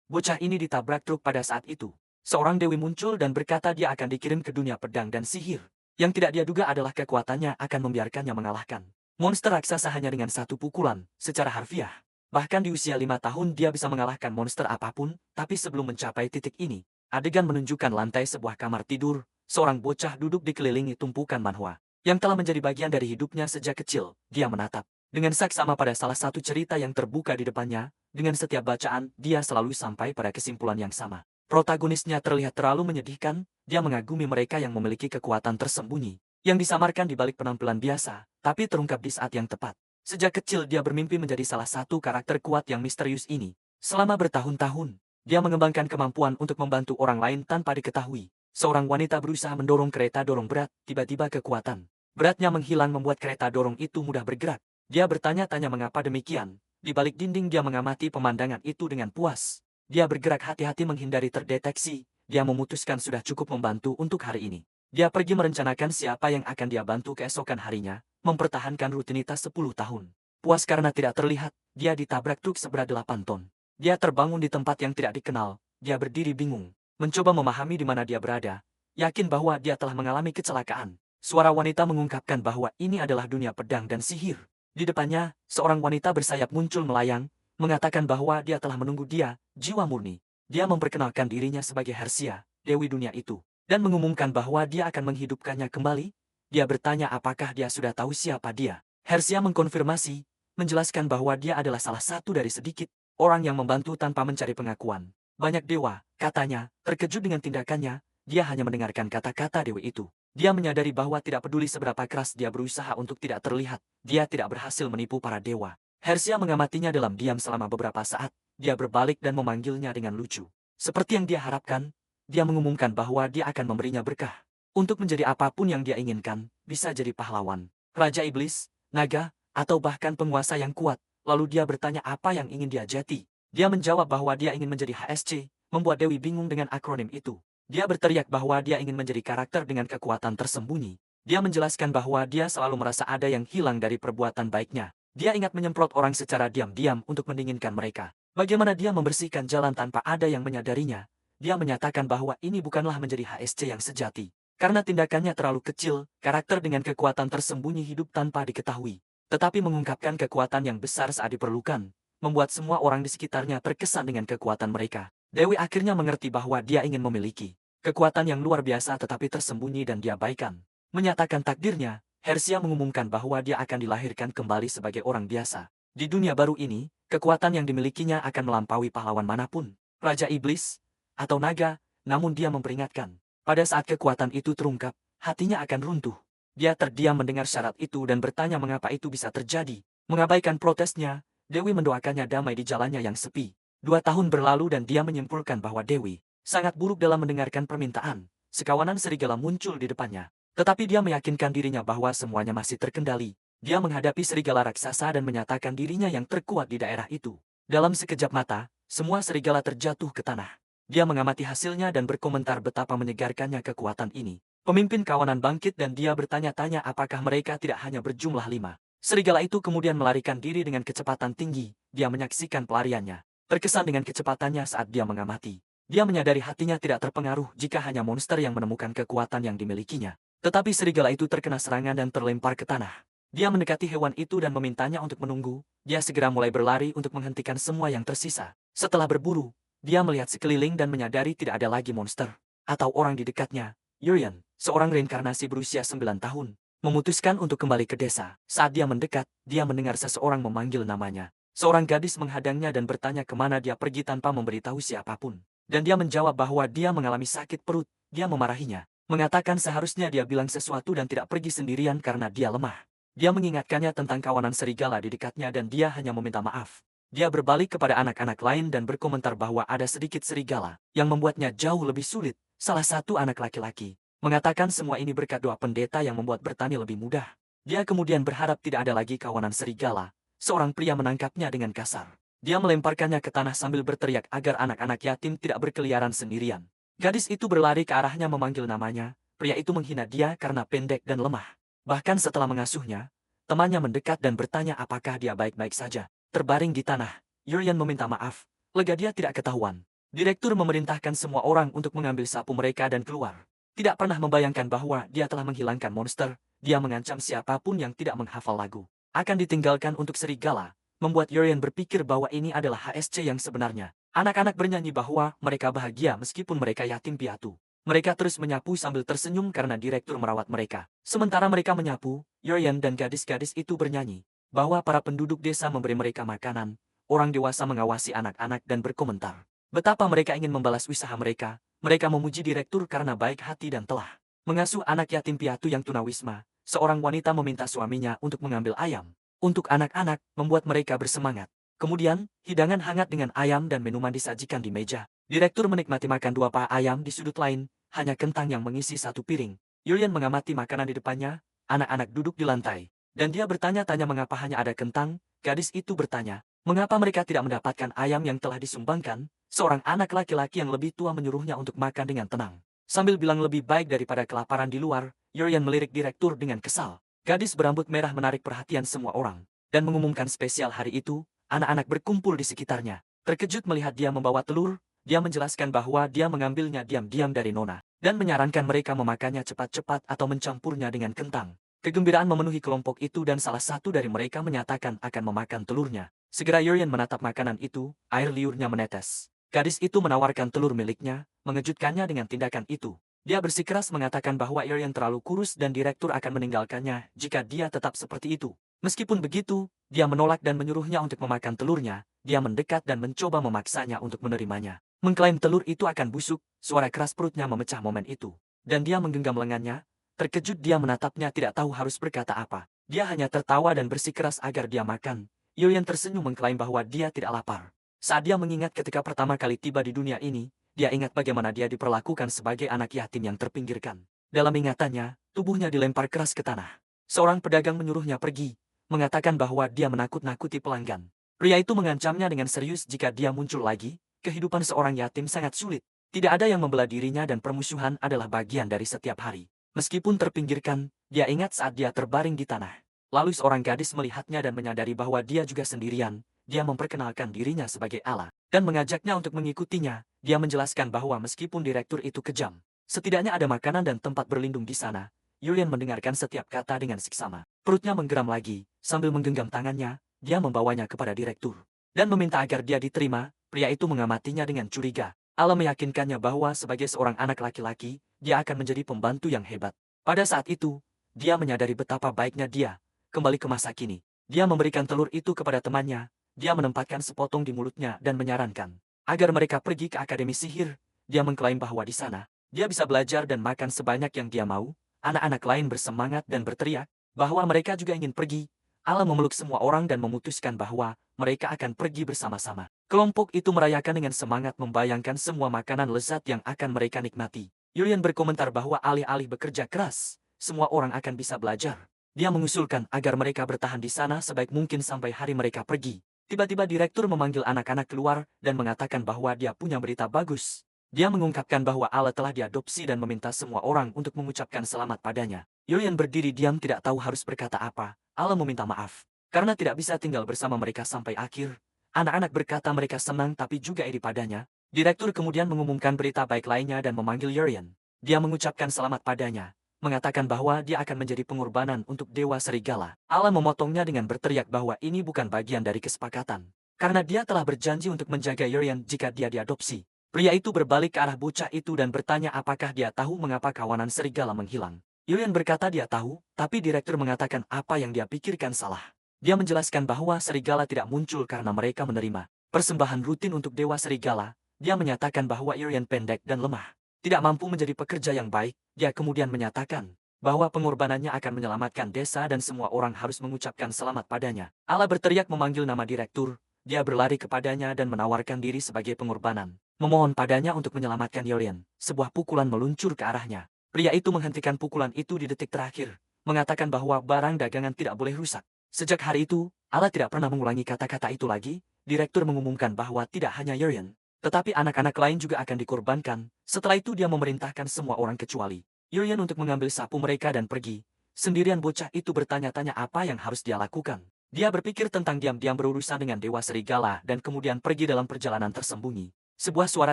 Bocah ini ditabrak truk pada saat itu. Seorang dewi muncul dan berkata dia akan dikirim ke dunia pedang dan sihir. Yang tidak dia duga adalah kekuatannya akan membiarkannya mengalahkan monster raksasa hanya dengan satu pukulan, secara harfiah. Bahkan di usia 5 tahun dia bisa mengalahkan monster apapun, tapi sebelum mencapai titik ini, adegan menunjukkan lantai sebuah kamar tidur, seorang bocah duduk dikelilingi tumpukan manhwa. Yang telah menjadi bagian dari hidupnya sejak kecil, dia menatap. Dengan saksama pada salah satu cerita yang terbuka di depannya, dengan setiap bacaan, dia selalu sampai pada kesimpulan yang sama. Protagonisnya terlihat terlalu menyedihkan, dia mengagumi mereka yang memiliki kekuatan tersembunyi, yang disamarkan di balik penampilan biasa, tapi terungkap di saat yang tepat. Sejak kecil dia bermimpi menjadi salah satu karakter kuat yang misterius ini. Selama bertahun-tahun, dia mengembangkan kemampuan untuk membantu orang lain tanpa diketahui. Seorang wanita berusaha mendorong kereta dorong berat, tiba-tiba kekuatan beratnya menghilang membuat kereta dorong itu mudah bergerak. Dia bertanya-tanya mengapa demikian. Di balik dinding dia mengamati pemandangan itu dengan puas. Dia bergerak hati-hati menghindari terdeteksi. Dia memutuskan sudah cukup membantu untuk hari ini. Dia pergi merencanakan siapa yang akan dia bantu keesokan harinya, mempertahankan rutinitas 10 tahun. Puas karena tidak terlihat, dia ditabrak truk seberat 8 ton. Dia terbangun di tempat yang tidak dikenal. Dia berdiri bingung, mencoba memahami di mana dia berada, yakin bahwa dia telah mengalami kecelakaan. Suara wanita mengungkapkan bahwa ini adalah dunia pedang dan sihir. Di depannya, seorang wanita bersayap muncul melayang, mengatakan bahwa dia telah menunggu dia, jiwa murni. Dia memperkenalkan dirinya sebagai Hersia, Dewi dunia itu, dan mengumumkan bahwa dia akan menghidupkannya kembali. Dia bertanya apakah dia sudah tahu siapa dia. Hersia mengkonfirmasi, menjelaskan bahwa dia adalah salah satu dari sedikit orang yang membantu tanpa mencari pengakuan. Banyak dewa, katanya, terkejut dengan tindakannya, dia hanya mendengarkan kata-kata dewi itu. Dia menyadari bahwa tidak peduli seberapa keras dia berusaha untuk tidak terlihat, dia tidak berhasil menipu para dewa. Hersia mengamatinya dalam diam selama beberapa saat, dia berbalik dan memanggilnya dengan lucu. Seperti yang dia harapkan, dia mengumumkan bahwa dia akan memberinya berkah. Untuk menjadi apapun yang dia inginkan, bisa jadi pahlawan, raja iblis, naga, atau bahkan penguasa yang kuat. Lalu dia bertanya apa yang ingin dia jadi. Dia menjawab bahwa dia ingin menjadi HSC, membuat Dewi bingung dengan akronim itu. Dia berteriak bahwa dia ingin menjadi karakter dengan kekuatan tersembunyi. Dia menjelaskan bahwa dia selalu merasa ada yang hilang dari perbuatan baiknya. Dia ingat menyemprot orang secara diam-diam untuk mendinginkan mereka. Bagaimana dia membersihkan jalan tanpa ada yang menyadarinya. Dia menyatakan bahwa ini bukanlah menjadi HSC yang sejati. Karena tindakannya terlalu kecil, karakter dengan kekuatan tersembunyi hidup tanpa diketahui. Tetapi mengungkapkan kekuatan yang besar saat diperlukan, membuat semua orang di sekitarnya terkesan dengan kekuatan mereka. Dewi akhirnya mengerti bahwa dia ingin memiliki kekuatan yang luar biasa tetapi tersembunyi dan diabaikan. Menyatakan takdirnya, Hersia mengumumkan bahwa dia akan dilahirkan kembali sebagai orang biasa. Di dunia baru ini, kekuatan yang dimilikinya akan melampaui pahlawan manapun, raja iblis, atau naga, namun dia memperingatkan. Pada saat kekuatan itu terungkap, hatinya akan runtuh. Dia terdiam mendengar syarat itu dan bertanya mengapa itu bisa terjadi. Mengabaikan protesnya, Dewi mendoakannya damai di jalannya yang sepi. 2 tahun berlalu dan dia menyimpulkan bahwa Dewi sangat buruk dalam mendengarkan permintaan. Sekawanan serigala muncul di depannya. Tetapi dia meyakinkan dirinya bahwa semuanya masih terkendali. Dia menghadapi serigala raksasa dan menyatakan dirinya yang terkuat di daerah itu. Dalam sekejap mata, semua serigala terjatuh ke tanah. Dia mengamati hasilnya dan berkomentar betapa menyegarkannya kekuatan ini. Pemimpin kawanan bangkit dan dia bertanya-tanya apakah mereka tidak hanya berjumlah 5. Serigala itu kemudian melarikan diri dengan kecepatan tinggi. Dia menyaksikan pelariannya. Terkesan dengan kecepatannya saat dia mengamati. Dia menyadari hatinya tidak terpengaruh jika hanya monster yang menemukan kekuatan yang dimilikinya. Tetapi serigala itu terkena serangan dan terlempar ke tanah. Dia mendekati hewan itu dan memintanya untuk menunggu. Dia segera mulai berlari untuk menghentikan semua yang tersisa. Setelah berburu, dia melihat sekeliling dan menyadari tidak ada lagi monster atau orang di dekatnya. Yurian, seorang reinkarnasi berusia 9 tahun, memutuskan untuk kembali ke desa. Saat dia mendekat, dia mendengar seseorang memanggil namanya. Seorang gadis menghadangnya dan bertanya kemana dia pergi tanpa memberitahu siapapun. Dan dia menjawab bahwa dia mengalami sakit perut. Dia memarahinya, mengatakan seharusnya dia bilang sesuatu dan tidak pergi sendirian karena dia lemah. Dia mengingatkannya tentang kawanan serigala di dekatnya dan dia hanya meminta maaf. Dia berbalik kepada anak-anak lain dan berkomentar bahwa ada sedikit serigala yang membuatnya jauh lebih sulit. Salah satu anak laki-laki mengatakan semua ini berkat doa pendeta yang membuat bertani lebih mudah. Dia kemudian berharap tidak ada lagi kawanan serigala. Seorang pria menangkapnya dengan kasar. Dia melemparkannya ke tanah sambil berteriak agar anak-anak yatim tidak berkeliaran sendirian. Gadis itu berlari ke arahnya memanggil namanya. Pria itu menghina dia karena pendek dan lemah. Bahkan setelah mengasuhnya, temannya mendekat dan bertanya apakah dia baik-baik saja. Terbaring di tanah, Yurian meminta maaf. Lega dia tidak ketahuan. Direktur memerintahkan semua orang untuk mengambil sapu mereka dan keluar. Tidak pernah membayangkan bahwa dia telah menghilangkan monster, dia mengancam siapapun yang tidak menghafal lagu akan ditinggalkan untuk serigala, membuat Yorian berpikir bahwa ini adalah HSC yang sebenarnya. Anak-anak bernyanyi bahwa mereka bahagia meskipun mereka yatim piatu. Mereka terus menyapu sambil tersenyum karena direktur merawat mereka. Sementara mereka menyapu, Yorian dan gadis-gadis itu bernyanyi bahwa para penduduk desa memberi mereka makanan. Orang dewasa mengawasi anak-anak dan berkomentar betapa mereka ingin membalas usaha mereka. Mereka memuji direktur karena baik hati dan telah mengasuh anak yatim piatu yang tunawisma. Seorang wanita meminta suaminya untuk mengambil ayam untuk anak-anak, membuat mereka bersemangat. Kemudian, hidangan hangat dengan ayam dan minuman disajikan di meja. Direktur menikmati makan 2 paha ayam di sudut lain, hanya kentang yang mengisi 1 piring. Yorian mengamati makanan di depannya, anak-anak duduk di lantai. Dan dia bertanya-tanya mengapa hanya ada kentang. Gadis itu bertanya, mengapa mereka tidak mendapatkan ayam yang telah disumbangkan. Seorang anak laki-laki yang lebih tua menyuruhnya untuk makan dengan tenang. Sambil bilang lebih baik daripada kelaparan di luar, Yorian melirik direktur dengan kesal. Gadis berambut merah menarik perhatian semua orang, dan mengumumkan spesial hari itu, anak-anak berkumpul di sekitarnya. Terkejut melihat dia membawa telur, dia menjelaskan bahwa dia mengambilnya diam-diam dari Nona, dan menyarankan mereka memakannya cepat-cepat atau mencampurnya dengan kentang. Kegembiraan memenuhi kelompok itu dan salah satu dari mereka menyatakan akan memakan telurnya. Segera Yorian menatap makanan itu, air liurnya menetes. Gadis itu menawarkan telur miliknya, mengejutkannya dengan tindakan itu. Dia bersikeras mengatakan bahwa Yorian terlalu kurus dan direktur akan meninggalkannya jika dia tetap seperti itu. Meskipun begitu, dia menolak dan menyuruhnya untuk memakan telurnya. Dia mendekat dan mencoba memaksanya untuk menerimanya. Mengklaim telur itu akan busuk, suara keras perutnya memecah momen itu. Dan dia menggenggam lengannya. Terkejut dia menatapnya tidak tahu harus berkata apa. Dia hanya tertawa dan bersikeras agar dia makan. Yorian tersenyum mengklaim bahwa dia tidak lapar. Saat dia mengingat ketika pertama kali tiba di dunia ini, dia ingat bagaimana dia diperlakukan sebagai anak yatim yang terpinggirkan. Dalam ingatannya, tubuhnya dilempar keras ke tanah. Seorang pedagang menyuruhnya pergi, mengatakan bahwa dia menakut-nakuti pelanggan. Pria itu mengancamnya dengan serius jika dia muncul lagi. Kehidupan seorang yatim sangat sulit. Tidak ada yang membela dirinya dan permusuhan adalah bagian dari setiap hari. Meskipun terpinggirkan, dia ingat saat dia terbaring di tanah. Lalu seorang gadis melihatnya dan menyadari bahwa dia juga sendirian. Dia memperkenalkan dirinya sebagai Allah dan mengajaknya untuk mengikutinya. Dia menjelaskan bahwa meskipun direktur itu kejam, setidaknya ada makanan dan tempat berlindung di sana. Yorian mendengarkan setiap kata dengan seksama. Perutnya menggeram lagi, sambil menggenggam tangannya, dia membawanya kepada direktur dan meminta agar dia diterima. Pria itu mengamatinya dengan curiga. Allah meyakinkannya bahwa sebagai seorang anak laki-laki, dia akan menjadi pembantu yang hebat. Pada saat itu, dia menyadari betapa baiknya dia. Kembali ke masa kini, dia memberikan telur itu kepada temannya. Dia menempatkan sepotong di mulutnya dan menyarankan agar mereka pergi ke Akademi Sihir. Dia mengklaim bahwa di sana, dia bisa belajar dan makan sebanyak yang dia mau. Anak-anak lain bersemangat dan berteriak bahwa mereka juga ingin pergi. Allah memeluk semua orang dan memutuskan bahwa mereka akan pergi bersama-sama. Kelompok itu merayakan dengan semangat membayangkan semua makanan lezat yang akan mereka nikmati. Yorian berkomentar bahwa alih-alih bekerja keras, semua orang akan bisa belajar. Dia mengusulkan agar mereka bertahan di sana sebaik mungkin sampai hari mereka pergi. Tiba-tiba direktur memanggil anak-anak keluar dan mengatakan bahwa dia punya berita bagus. Dia mengungkapkan bahwa Allah telah diadopsi dan meminta semua orang untuk mengucapkan selamat padanya. Yorian berdiri diam tidak tahu harus berkata apa. Allah meminta maaf karena tidak bisa tinggal bersama mereka sampai akhir. Anak-anak berkata mereka senang tapi juga iri padanya. Direktur kemudian mengumumkan berita baik lainnya dan memanggil Yorian. Dia mengucapkan selamat padanya, mengatakan bahwa dia akan menjadi pengorbanan untuk Dewa Serigala. Allah memotongnya dengan berteriak bahwa ini bukan bagian dari kesepakatan. Karena dia telah berjanji untuk menjaga Yorian jika dia diadopsi. Pria itu berbalik ke arah bocah itu dan bertanya apakah dia tahu mengapa kawanan serigala menghilang. Yorian berkata dia tahu, tapi direktur mengatakan apa yang dia pikirkan salah. Dia menjelaskan bahwa serigala tidak muncul karena mereka menerima persembahan rutin untuk Dewa Serigala. Dia menyatakan bahwa Yorian pendek dan lemah, tidak mampu menjadi pekerja yang baik. Dia kemudian menyatakan bahwa pengorbanannya akan menyelamatkan desa dan semua orang harus mengucapkan selamat padanya. Allah berteriak memanggil nama direktur. Dia berlari kepadanya dan menawarkan diri sebagai pengorbanan, memohon padanya untuk menyelamatkan Yorian. Sebuah pukulan meluncur ke arahnya. Pria itu menghentikan pukulan itu di detik terakhir, mengatakan bahwa barang dagangan tidak boleh rusak. Sejak hari itu, Allah tidak pernah mengulangi kata-kata itu lagi. Direktur mengumumkan bahwa tidak hanya Yorian, tetapi anak-anak lain juga akan dikorbankan. Setelah itu dia memerintahkan semua orang kecuali Yorian untuk mengambil sapu mereka dan pergi. Sendirian bocah itu bertanya-tanya apa yang harus dia lakukan. Dia berpikir tentang diam-diam berurusan dengan Dewa Serigala dan kemudian pergi dalam perjalanan tersembunyi. Sebuah suara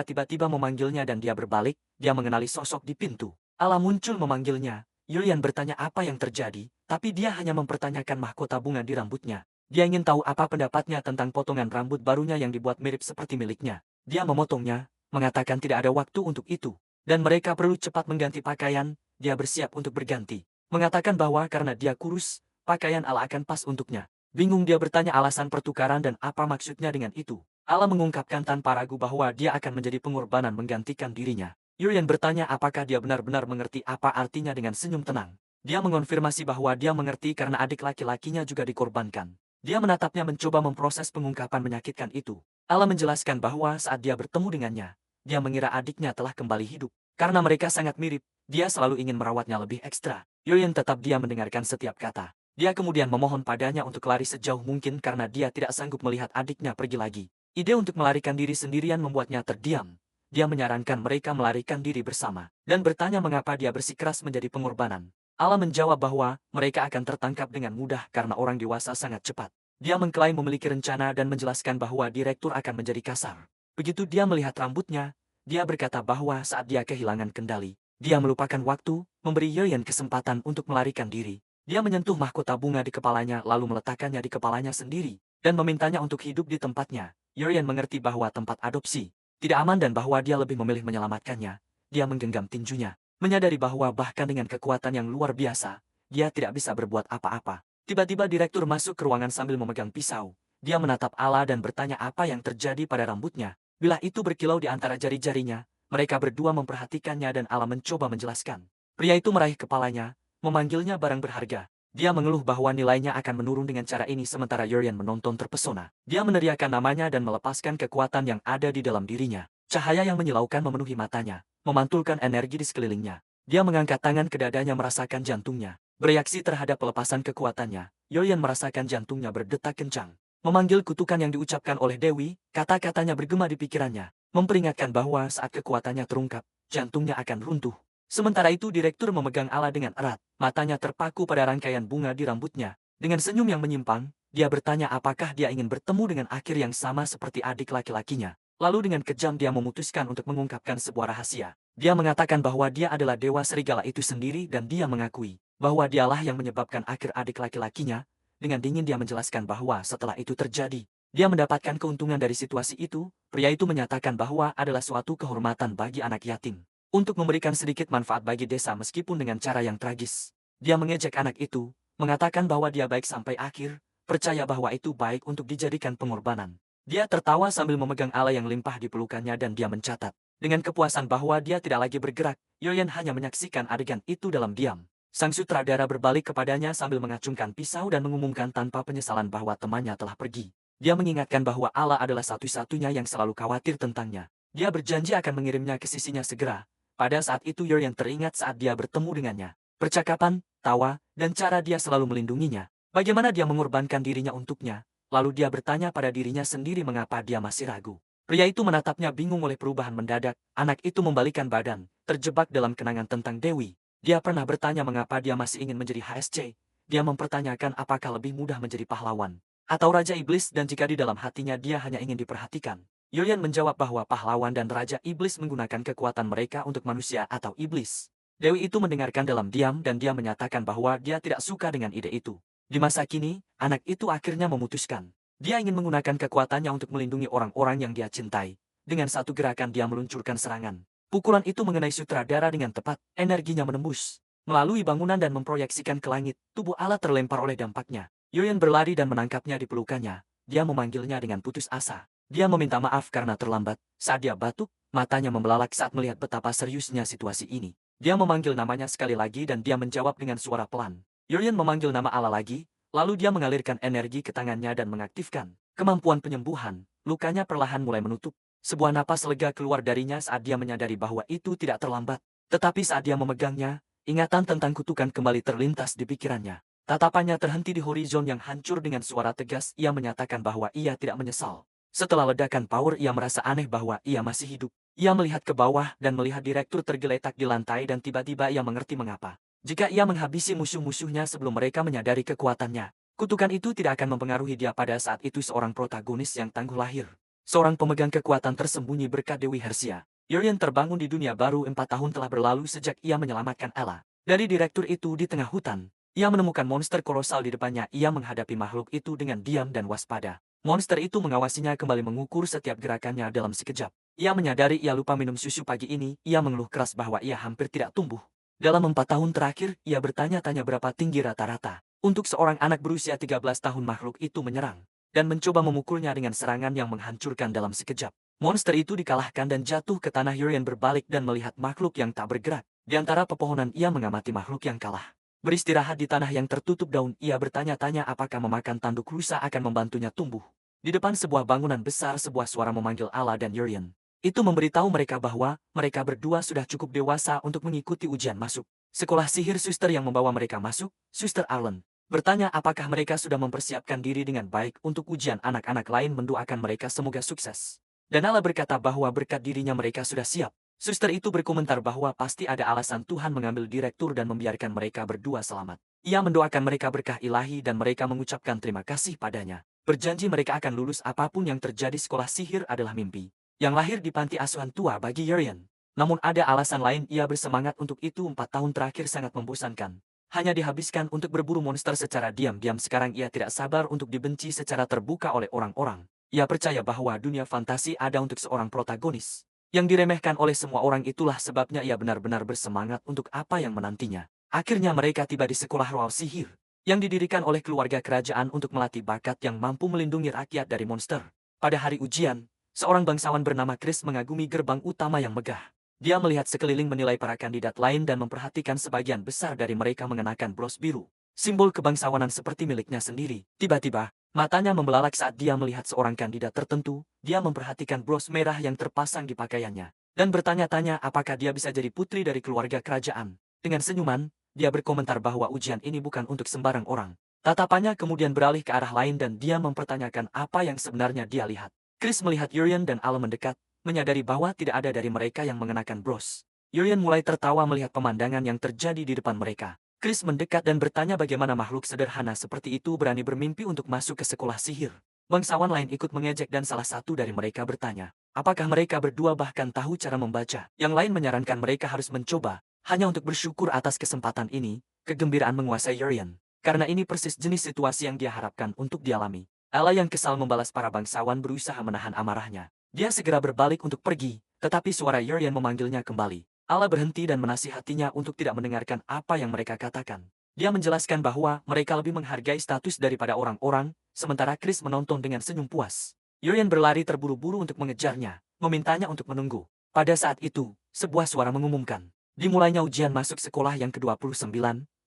tiba-tiba memanggilnya dan dia berbalik, dia mengenali sosok di pintu. Ala muncul memanggilnya. Yulian bertanya apa yang terjadi, tapi dia hanya mempertanyakan mahkota bunga di rambutnya. Dia ingin tahu apa pendapatnya tentang potongan rambut barunya yang dibuat mirip seperti miliknya. Dia memotongnya, mengatakan tidak ada waktu untuk itu. Dan mereka perlu cepat mengganti pakaian, dia bersiap untuk berganti. Mengatakan bahwa karena dia kurus, pakaian Ala akan pas untuknya. Bingung dia bertanya alasan pertukaran dan apa maksudnya dengan itu. Ala mengungkapkan tanpa ragu bahwa dia akan menjadi pengorbanan menggantikan dirinya. Yulian bertanya apakah dia benar-benar mengerti apa artinya dengan senyum tenang. Dia mengonfirmasi bahwa dia mengerti karena adik laki-lakinya juga dikorbankan. Dia menatapnya mencoba memproses pengungkapan menyakitkan itu. Ala menjelaskan bahwa saat dia bertemu dengannya, dia mengira adiknya telah kembali hidup. Karena mereka sangat mirip, dia selalu ingin merawatnya lebih ekstra. Yulian tetap diam mendengarkan setiap kata. Dia kemudian memohon padanya untuk lari sejauh mungkin karena dia tidak sanggup melihat adiknya pergi lagi. Ide untuk melarikan diri sendirian membuatnya terdiam. Dia menyarankan mereka melarikan diri bersama, dan bertanya mengapa dia bersikeras menjadi pengorbanan. Ala menjawab bahwa mereka akan tertangkap dengan mudah karena orang dewasa sangat cepat. Dia mengklaim memiliki rencana dan menjelaskan bahwa direktur akan menjadi kasar. Begitu dia melihat rambutnya, dia berkata bahwa saat dia kehilangan kendali, dia melupakan waktu, memberi Yulian kesempatan untuk melarikan diri. Dia menyentuh mahkota bunga di kepalanya lalu meletakkannya di kepalanya sendiri, dan memintanya untuk hidup di tempatnya. Yulian mengerti bahwa tempat adopsi tidak aman dan bahwa dia lebih memilih menyelamatkannya. Dia menggenggam tinjunya, menyadari bahwa bahkan dengan kekuatan yang luar biasa, dia tidak bisa berbuat apa-apa. Tiba-tiba direktur masuk ke ruangan sambil memegang pisau. Dia menatap Ala dan bertanya apa yang terjadi pada rambutnya. Bilah itu berkilau di antara jari-jarinya, mereka berdua memperhatikannya dan Ala mencoba menjelaskan. Pria itu meraih kepalanya, memanggilnya barang berharga. Dia mengeluh bahwa nilainya akan menurun dengan cara ini sementara Yulian menonton terpesona. Dia meneriakkan namanya dan melepaskan kekuatan yang ada di dalam dirinya. Cahaya yang menyilaukan memenuhi matanya, memantulkan energi di sekelilingnya. Dia mengangkat tangan ke dadanya merasakan jantungnya. Bereaksi terhadap pelepasan kekuatannya, Yulian merasakan jantungnya berdetak kencang. Memanggil kutukan yang diucapkan oleh Dewi, kata-katanya bergema di pikirannya, memperingatkan bahwa saat kekuatannya terungkap, jantungnya akan runtuh. Sementara itu direktur memegang Ala dengan erat, matanya terpaku pada rangkaian bunga di rambutnya. Dengan senyum yang menyimpang, dia bertanya apakah dia ingin bertemu dengan akhir yang sama seperti adik laki-lakinya. Lalu dengan kejam dia memutuskan untuk mengungkapkan sebuah rahasia. Dia mengatakan bahwa dia adalah dewa serigala itu sendiri dan dia mengakui bahwa dialah yang menyebabkan akhir adik laki-lakinya. Dengan dingin dia menjelaskan bahwa setelah itu terjadi, dia mendapatkan keuntungan dari situasi itu. Pria itu menyatakan bahwa adalah suatu kehormatan bagi anak yatim untuk memberikan sedikit manfaat bagi desa meskipun dengan cara yang tragis. Dia mengejek anak itu, mengatakan bahwa dia baik sampai akhir, percaya bahwa itu baik untuk dijadikan pengorbanan. Dia tertawa sambil memegang Ala yang limpah di pelukannya dan dia mencatat. Dengan kepuasan bahwa dia tidak lagi bergerak, Yulian hanya menyaksikan adegan itu dalam diam. Sang sutradara berbalik kepadanya sambil mengacungkan pisau dan mengumumkan tanpa penyesalan bahwa temannya telah pergi. Dia mengingatkan bahwa Ala adalah satu-satunya yang selalu khawatir tentangnya. Dia berjanji akan mengirimnya ke sisinya segera. Pada saat itu Yulian teringat saat dia bertemu dengannya. Percakapan, tawa, dan cara dia selalu melindunginya. Bagaimana dia mengorbankan dirinya untuknya. Lalu dia bertanya pada dirinya sendiri mengapa dia masih ragu. Pria itu menatapnya bingung oleh perubahan mendadak. Anak itu membalikkan badan, terjebak dalam kenangan tentang Dewi. Dia pernah bertanya mengapa dia masih ingin menjadi HSC. Dia mempertanyakan apakah lebih mudah menjadi pahlawan atau Raja Iblis dan jika di dalam hatinya dia hanya ingin diperhatikan. Yulian menjawab bahwa pahlawan dan Raja Iblis menggunakan kekuatan mereka untuk manusia atau iblis. Dewi itu mendengarkan dalam diam dan dia menyatakan bahwa dia tidak suka dengan ide itu. Di masa kini, anak itu akhirnya memutuskan. Dia ingin menggunakan kekuatannya untuk melindungi orang-orang yang dia cintai. Dengan satu gerakan dia meluncurkan serangan. Pukulan itu mengenai sutradara dengan tepat, energinya menembus melalui bangunan dan memproyeksikan ke langit. Tubuh Ala terlempar oleh dampaknya. Yulian berlari dan menangkapnya di pelukannya. Dia memanggilnya dengan putus asa. Dia meminta maaf karena terlambat. Saat dia batuk, matanya membelalak saat melihat betapa seriusnya situasi ini. Dia memanggil namanya sekali lagi dan dia menjawab dengan suara pelan. Yulian memanggil nama Ala lagi, lalu dia mengalirkan energi ke tangannya dan mengaktifkan kemampuan penyembuhan. Lukanya perlahan mulai menutup. Sebuah napas lega keluar darinya saat dia menyadari bahwa itu tidak terlambat. Tetapi saat dia memegangnya, ingatan tentang kutukan kembali terlintas di pikirannya. Tatapannya terhenti di horizon yang hancur dengan suara tegas. Ia menyatakan bahwa ia tidak menyesal. Setelah ledakan power ia merasa aneh bahwa ia masih hidup. Ia melihat ke bawah dan melihat direktur tergeletak di lantai dan tiba-tiba ia mengerti mengapa. Jika ia menghabisi musuh-musuhnya sebelum mereka menyadari kekuatannya, kutukan itu tidak akan mempengaruhi dia pada saat itu seorang protagonis yang tangguh lahir. seorang pemegang kekuatan tersembunyi berkat Dewi Hersia. Urian terbangun di dunia baru 4 tahun telah berlalu sejak ia menyelamatkan Ella. Dari direktur itu di tengah hutan, ia menemukan monster kolosal di depannya. Ia menghadapi makhluk itu dengan diam dan waspada. Monster itu mengawasinya kembali mengukur setiap gerakannya dalam sekejap. Ia menyadari ia lupa minum susu pagi ini. Ia mengeluh keras bahwa ia hampir tidak tumbuh. Dalam 4 tahun terakhir, ia bertanya-tanya berapa tinggi rata-rata. Untuk seorang anak berusia 13 tahun makhluk itu menyerang dan mencoba memukulnya dengan serangan yang menghancurkan dalam sekejap. Monster itu dikalahkan dan jatuh ke tanah. Urian berbalik dan melihat makhluk yang tak bergerak. Di antara pepohonan ia mengamati makhluk yang kalah. Beristirahat di tanah yang tertutup daun, ia bertanya-tanya apakah memakan tanduk rusa akan membantunya tumbuh. Di depan sebuah bangunan besar, sebuah suara memanggil Allah dan Urian. Itu memberitahu mereka bahwa mereka berdua sudah cukup dewasa untuk mengikuti ujian masuk sekolah sihir. Suster yang membawa mereka masuk, Suster Arlen, bertanya apakah mereka sudah mempersiapkan diri dengan baik untuk ujian. Anak-anak lain mendoakan mereka semoga sukses. Dan Allah berkata bahwa berkat dirinya mereka sudah siap. Suster itu berkomentar bahwa pasti ada alasan Tuhan mengambil direktur dan membiarkan mereka berdua selamat. Ia mendoakan mereka berkah ilahi dan mereka mengucapkan terima kasih padanya. Berjanji mereka akan lulus apapun yang terjadi. Sekolah sihir adalah mimpi yang lahir di panti asuhan tua bagi Urian. Namun ada alasan lain. Ia bersemangat untuk itu. 4 tahun terakhir sangat membosankan. Hanya dihabiskan untuk berburu monster secara diam-diam. Sekarang ia tidak sabar untuk dibenci secara terbuka oleh orang-orang. Ia percaya bahwa dunia fantasi ada untuk seorang protagonis yang diremehkan oleh semua orang. Itulah sebabnya ia benar-benar bersemangat untuk apa yang menantinya. Akhirnya mereka tiba di sekolah roh sihir yang didirikan oleh keluarga kerajaan untuk melatih bakat yang mampu melindungi rakyat dari monster. Pada hari ujian, seorang bangsawan bernama Chris mengagumi gerbang utama yang megah. Dia melihat sekeliling, menilai para kandidat lain dan memperhatikan sebagian besar dari mereka mengenakan bros biru, simbol kebangsawanan seperti miliknya sendiri. Tiba-tiba, matanya membelalak saat dia melihat seorang kandidat tertentu. Dia memperhatikan bros merah yang terpasang di pakaiannya dan bertanya-tanya apakah dia bisa jadi putri dari keluarga kerajaan. Dengan senyuman, dia berkomentar bahwa ujian ini bukan untuk sembarang orang. Tatapannya kemudian beralih ke arah lain dan dia mempertanyakan apa yang sebenarnya dia lihat. Chris melihat Urian dan Al mendekat, menyadari bahwa tidak ada dari mereka yang mengenakan bros. Urian mulai tertawa melihat pemandangan yang terjadi di depan mereka. Chris mendekat dan bertanya bagaimana makhluk sederhana seperti itu berani bermimpi untuk masuk ke sekolah sihir. Bangsawan lain ikut mengejek dan salah satu dari mereka bertanya, apakah mereka berdua bahkan tahu cara membaca. Yang lain menyarankan mereka harus mencoba. Hanya untuk bersyukur atas kesempatan ini, kegembiraan menguasai Urian. Karena ini persis jenis situasi yang dia harapkan untuk dialami. Allah yang kesal membalas para bangsawan berusaha menahan amarahnya. Dia segera berbalik untuk pergi, tetapi suara Urian memanggilnya kembali. Allah berhenti dan menasihatinya untuk tidak mendengarkan apa yang mereka katakan. Dia menjelaskan bahwa mereka lebih menghargai status daripada orang-orang, sementara Chris menonton dengan senyum puas. Urian berlari terburu-buru untuk mengejarnya, memintanya untuk menunggu. Pada saat itu, sebuah suara mengumumkan dimulainya ujian masuk sekolah yang ke-29.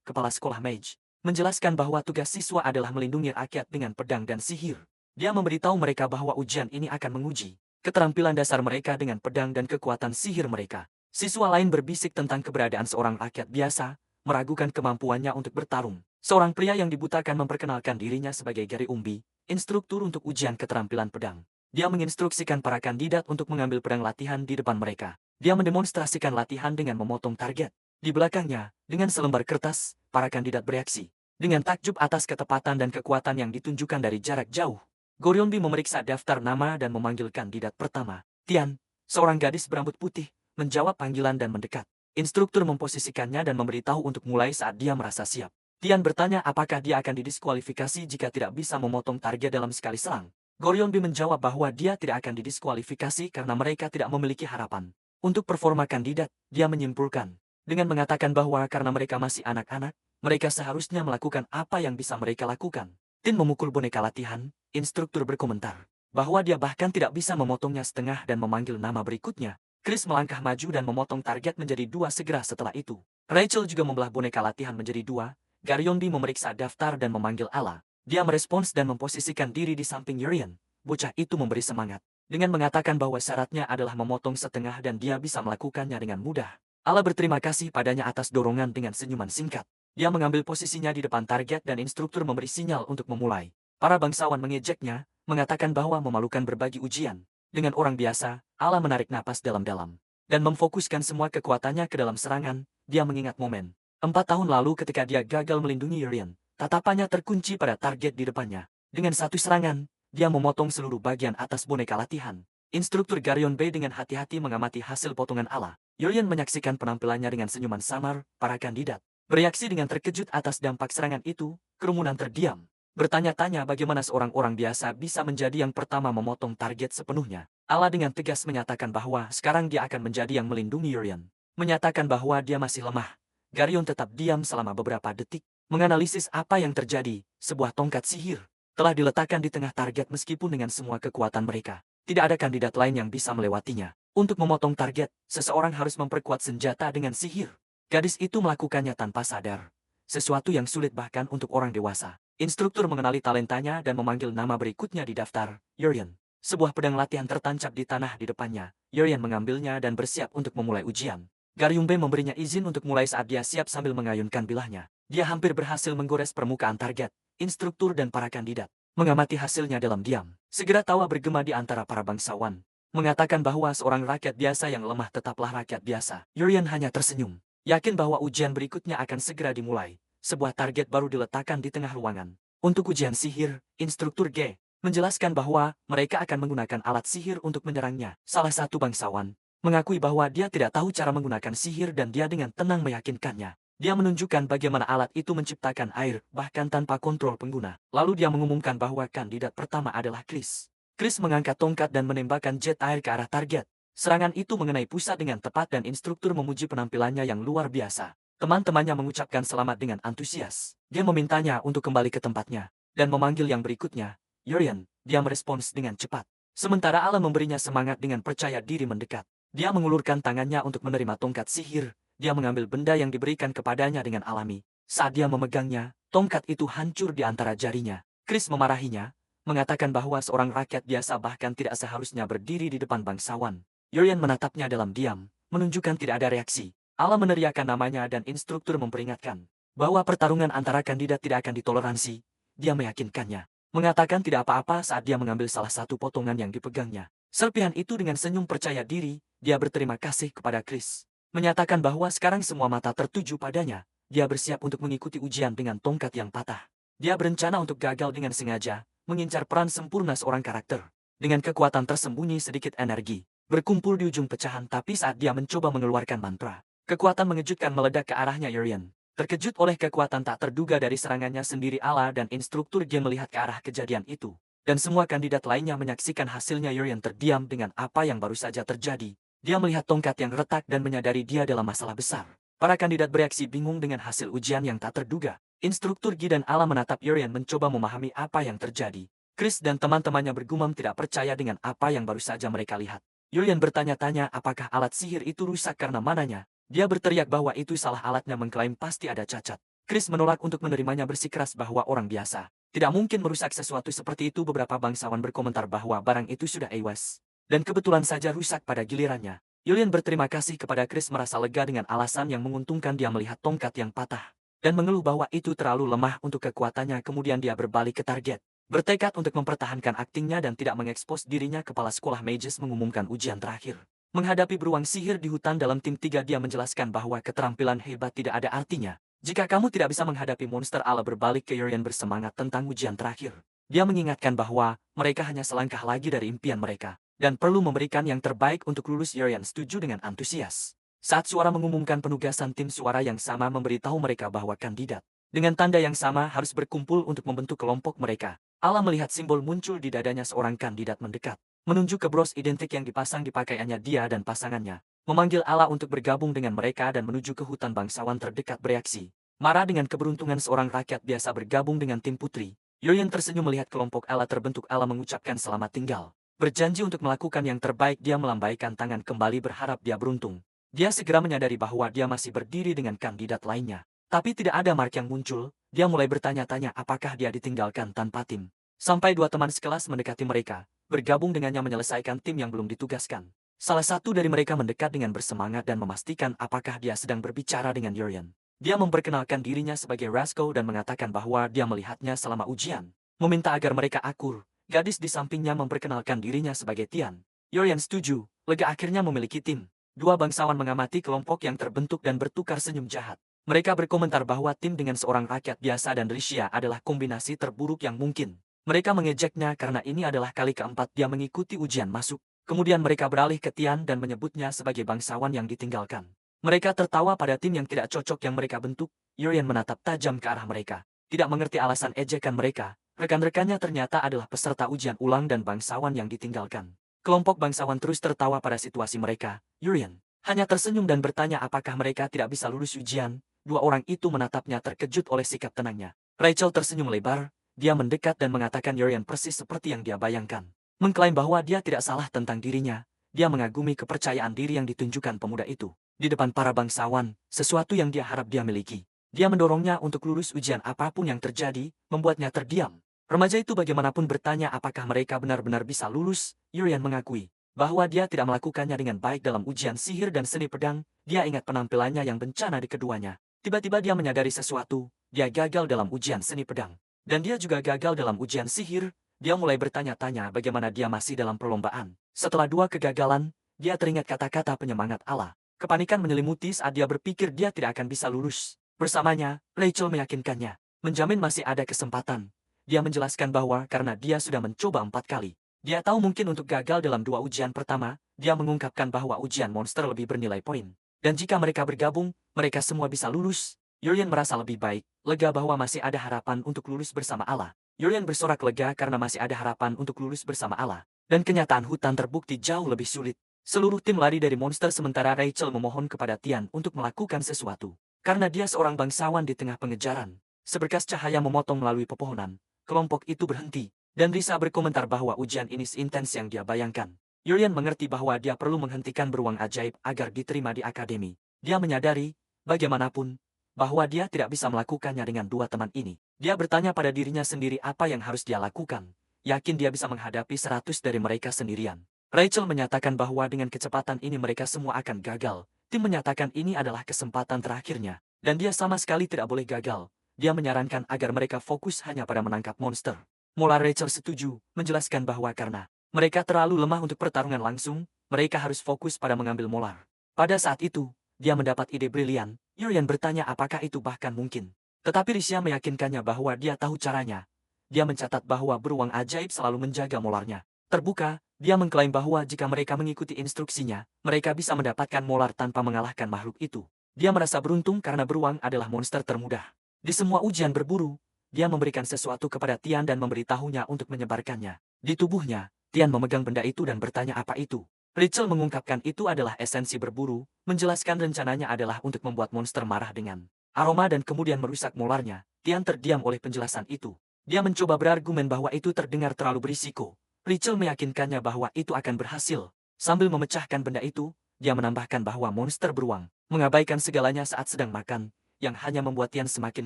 Kepala sekolah mage menjelaskan bahwa tugas siswa adalah melindungi rakyat dengan pedang dan sihir. Dia memberitahu mereka bahwa ujian ini akan menguji keterampilan dasar mereka dengan pedang dan kekuatan sihir mereka. Siswa lain berbisik tentang keberadaan seorang rakyat biasa, meragukan kemampuannya untuk bertarung. Seorang pria yang dibutakan memperkenalkan dirinya sebagai Gary Umbi, instruktur untuk ujian keterampilan pedang. Dia menginstruksikan para kandidat untuk mengambil pedang latihan di depan mereka. Dia mendemonstrasikan latihan dengan memotong target. Di belakangnya, dengan selembar kertas, para kandidat bereaksi dengan takjub atas ketepatan dan kekuatan yang ditunjukkan dari jarak jauh. Goryonbi memeriksa daftar nama dan memanggil kandidat pertama, Tian, seorang gadis berambut putih, menjawab panggilan dan mendekat. Instruktur memposisikannya dan memberitahu untuk mulai saat dia merasa siap. Tian bertanya apakah dia akan didiskualifikasi jika tidak bisa memotong target dalam sekali selang. Goryonbi menjawab bahwa dia tidak akan didiskualifikasi karena mereka tidak memiliki harapan. Untuk performa kandidat, dia menyimpulkan dengan mengatakan bahwa karena mereka masih anak-anak, mereka seharusnya melakukan apa yang bisa mereka lakukan. Tin memukul boneka latihan. Instruktur berkomentar bahwa dia bahkan tidak bisa memotongnya setengah dan memanggil nama berikutnya. Chris melangkah maju dan memotong target menjadi 2 segera setelah itu. Rachel juga membelah boneka latihan menjadi 2. Goryonbi memeriksa daftar dan memanggil Allah. Dia merespons dan memposisikan diri di samping Urian. Bocah itu memberi semangat dengan mengatakan bahwa syaratnya adalah memotong setengah dan dia bisa melakukannya dengan mudah. Allah berterima kasih padanya atas dorongan dengan senyuman singkat. Dia mengambil posisinya di depan target dan instruktur memberi sinyal untuk memulai. Para bangsawan mengejeknya, mengatakan bahwa memalukan berbagi ujian dengan orang biasa. Allah menarik napas dalam-dalam dan memfokuskan semua kekuatannya ke dalam serangan. Dia mengingat momen 4 tahun lalu ketika dia gagal melindungi Urian. Tatapannya terkunci pada target di depannya. Dengan satu serangan, dia memotong seluruh bagian atas boneka latihan. Instruktur Garyon Bei dengan hati-hati mengamati hasil potongan ala. Yurian menyaksikan penampilannya dengan senyuman samar. Para kandidat bereaksi dengan terkejut atas dampak serangan itu. Kerumunan terdiam, bertanya-tanya bagaimana seorang orang biasa bisa menjadi yang pertama memotong target sepenuhnya. Ala dengan tegas menyatakan bahwa sekarang dia akan menjadi yang melindungi Yurian. Menyatakan bahwa dia masih lemah. Garyon tetap diam selama beberapa detik, menganalisis apa yang terjadi. Sebuah tongkat sihir telah diletakkan di tengah target meskipun dengan semua kekuatan mereka. Tidak ada kandidat lain yang bisa melewatinya. Untuk memotong target, seseorang harus memperkuat senjata dengan sihir. Gadis itu melakukannya tanpa sadar. Sesuatu yang sulit bahkan untuk orang dewasa. Instruktur mengenali talentanya dan memanggil nama berikutnya di daftar, Yurian. Sebuah pedang latihan tertancap di tanah di depannya. Yurian mengambilnya dan bersiap untuk memulai ujian. Garyumbe memberinya izin untuk mulai saat dia siap sambil mengayunkan bilahnya. Dia hampir berhasil menggores permukaan target. Instruktur dan para kandidat mengamati hasilnya dalam diam. Segera tawa bergema di antara para bangsawan, mengatakan bahwa seorang rakyat biasa yang lemah tetaplah rakyat biasa. Yurian hanya tersenyum, yakin bahwa ujian berikutnya akan segera dimulai. Sebuah target baru diletakkan di tengah ruangan. Untuk ujian sihir, Instruktur G menjelaskan bahwa mereka akan menggunakan alat sihir untuk menyerangnya. Salah satu bangsawan mengakui bahwa dia tidak tahu cara menggunakan sihir dan dia dengan tenang meyakinkannya. Dia menunjukkan bagaimana alat itu menciptakan air, bahkan tanpa kontrol pengguna. Lalu dia mengumumkan bahwa kandidat pertama adalah Chris. Chris mengangkat tongkat dan menembakkan jet air ke arah target. Serangan itu mengenai pusat dengan tepat dan instruktur memuji penampilannya yang luar biasa. Teman-temannya mengucapkan selamat dengan antusias. Dia memintanya untuk kembali ke tempatnya dan memanggil yang berikutnya, Yurian. Dia merespons dengan cepat. Sementara Allah memberinya semangat dengan percaya diri mendekat. Dia mengulurkan tangannya untuk menerima tongkat sihir. Dia mengambil benda yang diberikan kepadanya dengan alami. Saat dia memegangnya, tongkat itu hancur di antara jarinya. Chris memarahinya, mengatakan bahwa seorang rakyat biasa bahkan tidak seharusnya berdiri di depan bangsawan. Yurian menatapnya dalam diam, menunjukkan tidak ada reaksi. Allah meneriakkan namanya dan instruktur memperingatkan bahwa pertarungan antara kandidat tidak akan ditoleransi. Dia meyakinkannya, mengatakan tidak apa-apa saat dia mengambil salah satu potongan yang dipegangnya. Serpihan itu dengan senyum percaya diri, dia berterima kasih kepada Chris. Menyatakan bahwa sekarang semua mata tertuju padanya. Dia bersiap untuk mengikuti ujian dengan tongkat yang patah. Dia berencana untuk gagal dengan sengaja, mengincar peran sempurna seorang karakter. Dengan kekuatan tersembunyi sedikit energi, berkumpul di ujung pecahan tapi saat dia mencoba mengeluarkan mantra, kekuatan mengejutkan meledak ke arahnya Yurian. Terkejut oleh kekuatan tak terduga dari serangannya sendiri Allah dan instruktur G melihat ke arah kejadian itu. Dan semua kandidat lainnya menyaksikan hasilnya. Yurian terdiam dengan apa yang baru saja terjadi. Dia melihat tongkat yang retak dan menyadari dia dalam masalah besar. Para kandidat bereaksi bingung dengan hasil ujian yang tak terduga. Instruktur Gi dan Allah menatap Yurian mencoba memahami apa yang terjadi. Chris dan teman-temannya bergumam tidak percaya dengan apa yang baru saja mereka lihat. Yurian bertanya-tanya apakah alat sihir itu rusak karena mananya. Dia berteriak bahwa itu salah alatnya, mengklaim pasti ada cacat. Chris menolak untuk menerimanya, bersikeras bahwa orang biasa tidak mungkin merusak sesuatu seperti itu. Beberapa bangsawan berkomentar bahwa barang itu sudah ewas dan kebetulan saja rusak pada gilirannya. Yurian berterima kasih kepada Chris, merasa lega dengan alasan yang menguntungkan. Dia melihat tongkat yang patah dan mengeluh bahwa itu terlalu lemah untuk kekuatannya. Kemudian dia berbalik ke target, bertekad untuk mempertahankan aktingnya dan tidak mengekspos dirinya. Kepala sekolah Mages mengumumkan ujian terakhir. Menghadapi beruang sihir di hutan dalam tim 3, dia menjelaskan bahwa keterampilan hebat tidak ada artinya jika kamu tidak bisa menghadapi monster. Allah berbalik ke Yurian bersemangat tentang ujian terakhir. Dia mengingatkan bahwa mereka hanya selangkah lagi dari impian mereka dan perlu memberikan yang terbaik untuk lulus. Yurian setuju dengan antusias. Saat suara mengumumkan penugasan, tim suara yang sama memberitahu mereka bahwa kandidat dengan tanda yang sama harus berkumpul untuk membentuk kelompok mereka. Allah melihat simbol muncul di dadanya seorang kandidat mendekat, menunjuk ke bros identik yang dipasang di pakaiannya. Dia dan pasangannya memanggil Allah untuk bergabung dengan mereka dan menuju ke hutan. Bangsawan terdekat bereaksi marah dengan keberuntungan seorang rakyat biasa bergabung dengan tim putri. Yurian tersenyum melihat kelompok Allah terbentuk. Allah mengucapkan selamat tinggal, berjanji untuk melakukan yang terbaik. Dia melambaikan tangan kembali berharap dia beruntung. Dia segera menyadari bahwa dia masih berdiri dengan kandidat lainnya, tapi tidak ada Mark yang muncul. Dia mulai bertanya-tanya apakah dia ditinggalkan tanpa tim. Sampai 2 teman sekelas mendekati mereka, bergabung dengannya menyelesaikan tim yang belum ditugaskan. Salah satu dari mereka mendekat dengan bersemangat dan memastikan apakah dia sedang berbicara dengan Yurian. Dia memperkenalkan dirinya sebagai Rasko dan mengatakan bahwa dia melihatnya selama ujian, meminta agar mereka akur. Gadis di sampingnya memperkenalkan dirinya sebagai Tian. Yurian setuju, lega akhirnya memiliki tim. 2 bangsawan mengamati kelompok yang terbentuk dan bertukar senyum jahat. Mereka berkomentar bahwa tim dengan seorang rakyat biasa dan Rishia adalah kombinasi terburuk yang mungkin. Mereka mengejeknya karena ini adalah kali keempat dia mengikuti ujian masuk. Kemudian mereka beralih ke Tian dan menyebutnya sebagai bangsawan yang ditinggalkan. Mereka tertawa pada tim yang tidak cocok yang mereka bentuk. Yurian menatap tajam ke arah mereka. Tidak mengerti alasan ejekan mereka. Rekan-rekannya ternyata adalah peserta ujian ulang dan bangsawan yang ditinggalkan. Kelompok bangsawan terus tertawa pada situasi mereka. Yurian hanya tersenyum dan bertanya apakah mereka tidak bisa lulus ujian. Dua orang itu menatapnya terkejut oleh sikap tenangnya. Rachel tersenyum lebar. Dia mendekat dan mengatakan Yurian persis seperti yang dia bayangkan. Mengklaim bahwa dia tidak salah tentang dirinya. Dia mengagumi kepercayaan diri yang ditunjukkan pemuda itu. Di depan para bangsawan, sesuatu yang dia harap dia miliki. Dia mendorongnya untuk lulus ujian apapun yang terjadi, membuatnya terdiam. Remaja itu bagaimanapun bertanya apakah mereka benar-benar bisa lulus. Yurian mengakui bahwa dia tidak melakukannya dengan baik dalam ujian sihir dan seni pedang. Dia ingat penampilannya yang bencana di keduanya. Tiba-tiba dia menyadari sesuatu. Dia gagal dalam ujian seni pedang. Dan dia juga gagal dalam ujian sihir. Dia mulai bertanya-tanya bagaimana dia masih dalam perlombaan. Setelah dua kegagalan, dia teringat kata-kata penyemangat Allah. Kepanikan menyelimuti saat dia berpikir dia tidak akan bisa lulus. Bersamanya, Rachel meyakinkannya. Menjamin masih ada kesempatan. Dia menjelaskan bahwa karena dia sudah mencoba 4 kali. Dia tahu mungkin untuk gagal dalam 2 ujian pertama, dia mengungkapkan bahwa ujian monster lebih bernilai poin. Dan jika mereka bergabung, mereka semua bisa lulus. Yurian merasa lebih baik, lega bahwa masih ada harapan untuk lulus bersama Allah. Yurian bersorak lega karena masih ada harapan untuk lulus bersama Allah. Dan kenyataan hutan terbukti jauh lebih sulit. Seluruh tim lari dari monster sementara Rachel memohon kepada Tian untuk melakukan sesuatu. Karena dia seorang bangsawan di tengah pengejaran. Seberkas cahaya memotong melalui pepohonan. Kelompok itu berhenti. Dan Risa berkomentar bahwa ujian ini seintens yang dia bayangkan. Yurian mengerti bahwa dia perlu menghentikan beruang ajaib agar diterima di akademi. Dia menyadari, bagaimanapun, bahwa dia tidak bisa melakukannya dengan 2 teman ini. Dia bertanya pada dirinya sendiri apa yang harus dia lakukan. Yakin dia bisa menghadapi 100 dari mereka sendirian. Rachel menyatakan bahwa dengan kecepatan ini mereka semua akan gagal. Tim menyatakan ini adalah kesempatan terakhirnya. Dan dia sama sekali tidak boleh gagal. Dia menyarankan agar mereka fokus hanya pada menangkap monster. Mula Rachel setuju, menjelaskan bahwa karena mereka terlalu lemah untuk pertarungan langsung, mereka harus fokus pada mengambil molar. Pada saat itu, dia mendapat ide brilian. Yurian bertanya apakah itu bahkan mungkin. Tetapi Risha meyakinkannya bahwa dia tahu caranya. Dia mencatat bahwa beruang ajaib selalu menjaga molarnya. Terbuka, dia mengklaim bahwa jika mereka mengikuti instruksinya, mereka bisa mendapatkan molar tanpa mengalahkan makhluk itu. Dia merasa beruntung karena beruang adalah monster termudah. Di semua ujian berburu, dia memberikan sesuatu kepada Tian dan memberitahunya untuk menyebarkannya. Di tubuhnya, Tian memegang benda itu dan bertanya apa itu. Rachel mengungkapkan itu adalah esensi berburu, menjelaskan rencananya adalah untuk membuat monster marah dengan aroma dan kemudian merusak molarnya. Tian terdiam oleh penjelasan itu. Dia mencoba berargumen bahwa itu terdengar terlalu berisiko. Rachel meyakinkannya bahwa itu akan berhasil. Sambil memecahkan benda itu, dia menambahkan bahwa monster beruang mengabaikan segalanya saat sedang makan, yang hanya membuat Tian semakin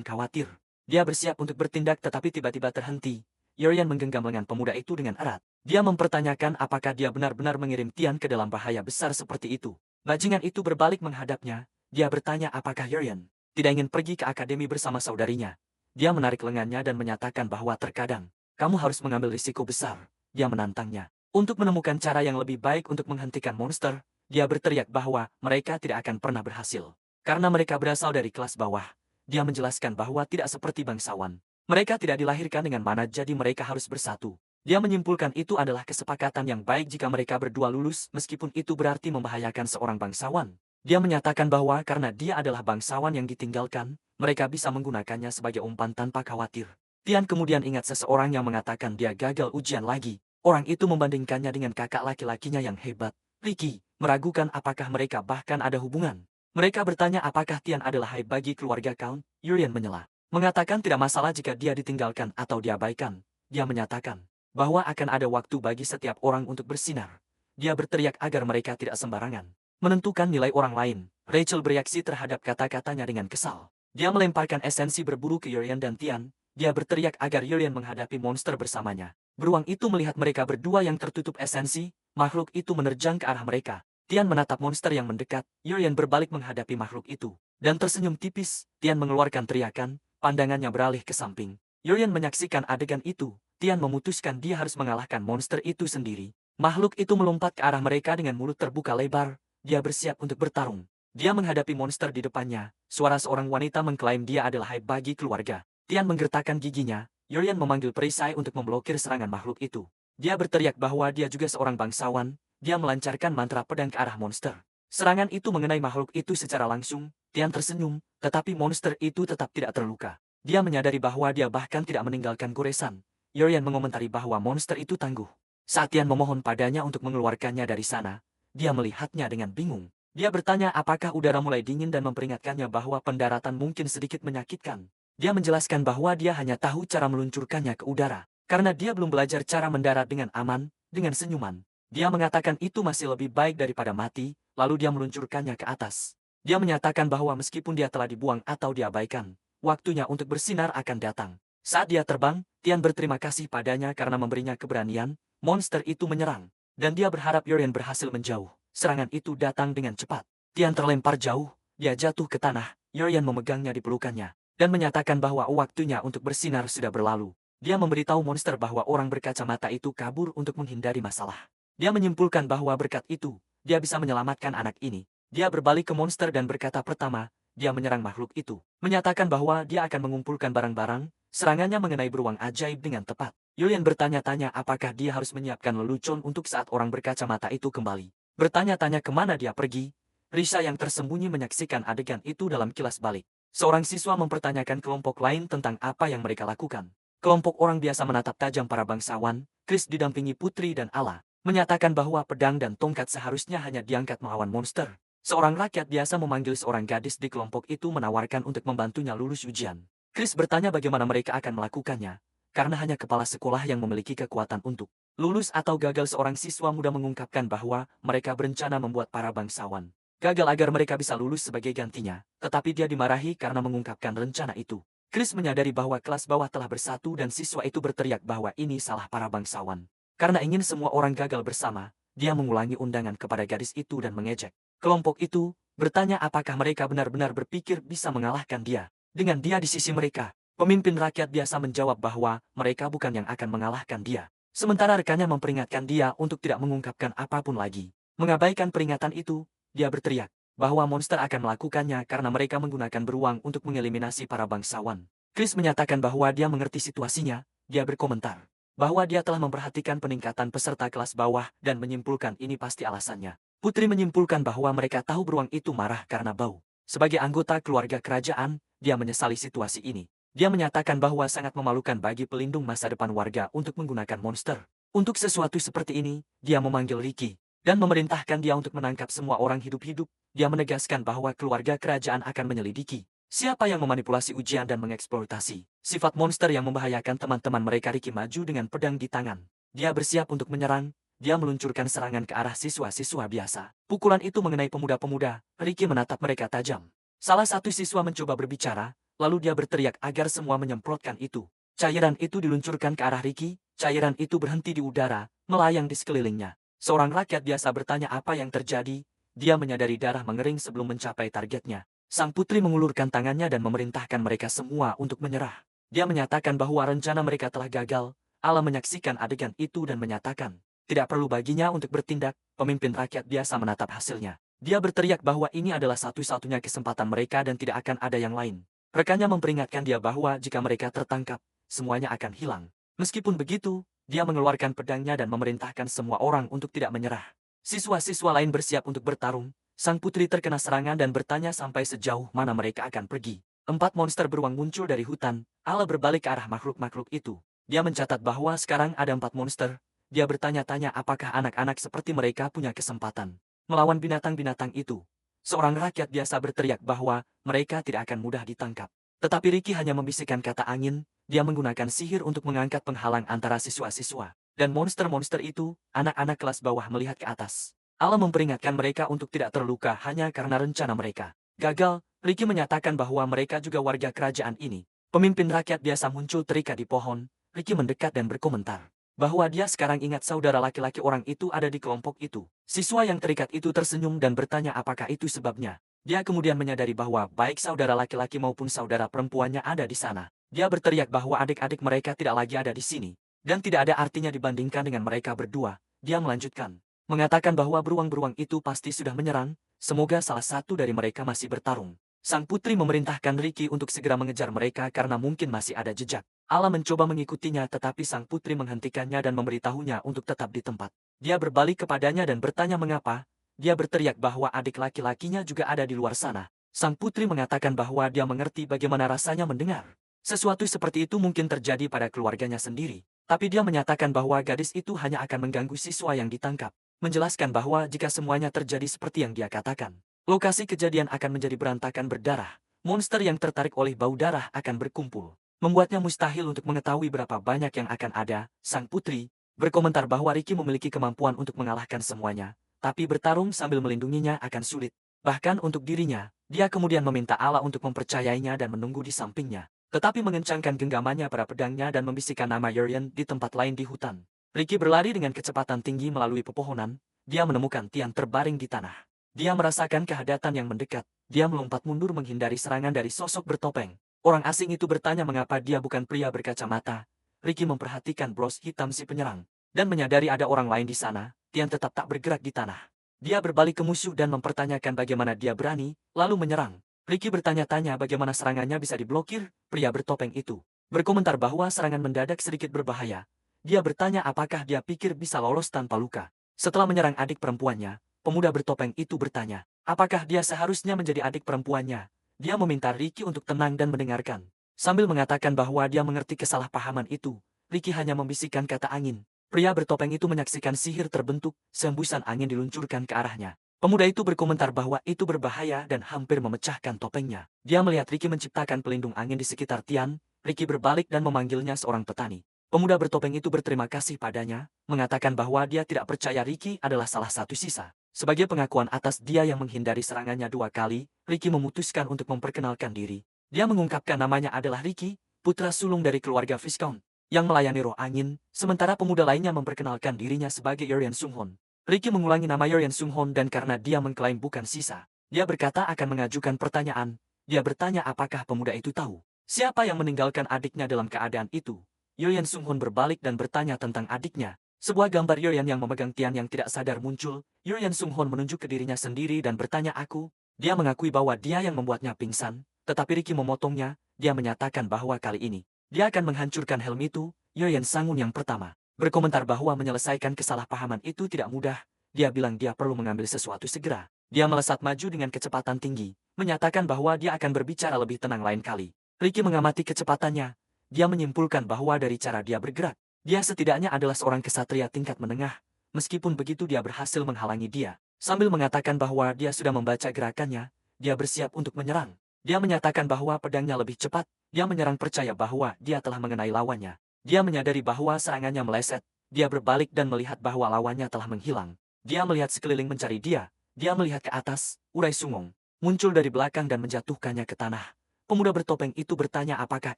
khawatir. Dia bersiap untuk bertindak tetapi tiba-tiba terhenti. Yurian menggenggam lengan pemuda itu dengan erat. Dia mempertanyakan apakah dia benar-benar mengirim Tian ke dalam bahaya besar seperti itu. Bajingan itu berbalik menghadapnya. Dia bertanya apakah Yurian tidak ingin pergi ke akademi bersama saudarinya. Dia menarik lengannya dan menyatakan bahwa terkadang kamu harus mengambil risiko besar. Dia menantangnya untuk menemukan cara yang lebih baik untuk menghentikan monster. Dia berteriak bahwa mereka tidak akan pernah berhasil karena mereka berasal dari kelas bawah. Dia menjelaskan bahwa tidak seperti bangsawan. Mereka tidak dilahirkan dengan mana jadi mereka harus bersatu. Dia menyimpulkan itu adalah kesepakatan yang baik jika mereka berdua lulus meskipun itu berarti membahayakan seorang bangsawan. Dia menyatakan bahwa karena dia adalah bangsawan yang ditinggalkan, mereka bisa menggunakannya sebagai umpan tanpa khawatir. Tian kemudian ingat seseorang yang mengatakan dia gagal ujian lagi. Orang itu membandingkannya dengan kakak laki-lakinya yang hebat, Ricky, meragukan apakah mereka bahkan ada hubungan. Mereka bertanya apakah Tian adalah hai bagi keluarga Count. Yurian menyela. Mengatakan tidak masalah jika dia ditinggalkan atau diabaikan. Dia menyatakan bahwa akan ada waktu bagi setiap orang untuk bersinar. Dia berteriak agar mereka tidak sembarangan menentukan nilai orang lain. Rachel bereaksi terhadap kata-katanya dengan kesal. Dia melemparkan esensi berburu ke Yurian dan Tian. Dia berteriak agar Yurian menghadapi monster bersamanya. Beruang itu melihat mereka berdua yang tertutup esensi. Makhluk itu menerjang ke arah mereka. Tian menatap monster yang mendekat. Yurian berbalik menghadapi makhluk itu dan tersenyum tipis. Tian mengeluarkan teriakan. Pandangannya beralih ke samping. Yurian menyaksikan adegan itu. Tian memutuskan dia harus mengalahkan monster itu sendiri. Makhluk itu melompat ke arah mereka dengan mulut terbuka lebar. Dia bersiap untuk bertarung. Dia menghadapi monster di depannya. Suara seorang wanita mengklaim dia adalah hai bagi keluarga. Tian menggertakkan giginya. Yorian memanggil perisai untuk memblokir serangan makhluk itu. Dia berteriak bahwa dia juga seorang bangsawan. Dia melancarkan mantra pedang ke arah monster. Serangan itu mengenai makhluk itu secara langsung. Tian tersenyum, tetapi monster itu tetap tidak terluka. Dia menyadari bahwa dia bahkan tidak meninggalkan goresan. Yorian mengomentari bahwa monster itu tangguh. Saat Tian memohon padanya untuk mengeluarkannya dari sana, dia melihatnya dengan bingung. Dia bertanya apakah udara mulai dingin dan memperingatkannya bahwa pendaratan mungkin sedikit menyakitkan. Dia menjelaskan bahwa dia hanya tahu cara meluncurkannya ke udara. Karena dia belum belajar cara mendarat dengan aman, dengan senyuman. Dia mengatakan itu masih lebih baik daripada mati, lalu dia meluncurkannya ke atas. Dia menyatakan bahwa meskipun dia telah dibuang atau diabaikan, waktunya untuk bersinar akan datang. Saat dia terbang, Tian berterima kasih padanya karena memberinya keberanian. Monster itu menyerang, dan dia berharap Yorian berhasil menjauh. Serangan itu datang dengan cepat. Tian terlempar jauh, dia jatuh ke tanah. Yorian memegangnya di pelukannya, dan menyatakan bahwa waktunya untuk bersinar sudah berlalu. Dia memberitahu monster bahwa orang berkacamata itu kabur untuk menghindari masalah. Dia menyimpulkan bahwa berkat itu, dia bisa menyelamatkan anak ini. Dia berbalik ke monster dan berkata pertama, dia menyerang makhluk itu. Menyatakan bahwa dia akan mengumpulkan barang-barang, serangannya mengenai beruang ajaib dengan tepat. Yorian bertanya-tanya apakah dia harus menyiapkan lelucon untuk saat orang berkacamata itu kembali. Bertanya-tanya kemana dia pergi, Risa yang tersembunyi menyaksikan adegan itu dalam kilas balik. Seorang siswa mempertanyakan kelompok lain tentang apa yang mereka lakukan. Kelompok orang biasa menatap tajam para bangsawan. Chris didampingi Putri dan Ala, menyatakan bahwa pedang dan tongkat seharusnya hanya diangkat melawan monster. Seorang rakyat biasa memanggil seorang gadis di kelompok itu menawarkan untuk membantunya lulus ujian. Chris bertanya bagaimana mereka akan melakukannya, karena hanya kepala sekolah yang memiliki kekuatan untuk lulus atau gagal. Seorang siswa muda mengungkapkan bahwa mereka berencana membuat para bangsawan gagal agar mereka bisa lulus sebagai gantinya, tetapi dia dimarahi karena mengungkapkan rencana itu. Chris menyadari bahwa kelas bawah telah bersatu dan siswa itu berteriak bahwa ini salah para bangsawan. Karena ingin semua orang gagal bersama, dia mengulangi undangan kepada gadis itu dan mengejek kelompok itu, bertanya apakah mereka benar-benar berpikir bisa mengalahkan dia. Dengan dia di sisi mereka, pemimpin rakyat biasa menjawab bahwa mereka bukan yang akan mengalahkan dia. Sementara rekannya memperingatkan dia untuk tidak mengungkapkan apapun lagi. Mengabaikan peringatan itu, dia berteriak bahwa monster akan melakukannya karena mereka menggunakan beruang untuk mengeliminasi para bangsawan. Chris menyatakan bahwa dia mengerti situasinya. Dia berkomentar bahwa dia telah memperhatikan peningkatan peserta kelas bawah dan menyimpulkan ini pasti alasannya. Putri menyimpulkan bahwa mereka tahu beruang itu marah karena bau. Sebagai anggota keluarga kerajaan, dia menyesali situasi ini. Dia menyatakan bahwa sangat memalukan bagi pelindung masa depan warga untuk menggunakan monster. Untuk sesuatu seperti ini, dia memanggil Ricky dan memerintahkan dia untuk menangkap semua orang hidup-hidup. Dia menegaskan bahwa keluarga kerajaan akan menyelidiki siapa yang memanipulasi ujian dan mengeksploitasi sifat monster yang membahayakan teman-teman mereka. Ricky maju dengan pedang di tangan. Dia bersiap untuk menyerang. Dia meluncurkan serangan ke arah siswa-siswa biasa. Pukulan itu mengenai pemuda-pemuda. Ricky menatap mereka tajam. Salah satu siswa mencoba berbicara, lalu dia berteriak agar semua menyemprotkan itu. Cairan itu diluncurkan ke arah Ricky. Cairan itu berhenti di udara, melayang di sekelilingnya. Seorang rakyat biasa bertanya apa yang terjadi. Dia menyadari darah mengering sebelum mencapai targetnya. Sang putri mengulurkan tangannya dan memerintahkan mereka semua untuk menyerah. Dia menyatakan bahwa rencana mereka telah gagal. Allah menyaksikan adegan itu dan menyatakan tidak perlu baginya untuk bertindak. Pemimpin rakyat biasa menatap hasilnya. Dia berteriak bahwa ini adalah satu-satunya kesempatan mereka dan tidak akan ada yang lain. Rekannya memperingatkan dia bahwa jika mereka tertangkap, semuanya akan hilang. Meskipun begitu, dia mengeluarkan pedangnya dan memerintahkan semua orang untuk tidak menyerah. Siswa-siswa lain bersiap untuk bertarung. Sang putri terkena serangan dan bertanya sampai sejauh mana mereka akan pergi. 4 monster beruang muncul dari hutan. Allah berbalik ke arah makhluk-makhluk itu. Dia mencatat bahwa sekarang ada 4 monster. Dia bertanya-tanya apakah anak-anak seperti mereka punya kesempatan melawan binatang-binatang itu. Seorang rakyat biasa berteriak bahwa mereka tidak akan mudah ditangkap. Tetapi Ricky hanya membisikkan kata angin. Dia menggunakan sihir untuk mengangkat penghalang antara siswa-siswa dan monster-monster itu. Anak-anak kelas bawah melihat ke atas. Allah memperingatkan mereka untuk tidak terluka hanya karena rencana mereka gagal. Ricky menyatakan bahwa mereka juga warga kerajaan ini. Pemimpin rakyat biasa muncul terikat di pohon. Ricky mendekat dan berkomentar bahwa dia sekarang ingat saudara laki-laki orang itu ada di kelompok itu. Siswa yang terikat itu tersenyum dan bertanya apakah itu sebabnya. Dia kemudian menyadari bahwa baik saudara laki-laki maupun saudara perempuannya ada di sana. Dia berteriak bahwa adik-adik mereka tidak lagi ada di sini, dan tidak ada artinya dibandingkan dengan mereka berdua. Dia melanjutkan, mengatakan bahwa beruang-beruang itu pasti sudah menyerang, semoga salah satu dari mereka masih bertarung. Sang putri memerintahkan Ricky untuk segera mengejar mereka karena mungkin masih ada jejak. Ala mencoba mengikutinya tetapi sang putri menghentikannya dan memberitahunya untuk tetap di tempat. Dia berbalik kepadanya dan bertanya mengapa. Dia berteriak bahwa adik laki-lakinya juga ada di luar sana. Sang putri mengatakan bahwa dia mengerti bagaimana rasanya mendengar sesuatu seperti itu mungkin terjadi pada keluarganya sendiri. Tapi dia menyatakan bahwa gadis itu hanya akan mengganggu siswa yang ditangkap. Menjelaskan bahwa jika semuanya terjadi seperti yang dia katakan, lokasi kejadian akan menjadi berantakan berdarah. Monster yang tertarik oleh bau darah akan berkumpul. Membuatnya mustahil untuk mengetahui berapa banyak yang akan ada. Sang putri berkomentar bahwa Ricky memiliki kemampuan untuk mengalahkan semuanya. Tapi bertarung sambil melindunginya akan sulit. Bahkan untuk dirinya, dia kemudian meminta Allah untuk mempercayainya dan menunggu di sampingnya. Tetapi mengencangkan genggamannya pada pedangnya dan membisikkan nama Urian di tempat lain di hutan. Ricky berlari dengan kecepatan tinggi melalui pepohonan. Dia menemukan Tian terbaring di tanah. Dia merasakan kehadatan yang mendekat. Dia melompat mundur menghindari serangan dari sosok bertopeng. Orang asing itu bertanya mengapa dia bukan pria berkacamata. Ricky memperhatikan bros hitam si penyerang. Dan menyadari ada orang lain di sana, Tian tetap tak bergerak di tanah. Dia berbalik ke musuh dan mempertanyakan bagaimana dia berani, lalu menyerang. Ricky bertanya-tanya bagaimana serangannya bisa diblokir. Pria bertopeng itu berkomentar bahwa serangan mendadak sedikit berbahaya. Dia bertanya apakah dia pikir bisa lolos tanpa luka. Setelah menyerang adik perempuannya, pemuda bertopeng itu bertanya, apakah dia seharusnya menjadi adik perempuannya? Dia meminta Ricky untuk tenang dan mendengarkan. Sambil mengatakan bahwa dia mengerti kesalahpahaman itu, Ricky hanya membisikkan kata angin. Pria bertopeng itu menyaksikan sihir terbentuk, sembusan angin diluncurkan ke arahnya. Pemuda itu berkomentar bahwa itu berbahaya dan hampir memecahkan topengnya. Dia melihat Ricky menciptakan pelindung angin di sekitar Tian. Ricky berbalik dan memanggilnya seorang petani. Pemuda bertopeng itu berterima kasih padanya, mengatakan bahwa dia tidak percaya Ricky adalah salah satu sisa. Sebagai pengakuan atas dia yang menghindari serangannya 2 kali, Ricky memutuskan untuk memperkenalkan diri. Dia mengungkapkan namanya adalah Ricky, putra sulung dari keluarga Viscount, yang melayani roh angin, sementara pemuda lainnya memperkenalkan dirinya sebagai Urian Sunghon. Ricky mengulangi nama Urian Sunghon dan karena dia mengklaim bukan sisa, dia berkata akan mengajukan pertanyaan. Dia bertanya apakah pemuda itu tahu siapa yang meninggalkan adiknya dalam keadaan itu. Urian Sunghon berbalik dan bertanya tentang adiknya. Sebuah gambar Urian yang memegang Tian yang tidak sadar muncul. Urian Sunghon menunjuk ke dirinya sendiri dan bertanya aku. Dia mengakui bahwa dia yang membuatnya pingsan, tetapi Ricky memotongnya. Dia menyatakan bahwa kali ini dia akan menghancurkan helm itu. Urian Sangun yang pertama berkomentar bahwa menyelesaikan kesalahpahaman itu tidak mudah. Dia bilang dia perlu mengambil sesuatu segera. Dia melesat maju dengan kecepatan tinggi, menyatakan bahwa dia akan berbicara lebih tenang lain kali. Ricky mengamati kecepatannya. Dia menyimpulkan bahwa dari cara dia bergerak, dia setidaknya adalah seorang kesatria tingkat menengah. Meskipun begitu dia berhasil menghalangi dia. Sambil mengatakan bahwa dia sudah membaca gerakannya, dia bersiap untuk menyerang. Dia menyatakan bahwa pedangnya lebih cepat. Dia menyerang percaya bahwa dia telah mengenai lawannya. Dia menyadari bahwa serangannya meleset. Dia berbalik dan melihat bahwa lawannya telah menghilang. Dia melihat sekeliling mencari dia. Dia melihat ke atas. Urai Sungong muncul dari belakang dan menjatuhkannya ke tanah. Pemuda bertopeng itu bertanya apakah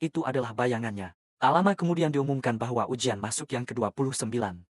itu adalah bayangannya. Tak lama kemudian diumumkan bahwa ujian masuk yang ke-29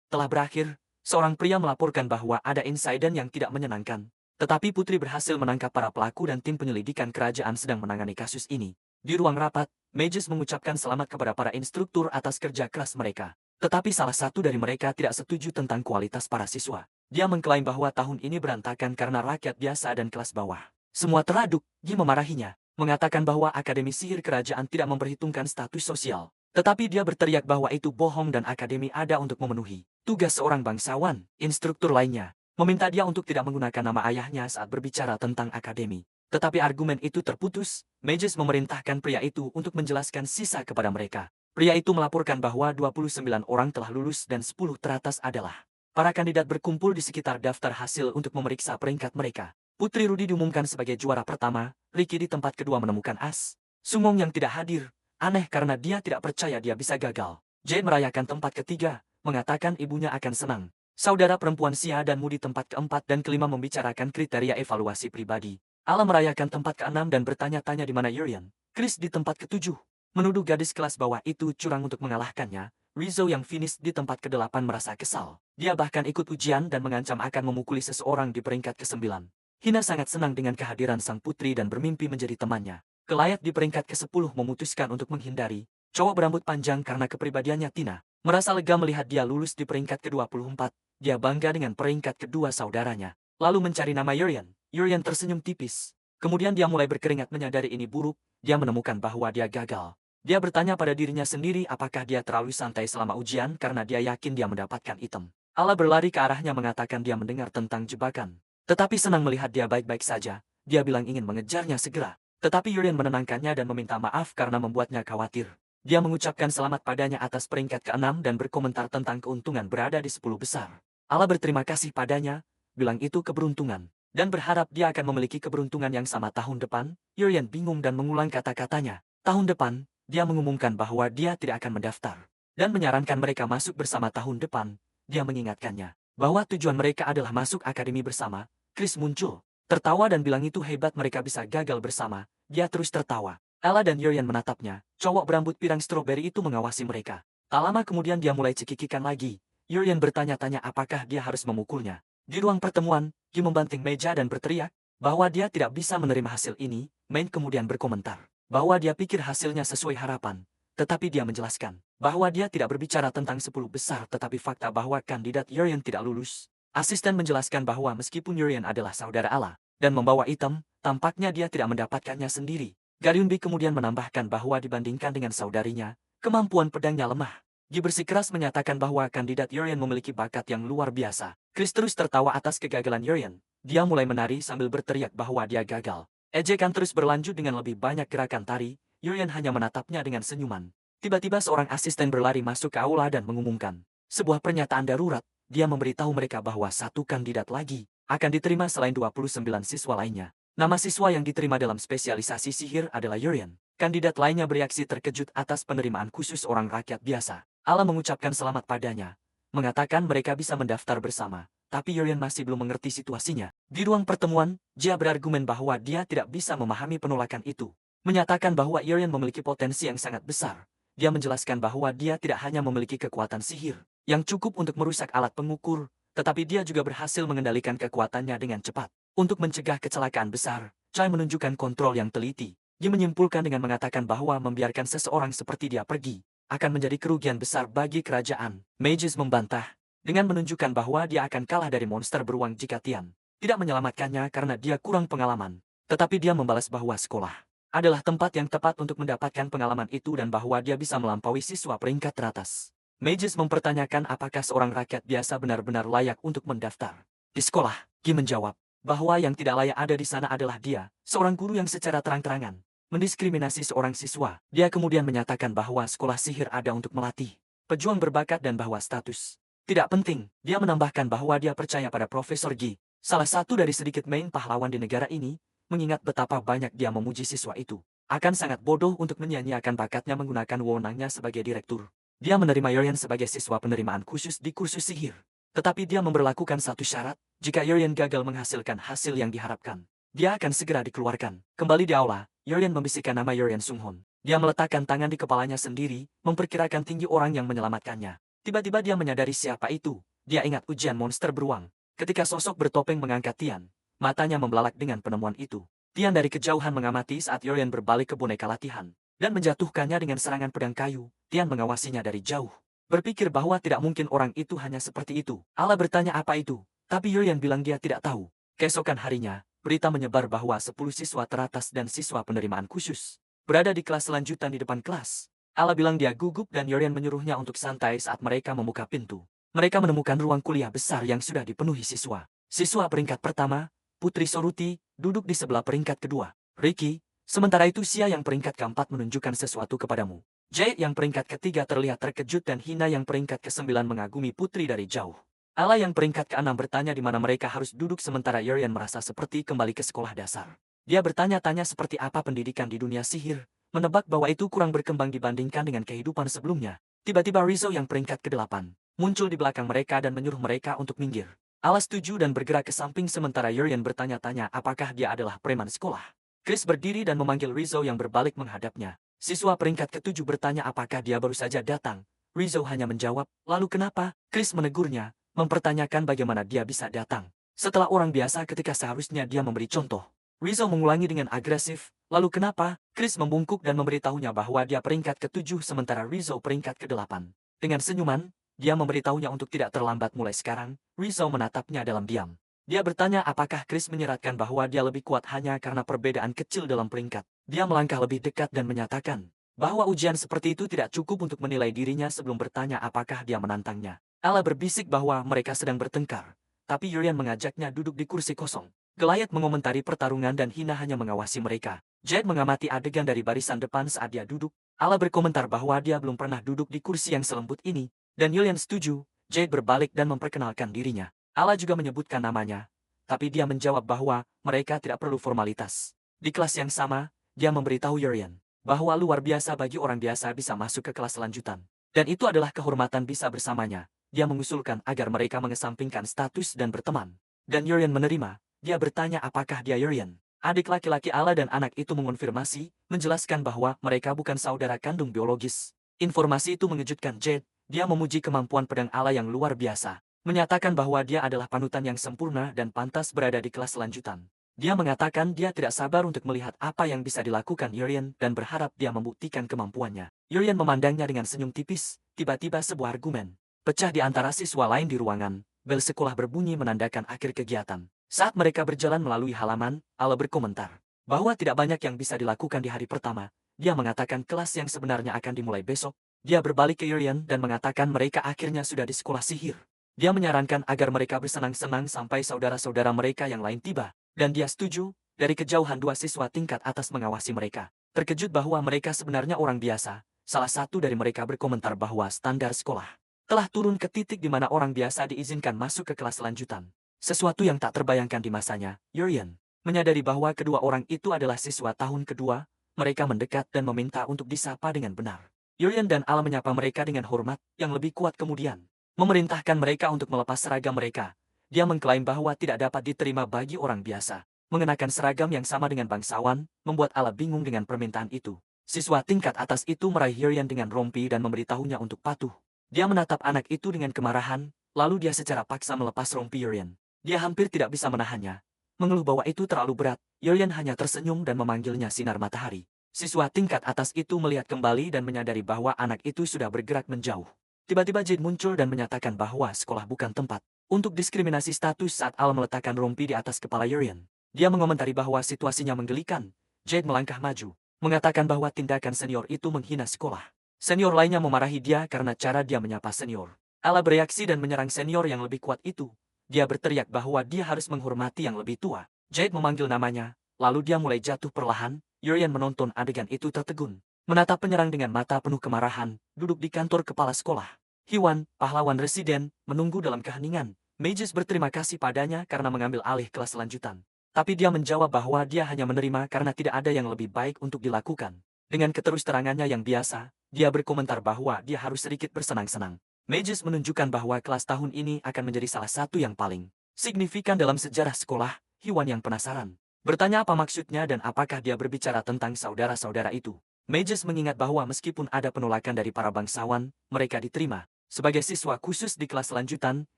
telah berakhir. Seorang pria melaporkan bahwa ada insiden yang tidak menyenangkan. Tetapi putri berhasil menangkap para pelaku dan tim penyelidikan kerajaan sedang menangani kasus ini. Di ruang rapat, Mages mengucapkan selamat kepada para instruktur atas kerja keras mereka. Tetapi salah satu dari mereka tidak setuju tentang kualitas para siswa. Dia mengklaim bahwa tahun ini berantakan karena rakyat biasa dan kelas bawah semua teraduk. Dia memarahinya, mengatakan bahwa Akademi Sihir Kerajaan tidak memperhitungkan status sosial. Tetapi dia berteriak bahwa itu bohong dan akademi ada untuk memenuhi tugas seorang bangsawan. Instruktur lainnya meminta dia untuk tidak menggunakan nama ayahnya saat berbicara tentang akademi. Tetapi argumen itu terputus. Mages memerintahkan pria itu untuk menjelaskan sisa kepada mereka. Pria itu melaporkan bahwa 29 orang telah lulus dan 10 teratas adalah para kandidat berkumpul di sekitar daftar hasil untuk memeriksa peringkat mereka. Putri Rudy diumumkan sebagai juara pertama. Ricky di tempat kedua menemukan As Sungong yang tidak hadir. Aneh karena dia tidak percaya dia bisa gagal. Jane merayakan tempat ketiga, mengatakan ibunya akan senang. Saudara perempuan Xia dan Mu di tempat keempat dan kelima membicarakan kriteria evaluasi pribadi. Ala merayakan tempat keenam dan bertanya-tanya di mana Urian. Chris di tempat ketujuh menuduh gadis kelas bawah itu curang untuk mengalahkannya. Rizzo yang finish di tempat ke-8 merasa kesal. Dia bahkan ikut ujian dan mengancam akan memukuli seseorang di peringkat ke-9. Hina sangat senang dengan kehadiran sang putri dan bermimpi menjadi temannya. Kelayat di peringkat ke-10 memutuskan untuk menghindari cowok berambut panjang karena kepribadiannya Tina. Merasa lega melihat dia lulus di peringkat ke-24. Dia bangga dengan peringkat kedua saudaranya. Lalu mencari nama Urian. Urian tersenyum tipis. Kemudian dia mulai berkeringat menyadari ini buruk, dia menemukan bahwa dia gagal. Dia bertanya pada dirinya sendiri apakah dia terlalu santai selama ujian karena dia yakin dia mendapatkan item. Allah berlari ke arahnya mengatakan dia mendengar tentang jebakan. Tetapi senang melihat dia baik-baik saja, dia bilang ingin mengejarnya segera. Tetapi Yurian menenangkannya dan meminta maaf karena membuatnya khawatir. Dia mengucapkan selamat padanya atas peringkat ke-6 dan berkomentar tentang keuntungan berada di 10 besar. Allah berterima kasih padanya, bilang itu keberuntungan, dan berharap dia akan memiliki keberuntungan yang sama tahun depan. Yurian bingung dan mengulang kata-katanya. Tahun depan, dia mengumumkan bahwa dia tidak akan mendaftar, dan menyarankan mereka masuk bersama tahun depan. Dia mengingatkannya bahwa tujuan mereka adalah masuk akademi bersama. Chris muncul, tertawa dan bilang itu hebat mereka bisa gagal bersama. Dia terus tertawa. Ella dan Yurian menatapnya. Cowok berambut pirang stroberi itu mengawasi mereka. Tak lama kemudian dia mulai cekikikan lagi. Yurian bertanya-tanya apakah dia harus memukulnya. Di ruang pertemuan, Gi membanting meja dan berteriak bahwa dia tidak bisa menerima hasil ini. Main kemudian berkomentar bahwa dia pikir hasilnya sesuai harapan. Tetapi dia menjelaskan bahwa dia tidak berbicara tentang 10 besar tetapi fakta bahwa kandidat Yurian tidak lulus. Asisten menjelaskan bahwa meskipun Yurian adalah saudara Allah dan membawa item, tampaknya dia tidak mendapatkannya sendiri. Garyunbi kemudian menambahkan bahwa dibandingkan dengan saudarinya, kemampuan pedangnya lemah. Gi bersikeras menyatakan bahwa kandidat Yurian memiliki bakat yang luar biasa. Chris terus tertawa atas kegagalan Yurian. Dia mulai menari sambil berteriak bahwa dia gagal. Ejekan terus berlanjut dengan lebih banyak gerakan tari. Yurian hanya menatapnya dengan senyuman. Tiba-tiba seorang asisten berlari masuk ke aula dan mengumumkan sebuah pernyataan darurat. Dia memberitahu mereka bahwa satu kandidat lagi akan diterima selain 29 siswa lainnya. Nama siswa yang diterima dalam spesialisasi sihir adalah Yurian. Kandidat lainnya bereaksi terkejut atas penerimaan khusus orang rakyat biasa. Allah mengucapkan selamat padanya, mengatakan mereka bisa mendaftar bersama. Tapi Yurian masih belum mengerti situasinya. Di ruang pertemuan, Jia berargumen bahwa dia tidak bisa memahami penolakan itu. Menyatakan bahwa Yurian memiliki potensi yang sangat besar. Dia menjelaskan bahwa dia tidak hanya memiliki kekuatan sihir yang cukup untuk merusak alat pengukur, tetapi dia juga berhasil mengendalikan kekuatannya dengan cepat. Untuk mencegah kecelakaan besar, Chai menunjukkan kontrol yang teliti. Dia menyimpulkan dengan mengatakan bahwa membiarkan seseorang seperti dia pergi akan menjadi kerugian besar bagi kerajaan. Mages membantah dengan menunjukkan bahwa dia akan kalah dari monster beruang jika Tian tidak menyelamatkannya karena dia kurang pengalaman. Tetapi dia membalas bahwa sekolah adalah tempat yang tepat untuk mendapatkan pengalaman itu dan bahwa dia bisa melampaui siswa peringkat teratas. Mages mempertanyakan apakah seorang rakyat biasa benar-benar layak untuk mendaftar di sekolah. Gi menjawab bahwa yang tidak layak ada di sana adalah dia, seorang guru yang secara terang-terangan mendiskriminasi seorang siswa. Dia kemudian menyatakan bahwa sekolah sihir ada untuk melatih pejuang berbakat dan bahwa status tidak penting. Dia menambahkan bahwa dia percaya pada Profesor Gi, salah satu dari sedikit main pahlawan di negara ini, mengingat betapa banyak dia memuji siswa itu. Akan sangat bodoh untuk menyia-nyiakan bakatnya menggunakan wewenangnya sebagai direktur. Dia menerima Yurian sebagai siswa penerimaan khusus di kursus sihir. Tetapi dia memberlakukan satu syarat, jika Yurian gagal menghasilkan hasil yang diharapkan, dia akan segera dikeluarkan. Kembali di aula, Yurian membisikkan nama Yurian Sunghon. Dia meletakkan tangan di kepalanya sendiri, memperkirakan tinggi orang yang menyelamatkannya. Tiba-tiba dia menyadari siapa itu. Dia ingat ujian monster beruang. Ketika sosok bertopeng mengangkat Tian, matanya membelalak dengan penemuan itu. Tian dari kejauhan mengamati saat Yurian berbalik ke boneka latihan dan menjatuhkannya dengan serangan pedang kayu. Tian mengawasinya dari jauh, berpikir bahwa tidak mungkin orang itu hanya seperti itu. Allah bertanya apa itu, tapi Yurian bilang dia tidak tahu. Keesokan harinya, berita menyebar bahwa 10 siswa teratas dan siswa penerimaan khusus berada di kelas lanjutan di depan kelas. Allah bilang dia gugup dan Yurian menyuruhnya untuk santai saat mereka membuka pintu. Mereka menemukan ruang kuliah besar yang sudah dipenuhi siswa. Siswa peringkat pertama, Putri Soruti, duduk di sebelah peringkat kedua. Ricky, sementara itu Xia yang peringkat keempat menunjukkan sesuatu kepadamu. Jade yang peringkat ketiga terlihat terkejut dan Hina yang peringkat ke-9 mengagumi Putri dari jauh. Allah yang peringkat ke-6 bertanya di mana mereka harus duduk sementara Yurian merasa seperti kembali ke sekolah dasar. Dia bertanya-tanya seperti apa pendidikan di dunia sihir, menebak bahwa itu kurang berkembang dibandingkan dengan kehidupan sebelumnya. Tiba-tiba Rizzo yang peringkat ke-8 muncul di belakang mereka dan menyuruh mereka untuk minggir. Allah setuju dan bergerak ke samping sementara Yurian bertanya-tanya apakah dia adalah preman sekolah. Chris berdiri dan memanggil Rizzo yang berbalik menghadapnya. Siswa peringkat ke-7 bertanya apakah dia baru saja datang. Rizzo hanya menjawab, lalu kenapa? Chris menegurnya, mempertanyakan bagaimana dia bisa datang setelah orang biasa ketika seharusnya dia memberi contoh. Rizzo mengulangi dengan agresif, lalu kenapa? Chris membungkuk dan memberitahunya bahwa dia peringkat ke-7 sementara Rizzo peringkat ke-8. Dengan senyuman, dia memberitahunya untuk tidak terlambat mulai sekarang. Rizzo menatapnya dalam diam. Dia bertanya apakah Chris menyeratkan bahwa dia lebih kuat hanya karena perbedaan kecil dalam peringkat. Dia melangkah lebih dekat dan menyatakan bahwa ujian seperti itu tidak cukup untuk menilai dirinya sebelum bertanya apakah dia menantangnya. Ala berbisik bahwa mereka sedang bertengkar, tapi Yurian mengajaknya duduk di kursi kosong. Goliath mengomentari pertarungan dan Hina hanya mengawasi mereka. Jade mengamati adegan dari barisan depan saat dia duduk. Ala berkomentar bahwa dia belum pernah duduk di kursi yang selembut ini, dan Yurian setuju. Jade berbalik dan memperkenalkan dirinya. Ala juga menyebutkan namanya, tapi dia menjawab bahwa mereka tidak perlu formalitas. Di kelas yang sama, dia memberitahu Yurian bahwa luar biasa bagi orang biasa bisa masuk ke kelas lanjutan. Dan itu adalah kehormatan bisa bersamanya. Dia mengusulkan agar mereka mengesampingkan status dan berteman. Dan Yurian menerima. Dia bertanya apakah dia Yurian. Adik laki-laki Ala dan anak itu mengonfirmasi, menjelaskan bahwa mereka bukan saudara kandung biologis. Informasi itu mengejutkan Jade. Dia memuji kemampuan pedang Ala yang luar biasa, menyatakan bahwa dia adalah panutan yang sempurna dan pantas berada di kelas lanjutan. Dia mengatakan dia tidak sabar untuk melihat apa yang bisa dilakukan Yurian dan berharap dia membuktikan kemampuannya. Yurian memandangnya dengan senyum tipis. Tiba-tiba sebuah argumen pecah di antara siswa lain di ruangan. Bel sekolah berbunyi menandakan akhir kegiatan. Saat mereka berjalan melalui halaman, Ala berkomentar bahwa tidak banyak yang bisa dilakukan di hari pertama. Dia mengatakan kelas yang sebenarnya akan dimulai besok. Dia berbalik ke Yurian dan mengatakan mereka akhirnya sudah di sekolah sihir. Dia menyarankan agar mereka bersenang-senang sampai saudara-saudara mereka yang lain tiba. Dan dia setuju. Dari kejauhan dua siswa tingkat atas mengawasi mereka. Terkejut bahwa mereka sebenarnya orang biasa. Salah satu dari mereka berkomentar bahwa standar sekolah telah turun ke titik di mana orang biasa diizinkan masuk ke kelas lanjutan. Sesuatu yang tak terbayangkan di masanya, Yurian menyadari bahwa kedua orang itu adalah siswa tahun kedua. Mereka mendekat dan meminta untuk disapa dengan benar. Yurian dan Ala menyapa mereka dengan hormat, yang lebih kuat kemudian memerintahkan mereka untuk melepas seragam mereka. Dia mengklaim bahwa tidak dapat diterima bagi orang biasa. Mengenakan seragam yang sama dengan bangsawan, membuat Ala bingung dengan permintaan itu. Siswa tingkat atas itu meraih Yurian dengan rompi dan memberitahunya untuk patuh. Dia menatap anak itu dengan kemarahan, lalu dia secara paksa melepas rompi Yurian. Dia hampir tidak bisa menahannya. Mengeluh bahwa itu terlalu berat, Yurian hanya tersenyum dan memanggilnya sinar matahari. Siswa tingkat atas itu melihat kembali dan menyadari bahwa anak itu sudah bergerak menjauh. Tiba-tiba Jade muncul dan menyatakan bahwa sekolah bukan tempat untuk diskriminasi status saat Al meletakkan rompi di atas kepala Yurian. Dia mengomentari bahwa situasinya menggelikan. Jade melangkah maju, mengatakan bahwa tindakan senior itu menghina sekolah. Senior lainnya memarahi dia karena cara dia menyapa senior. Ala bereaksi dan menyerang senior yang lebih kuat itu. Dia berteriak bahwa dia harus menghormati yang lebih tua. Jade memanggil namanya, lalu dia mulai jatuh perlahan. Yurian menonton adegan itu tertegun, menatap penyerang dengan mata penuh kemarahan, duduk di kantor kepala sekolah. Hiwan, pahlawan residen, menunggu dalam keheningan. Mages berterima kasih padanya karena mengambil alih kelas lanjutan. Tapi dia menjawab bahwa dia hanya menerima karena tidak ada yang lebih baik untuk dilakukan. Dengan keterus-terangannya yang biasa, dia berkomentar bahwa dia harus sedikit bersenang-senang. Mages menunjukkan bahwa kelas tahun ini akan menjadi salah satu yang paling signifikan dalam sejarah sekolah. Hiwan yang penasaran bertanya apa maksudnya dan apakah dia berbicara tentang saudara-saudara itu. Mages mengingat bahwa meskipun ada penolakan dari para bangsawan, mereka diterima sebagai siswa khusus di kelas lanjutan.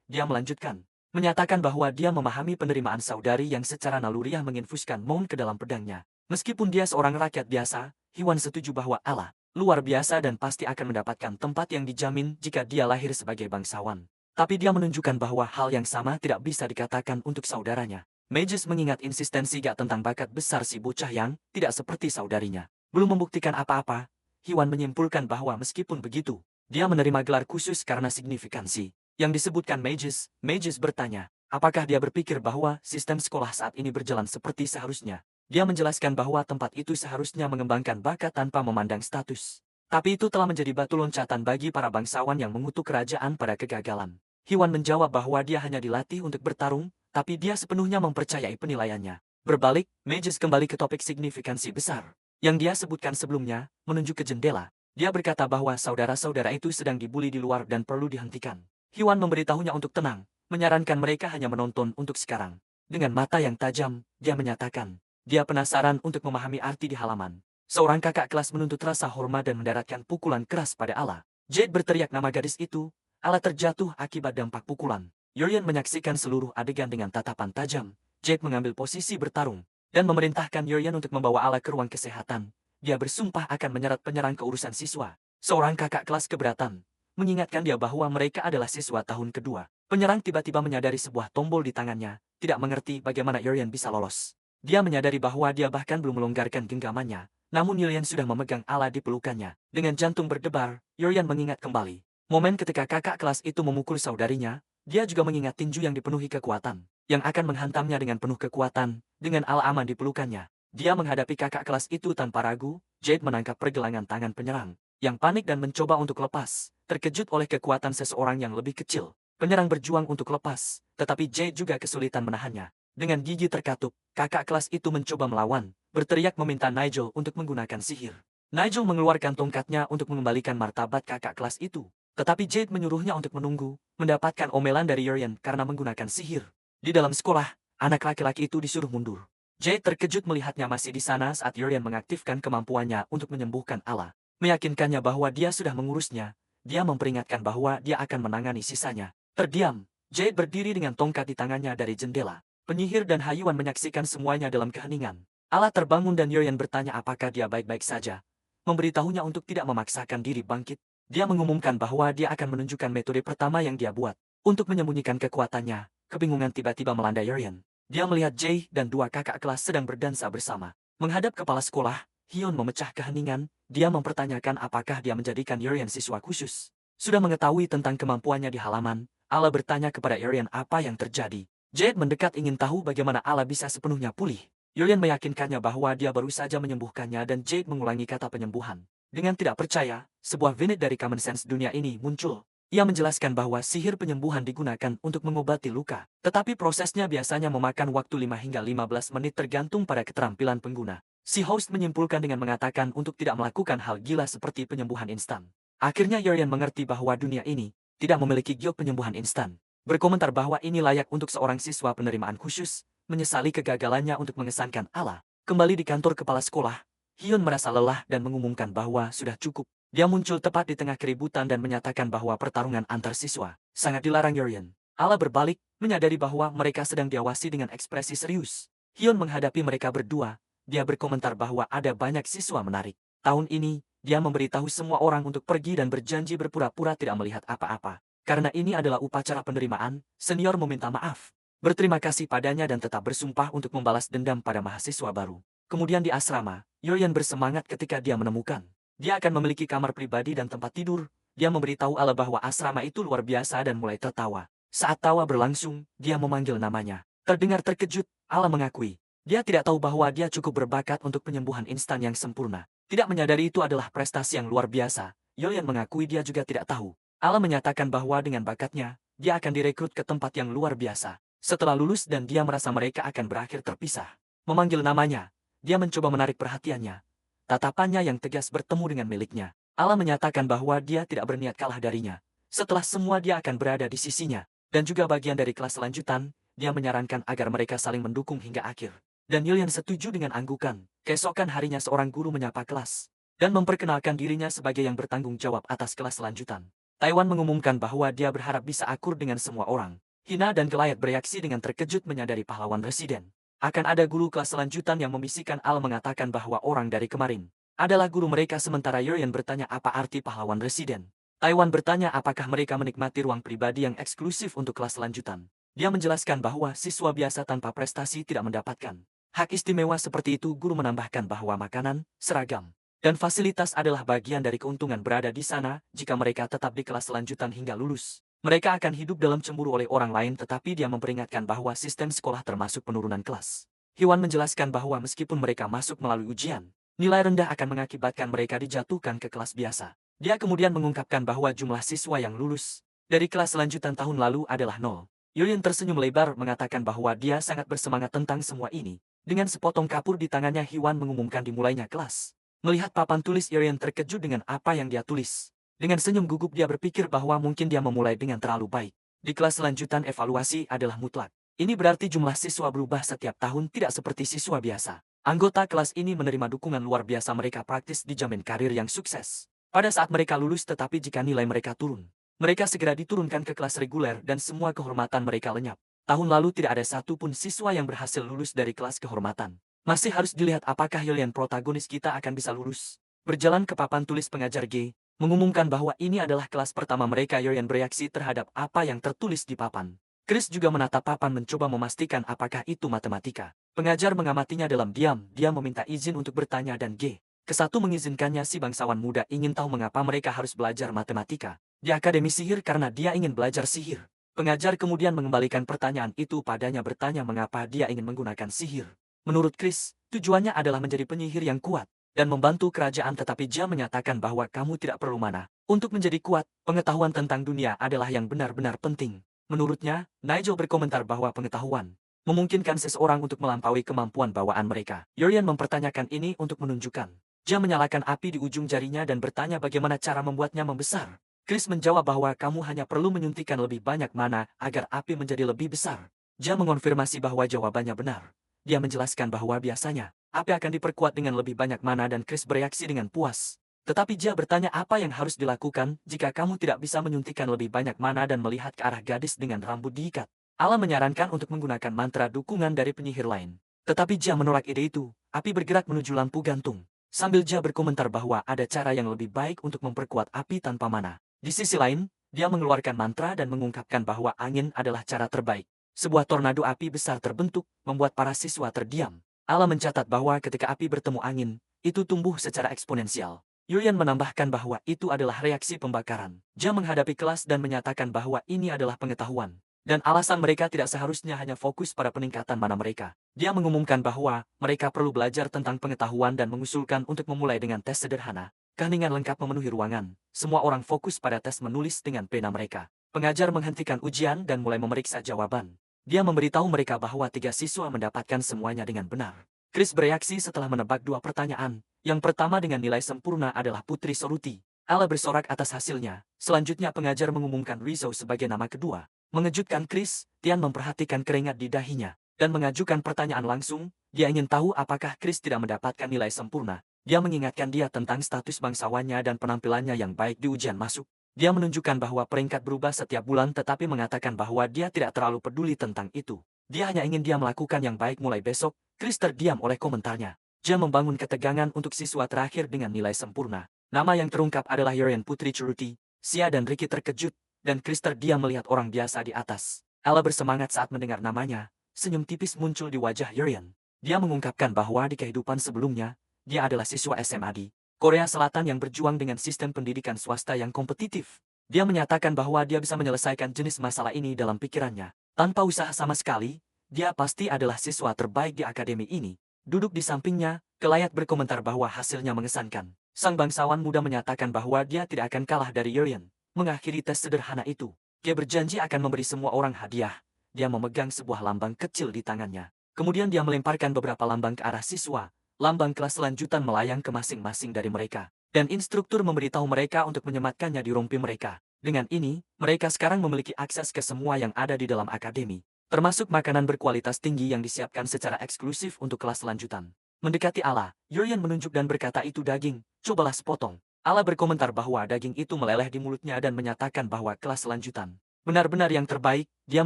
Dia melanjutkan, menyatakan bahwa dia memahami penerimaan saudari yang secara naluriah menginfuskan Mon ke dalam pedangnya. Meskipun dia seorang rakyat biasa, Hiwan setuju bahwa Allah luar biasa dan pasti akan mendapatkan tempat yang dijamin jika dia lahir sebagai bangsawan. Tapi dia menunjukkan bahwa hal yang sama tidak bisa dikatakan untuk saudaranya. Mages mengingat insistensi gak tentang bakat besar si bocah yang tidak seperti saudarinya. Belum membuktikan apa-apa, Hiwan menyimpulkan bahwa meskipun begitu, dia menerima gelar khusus karena signifikansi yang disebutkan Mages. Mages bertanya, apakah dia berpikir bahwa sistem sekolah saat ini berjalan seperti seharusnya. Dia menjelaskan bahwa tempat itu seharusnya mengembangkan bakat tanpa memandang status. Tapi itu telah menjadi batu loncatan bagi para bangsawan yang mengutuk kerajaan pada kegagalan. Hiwan menjawab bahwa dia hanya dilatih untuk bertarung, tapi dia sepenuhnya mempercayai penilaiannya. Berbalik, Mages kembali ke topik signifikansi besar yang dia sebutkan sebelumnya, menunjuk ke jendela. Dia berkata bahwa saudara-saudara itu sedang dibuli di luar dan perlu dihentikan. Hiwan memberitahunya untuk tenang, menyarankan mereka hanya menonton untuk sekarang. Dengan mata yang tajam, dia menyatakan, dia penasaran untuk memahami arti di halaman. Seorang kakak kelas menuntut rasa hormat dan mendaratkan pukulan keras pada Ala. Jade berteriak nama gadis itu. Ala terjatuh akibat dampak pukulan. Yurian menyaksikan seluruh adegan dengan tatapan tajam. Jade mengambil posisi bertarung dan memerintahkan Yurian untuk membawa Ala ke ruang kesehatan. Dia bersumpah akan menyeret penyerang ke urusan siswa. Seorang kakak kelas keberatan mengingatkan dia bahwa mereka adalah siswa tahun kedua. Penyerang tiba-tiba menyadari sebuah tombol di tangannya. tidak mengerti bagaimana Yorian bisa lolos. Dia menyadari bahwa dia bahkan belum melonggarkan genggamannya, namun Yorian sudah memegang ala di pelukannya. Dengan jantung berdebar, Yorian mengingat kembali momen ketika kakak kelas itu memukul saudarinya. Dia juga mengingat tinju yang dipenuhi kekuatan, yang akan menghantamnya dengan penuh kekuatan, dengan ala aman di pelukannya. Dia menghadapi kakak kelas itu tanpa ragu. Jade menangkap pergelangan tangan penyerang, yang panik dan mencoba untuk lepas, terkejut oleh kekuatan seseorang yang lebih kecil. Penyerang berjuang untuk lepas, tetapi Jade juga kesulitan menahannya. Dengan gigi terkatup, kakak kelas itu mencoba melawan, berteriak meminta Nigel untuk menggunakan sihir. Nigel mengeluarkan tongkatnya untuk mengembalikan martabat kakak kelas itu. Tetapi Jade menyuruhnya untuk menunggu, mendapatkan omelan dari Yorian karena menggunakan sihir. Di dalam sekolah, anak laki-laki itu disuruh mundur. Jade terkejut melihatnya masih di sana saat Yorian mengaktifkan kemampuannya untuk menyembuhkan Allah. Meyakinkannya bahwa dia sudah mengurusnya, dia memperingatkan bahwa dia akan menangani sisanya. Terdiam, Jade berdiri dengan tongkat di tangannya dari jendela. Penyihir dan Hayuan menyaksikan semuanya dalam keheningan. Allah terbangun dan Yorian bertanya apakah dia baik-baik saja. Memberitahunya untuk tidak memaksakan diri bangkit. Dia mengumumkan bahwa dia akan menunjukkan metode pertama yang dia buat. Untuk menyembunyikan kekuatannya, kebingungan tiba-tiba melanda Yorian. Dia melihat Jay dan dua kakak kelas sedang berdansa bersama. Menghadap kepala sekolah, Hyun memecah keheningan. Dia mempertanyakan apakah dia menjadikan Yorian siswa khusus. Sudah mengetahui tentang kemampuannya di halaman, Allah bertanya kepada Yorian apa yang terjadi. Jade mendekat ingin tahu bagaimana Allah bisa sepenuhnya pulih. Yorian meyakinkannya bahwa dia baru saja menyembuhkannya dan Jade mengulangi kata penyembuhan. Dengan tidak percaya, sebuah vinet dari common sense dunia ini muncul. Ia menjelaskan bahwa sihir penyembuhan digunakan untuk mengobati luka. Tetapi prosesnya biasanya memakan waktu 5 hingga 15 menit tergantung pada keterampilan pengguna. Si host menyimpulkan dengan mengatakan untuk tidak melakukan hal gila seperti penyembuhan instan. Akhirnya Yorian mengerti bahwa dunia ini tidak memiliki giok penyembuhan instan. Berkomentar bahwa ini layak untuk seorang siswa penerimaan khusus, menyesali kegagalannya untuk mengesankan Allah. Kembali di kantor kepala sekolah, Hyun merasa lelah dan mengumumkan bahwa sudah cukup. Dia muncul tepat di tengah keributan dan menyatakan bahwa pertarungan antar siswa sangat dilarang Yorian. Allah berbalik, menyadari bahwa mereka sedang diawasi dengan ekspresi serius. Hyun menghadapi mereka berdua. Dia berkomentar bahwa ada banyak siswa menarik. Tahun ini, dia memberitahu semua orang untuk pergi dan berjanji berpura-pura tidak melihat apa-apa. Karena ini adalah upacara penerimaan, senior meminta maaf, berterima kasih padanya dan tetap bersumpah untuk membalas dendam pada mahasiswa baru. Kemudian di asrama, Yorian bersemangat ketika dia menemukan dia akan memiliki kamar pribadi dan tempat tidur. Dia memberitahu Allah bahwa asrama itu luar biasa dan mulai tertawa. Saat tawa berlangsung, dia memanggil namanya. Terdengar terkejut, Allah mengakui. Dia tidak tahu bahwa dia cukup berbakat untuk penyembuhan instan yang sempurna. Tidak menyadari itu adalah prestasi yang luar biasa. Yorian mengakui dia juga tidak tahu. Allah menyatakan bahwa dengan bakatnya, dia akan direkrut ke tempat yang luar biasa. Setelah lulus dan dia merasa mereka akan berakhir terpisah. Memanggil namanya. Dia mencoba menarik perhatiannya. Tatapannya yang tegas bertemu dengan miliknya. Allah menyatakan bahwa dia tidak berniat kalah darinya. Setelah semua dia akan berada di sisinya. Dan juga bagian dari kelas lanjutan, dia menyarankan agar mereka saling mendukung hingga akhir. Dan Yorian setuju dengan anggukan. Keesokan harinya seorang guru menyapa kelas. Dan memperkenalkan dirinya sebagai yang bertanggung jawab atas kelas lanjutan. Taiwan mengumumkan bahwa dia berharap bisa akur dengan semua orang. Hina dan Kelayat bereaksi dengan terkejut menyadari pahlawan residen. Akan ada guru kelas lanjutan yang membisikkan Al mengatakan bahwa orang dari kemarin adalah guru mereka sementara Yorian bertanya apa arti pahlawan residen. Taiwan bertanya apakah mereka menikmati ruang pribadi yang eksklusif untuk kelas lanjutan. Dia menjelaskan bahwa siswa biasa tanpa prestasi tidak mendapatkan hak istimewa seperti itu. Guru menambahkan bahwa makanan, seragam, dan fasilitas adalah bagian dari keuntungan berada di sana jika mereka tetap di kelas lanjutan hingga lulus. Mereka akan hidup dalam cemburu oleh orang lain tetapi dia memperingatkan bahwa sistem sekolah termasuk penurunan kelas. Hyuan menjelaskan bahwa meskipun mereka masuk melalui ujian, nilai rendah akan mengakibatkan mereka dijatuhkan ke kelas biasa. Dia kemudian mengungkapkan bahwa jumlah siswa yang lulus dari kelas lanjutan tahun lalu adalah 0. Yorian tersenyum lebar mengatakan bahwa dia sangat bersemangat tentang semua ini. Dengan sepotong kapur di tangannya Hyuan mengumumkan dimulainya kelas. Melihat papan tulis Yorian terkejut dengan apa yang dia tulis. Dengan senyum gugup dia berpikir bahwa mungkin dia memulai dengan terlalu baik. Di kelas lanjutan evaluasi adalah mutlak. Ini berarti jumlah siswa berubah setiap tahun tidak seperti siswa biasa. Anggota kelas ini menerima dukungan luar biasa mereka praktis dijamin karir yang sukses. Pada saat mereka lulus tetapi jika nilai mereka turun, mereka segera diturunkan ke kelas reguler dan semua kehormatan mereka lenyap. Tahun lalu tidak ada satupun siswa yang berhasil lulus dari kelas kehormatan. Masih harus dilihat apakah Yorian protagonis kita akan bisa lulus. Berjalan ke papan tulis pengajar G. Mengumumkan bahwa ini adalah kelas pertama mereka. Yorian bereaksi terhadap apa yang tertulis di papan. Chris juga menatap papan mencoba memastikan apakah itu matematika. Pengajar mengamatinya dalam diam, dia meminta izin untuk bertanya dan Ke1 mengizinkannya. Si bangsawan muda ingin tahu mengapa mereka harus belajar matematika di Akademi Sihir karena dia ingin belajar sihir. Pengajar kemudian mengembalikan pertanyaan itu padanya bertanya mengapa dia ingin menggunakan sihir. Menurut Chris, tujuannya adalah menjadi penyihir yang kuat dan membantu kerajaan, tetapi dia menyatakan bahwa kamu tidak perlu mana. Untuk menjadi kuat, pengetahuan tentang dunia adalah yang benar-benar penting. Menurutnya, Nigel berkomentar bahwa pengetahuan memungkinkan seseorang untuk melampaui kemampuan bawaan mereka. Yorian mempertanyakan ini untuk menunjukkan. Dia menyalakan api di ujung jarinya dan bertanya bagaimana cara membuatnya membesar. Chris menjawab bahwa kamu hanya perlu menyuntikkan lebih banyak mana agar api menjadi lebih besar. Dia mengonfirmasi bahwa jawabannya benar. Dia menjelaskan bahwa biasanya, api akan diperkuat dengan lebih banyak mana dan Chris bereaksi dengan puas. Tetapi dia bertanya apa yang harus dilakukan jika kamu tidak bisa menyuntikkan lebih banyak mana dan melihat ke arah gadis dengan rambut diikat. Allah menyarankan untuk menggunakan mantra dukungan dari penyihir lain. Tetapi dia menolak ide itu. Api bergerak menuju lampu gantung. Sambil dia berkomentar bahwa ada cara yang lebih baik untuk memperkuat api tanpa mana. Di sisi lain, dia mengeluarkan mantra dan mengungkapkan bahwa angin adalah cara terbaik. Sebuah tornado api besar terbentuk, membuat para siswa terdiam. Allah mencatat bahwa ketika api bertemu angin, itu tumbuh secara eksponensial. Yulian menambahkan bahwa itu adalah reaksi pembakaran. Dia menghadapi kelas dan menyatakan bahwa ini adalah pengetahuan. Dan alasan mereka tidak seharusnya hanya fokus pada peningkatan mana mereka. Dia mengumumkan bahwa mereka perlu belajar tentang pengetahuan dan mengusulkan untuk memulai dengan tes sederhana. Keheningan lengkap memenuhi ruangan. Semua orang fokus pada tes menulis dengan pena mereka. Pengajar menghentikan ujian dan mulai memeriksa jawaban. Dia memberitahu mereka bahwa 3 siswa mendapatkan semuanya dengan benar. Chris bereaksi setelah menebak 2 pertanyaan. Yang pertama dengan nilai sempurna adalah Putri Soruti. Allah bersorak atas hasilnya. Selanjutnya pengajar mengumumkan Rizzo sebagai nama kedua. Mengejutkan Chris, Tian memperhatikan keringat di dahinya dan mengajukan pertanyaan langsung. Dia ingin tahu apakah Chris tidak mendapatkan nilai sempurna. Dia mengingatkan dia tentang status bangsawannya dan penampilannya yang baik di ujian masuk. Dia menunjukkan bahwa peringkat berubah setiap bulan tetapi mengatakan bahwa dia tidak terlalu peduli tentang itu. Dia hanya ingin dia melakukan yang baik mulai besok. Chris terdiam oleh komentarnya. Dia membangun ketegangan untuk siswa terakhir dengan nilai sempurna. Nama yang terungkap adalah Yorian Putri Ceruti. Sia dan Ricky terkejut, dan Chris terdiam melihat orang biasa di atas. Ella bersemangat saat mendengar namanya. Senyum tipis muncul di wajah Yorian. Dia mengungkapkan bahwa di kehidupan sebelumnya, dia adalah siswa SMA di Korea Selatan yang berjuang dengan sistem pendidikan swasta yang kompetitif. Dia menyatakan bahwa dia bisa menyelesaikan jenis masalah ini dalam pikirannya. Tanpa usaha sama sekali, dia pasti adalah siswa terbaik di akademi ini. Duduk di sampingnya, Kelayat berkomentar bahwa hasilnya mengesankan. Sang bangsawan muda menyatakan bahwa dia tidak akan kalah dari Yorian. Mengakhiri tes sederhana itu, dia berjanji akan memberi semua orang hadiah. Dia memegang sebuah lambang kecil di tangannya. Kemudian dia melemparkan beberapa lambang ke arah siswa. Lambang kelas lanjutan melayang ke masing-masing dari mereka. Dan instruktur memberitahu mereka untuk menyematkannya di rompi mereka. Dengan ini, mereka sekarang memiliki akses ke semua yang ada di dalam akademi. Termasuk makanan berkualitas tinggi yang disiapkan secara eksklusif untuk kelas lanjutan. Mendekati Allah, Yorian menunjuk dan berkata itu daging, cobalah sepotong. Allah berkomentar bahwa daging itu meleleh di mulutnya dan menyatakan bahwa kelas lanjutan benar-benar yang terbaik. Dia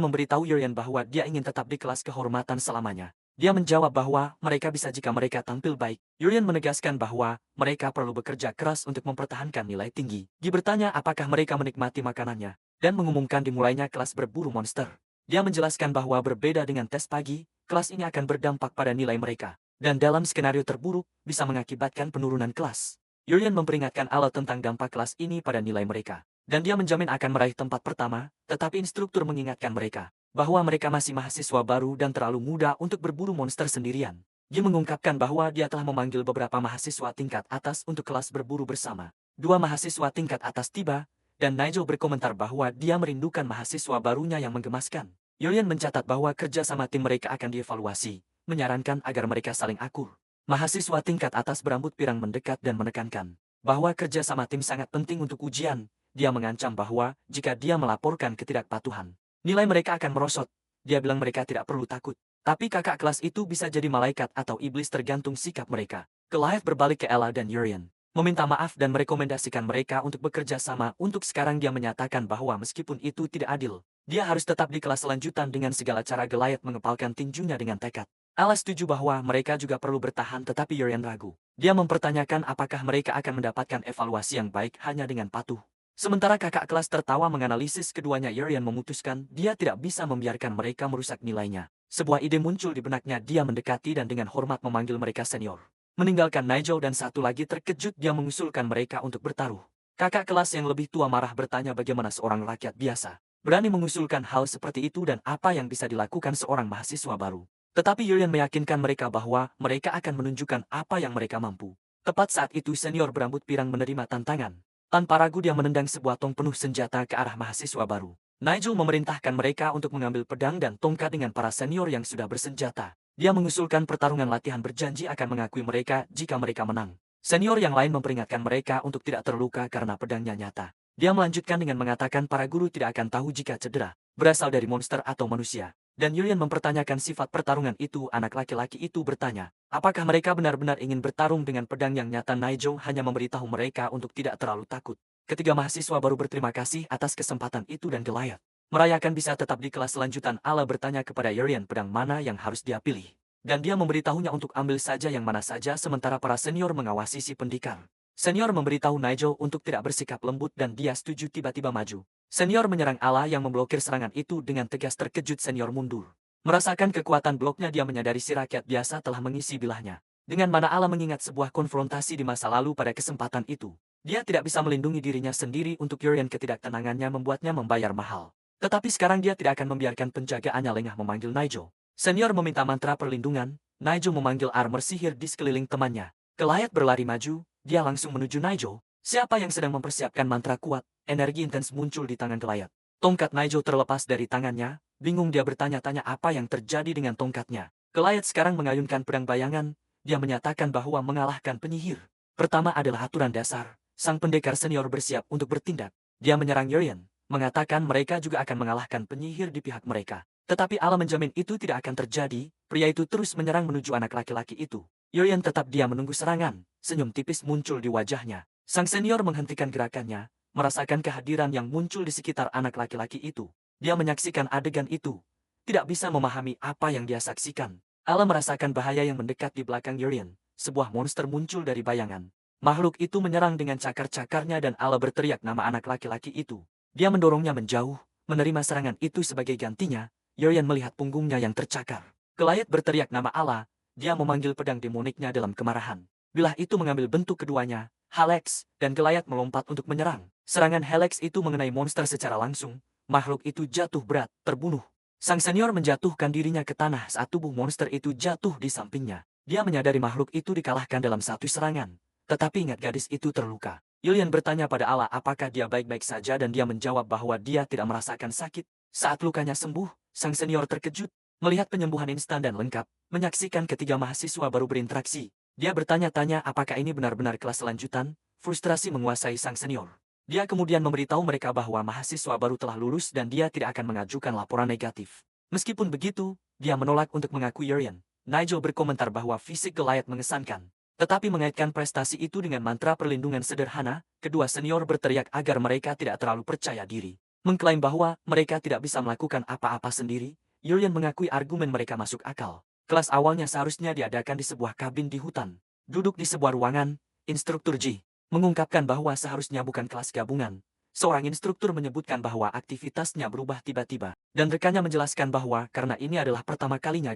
memberitahu Yorian bahwa dia ingin tetap di kelas kehormatan selamanya. Dia menjawab bahwa mereka bisa jika mereka tampil baik. Yorian menegaskan bahwa mereka perlu bekerja keras untuk mempertahankan nilai tinggi. Dia bertanya apakah mereka menikmati makanannya, dan mengumumkan dimulainya kelas berburu monster. Dia menjelaskan bahwa berbeda dengan tes pagi, kelas ini akan berdampak pada nilai mereka. Dan dalam skenario terburuk, bisa mengakibatkan penurunan kelas. Yorian memperingatkan Allah tentang dampak kelas ini pada nilai mereka. Dan dia menjamin akan meraih tempat pertama, tetapi instruktur mengingatkan mereka bahwa mereka masih mahasiswa baru dan terlalu muda untuk berburu monster sendirian. Dia mengungkapkan bahwa dia telah memanggil beberapa mahasiswa tingkat atas untuk kelas berburu bersama. 2 mahasiswa tingkat atas tiba, dan Nigel berkomentar bahwa dia merindukan mahasiswa barunya yang menggemaskan. Yorian mencatat bahwa kerja sama tim mereka akan dievaluasi, menyarankan agar mereka saling akur. Mahasiswa tingkat atas berambut pirang mendekat dan menekankan bahwa kerja sama tim sangat penting untuk ujian. Dia mengancam bahwa jika dia melaporkan ketidakpatuhan, nilai mereka akan merosot. Dia bilang mereka tidak perlu takut. Tapi kakak kelas itu bisa jadi malaikat atau iblis tergantung sikap mereka. Kelayat berbalik ke Ella dan Yorian, meminta maaf dan merekomendasikan mereka untuk bekerja sama. Untuk sekarang dia menyatakan bahwa meskipun itu tidak adil, dia harus tetap di kelas lanjutan dengan segala cara. Goliath mengepalkan tinjunya dengan tekad. Ella setuju bahwa mereka juga perlu bertahan tetapi Yorian ragu. Dia mempertanyakan apakah mereka akan mendapatkan evaluasi yang baik hanya dengan patuh. Sementara kakak kelas tertawa menganalisis keduanya, Yurian memutuskan dia tidak bisa membiarkan mereka merusak nilainya. Sebuah ide muncul di benaknya, dia mendekati dan dengan hormat memanggil mereka senior. Meninggalkan Nigel dan satu lagi terkejut, dia mengusulkan mereka untuk bertaruh. Kakak kelas yang lebih tua marah bertanya bagaimana seorang rakyat biasa berani mengusulkan hal seperti itu dan apa yang bisa dilakukan seorang mahasiswa baru. Tetapi Yurian meyakinkan mereka bahwa mereka akan menunjukkan apa yang mereka mampu. Tepat saat itu senior berambut pirang menerima tantangan. Tanpa ragu dia menendang sebuah tong penuh senjata ke arah mahasiswa baru. Nigel memerintahkan mereka untuk mengambil pedang dan tongkat dengan para senior yang sudah bersenjata. Dia mengusulkan pertarungan latihan, berjanji akan mengakui mereka jika mereka menang. Senior yang lain memperingatkan mereka untuk tidak terluka karena pedangnya nyata. Dia melanjutkan dengan mengatakan para guru tidak akan tahu jika cedera berasal dari monster atau manusia. Dan Yurian mempertanyakan sifat pertarungan itu. Anak laki-laki itu bertanya, apakah mereka benar-benar ingin bertarung dengan pedang yang nyata? Nigel hanya memberitahu mereka untuk tidak terlalu takut. Ketiga mahasiswa baru berterima kasih atas kesempatan itu dan Goliath merayakan bisa tetap di kelas selanjutan. Allah bertanya kepada Yurian pedang mana yang harus dia pilih. Dan dia memberitahunya untuk ambil saja yang mana saja sementara para senior mengawasi si pendekar. Senior memberitahu Nigel untuk tidak bersikap lembut dan dia setuju. Tiba-tiba maju. Senior menyerang Allah yang memblokir serangan itu dengan tegas. Terkejut senior mundur. Merasakan kekuatan bloknya, dia menyadari si rakyat biasa telah mengisi bilahnya. Dengan mana Allah mengingat sebuah konfrontasi di masa lalu pada kesempatan itu. Dia tidak bisa melindungi dirinya sendiri. Untuk Yurian ketidaktenangannya membuatnya membayar mahal. Tetapi sekarang dia tidak akan membiarkan penjagaannya lengah memanggil Nigel. Senior meminta mantra perlindungan. Nigel memanggil armor sihir di sekeliling temannya. Goliath berlari maju. Dia langsung menuju Nigel. Siapa yang sedang mempersiapkan mantra kuat? Energi intens muncul di tangan Goliath. Tongkat Nigel terlepas dari tangannya. Bingung dia bertanya-tanya apa yang terjadi dengan tongkatnya. Goliath sekarang mengayunkan pedang bayangan. Dia menyatakan bahwa mengalahkan penyihir pertama adalah aturan dasar. Sang pendekar senior bersiap untuk bertindak. Dia menyerang Yurian, mengatakan mereka juga akan mengalahkan penyihir di pihak mereka. Tetapi Allah menjamin itu tidak akan terjadi. Pria itu terus menyerang menuju anak laki-laki itu. Yurian tetap dia menunggu serangan. Senyum tipis muncul di wajahnya. Sang senior menghentikan gerakannya, merasakan kehadiran yang muncul di sekitar anak laki-laki itu. Dia menyaksikan adegan itu. Tidak bisa memahami apa yang dia saksikan. Allah merasakan bahaya yang mendekat di belakang Yurian. Sebuah monster muncul dari bayangan. Makhluk itu menyerang dengan cakar-cakarnya dan Allah berteriak nama anak laki-laki itu. Dia mendorongnya menjauh, menerima serangan itu sebagai gantinya. Yurian melihat punggungnya yang tercakar. Goliath berteriak nama Allah. Dia memanggil pedang demoniknya dalam kemarahan. Bilah itu mengambil bentuk keduanya, Helix, dan Goliath melompat untuk menyerang. Serangan Helix itu mengenai monster secara langsung. Makhluk itu jatuh berat, terbunuh. Sang senior menjatuhkan dirinya ke tanah saat tubuh monster itu jatuh di sampingnya. Dia menyadari makhluk itu dikalahkan dalam satu serangan. Tetapi ingat gadis itu terluka. Yurian bertanya pada Allah apakah dia baik-baik saja dan dia menjawab bahwa dia tidak merasakan sakit. Saat lukanya sembuh, sang senior terkejut. Melihat penyembuhan instan dan lengkap, menyaksikan ketiga mahasiswa baru berinteraksi. Dia bertanya-tanya apakah ini benar-benar kelas lanjutan. Frustrasi menguasai sang senior. Dia kemudian memberitahu mereka bahwa mahasiswa baru telah lulus dan dia tidak akan mengajukan laporan negatif. Meskipun begitu, dia menolak untuk mengakui Yurian. Nigel berkomentar bahwa fisik Goliath mengesankan. Tetapi mengaitkan prestasi itu dengan mantra perlindungan sederhana, kedua senior berteriak agar mereka tidak terlalu percaya diri. Mengklaim bahwa mereka tidak bisa melakukan apa-apa sendiri. Yurian mengakui argumen mereka masuk akal. Kelas awalnya seharusnya diadakan di sebuah kabin di hutan. Duduk di sebuah ruangan, instruktur Ji mengungkapkan bahwa seharusnya bukan kelas gabungan. Seorang instruktur menyebutkan bahwa aktivitasnya berubah tiba-tiba. Dan rekannya menjelaskan bahwa karena ini adalah pertama kalinya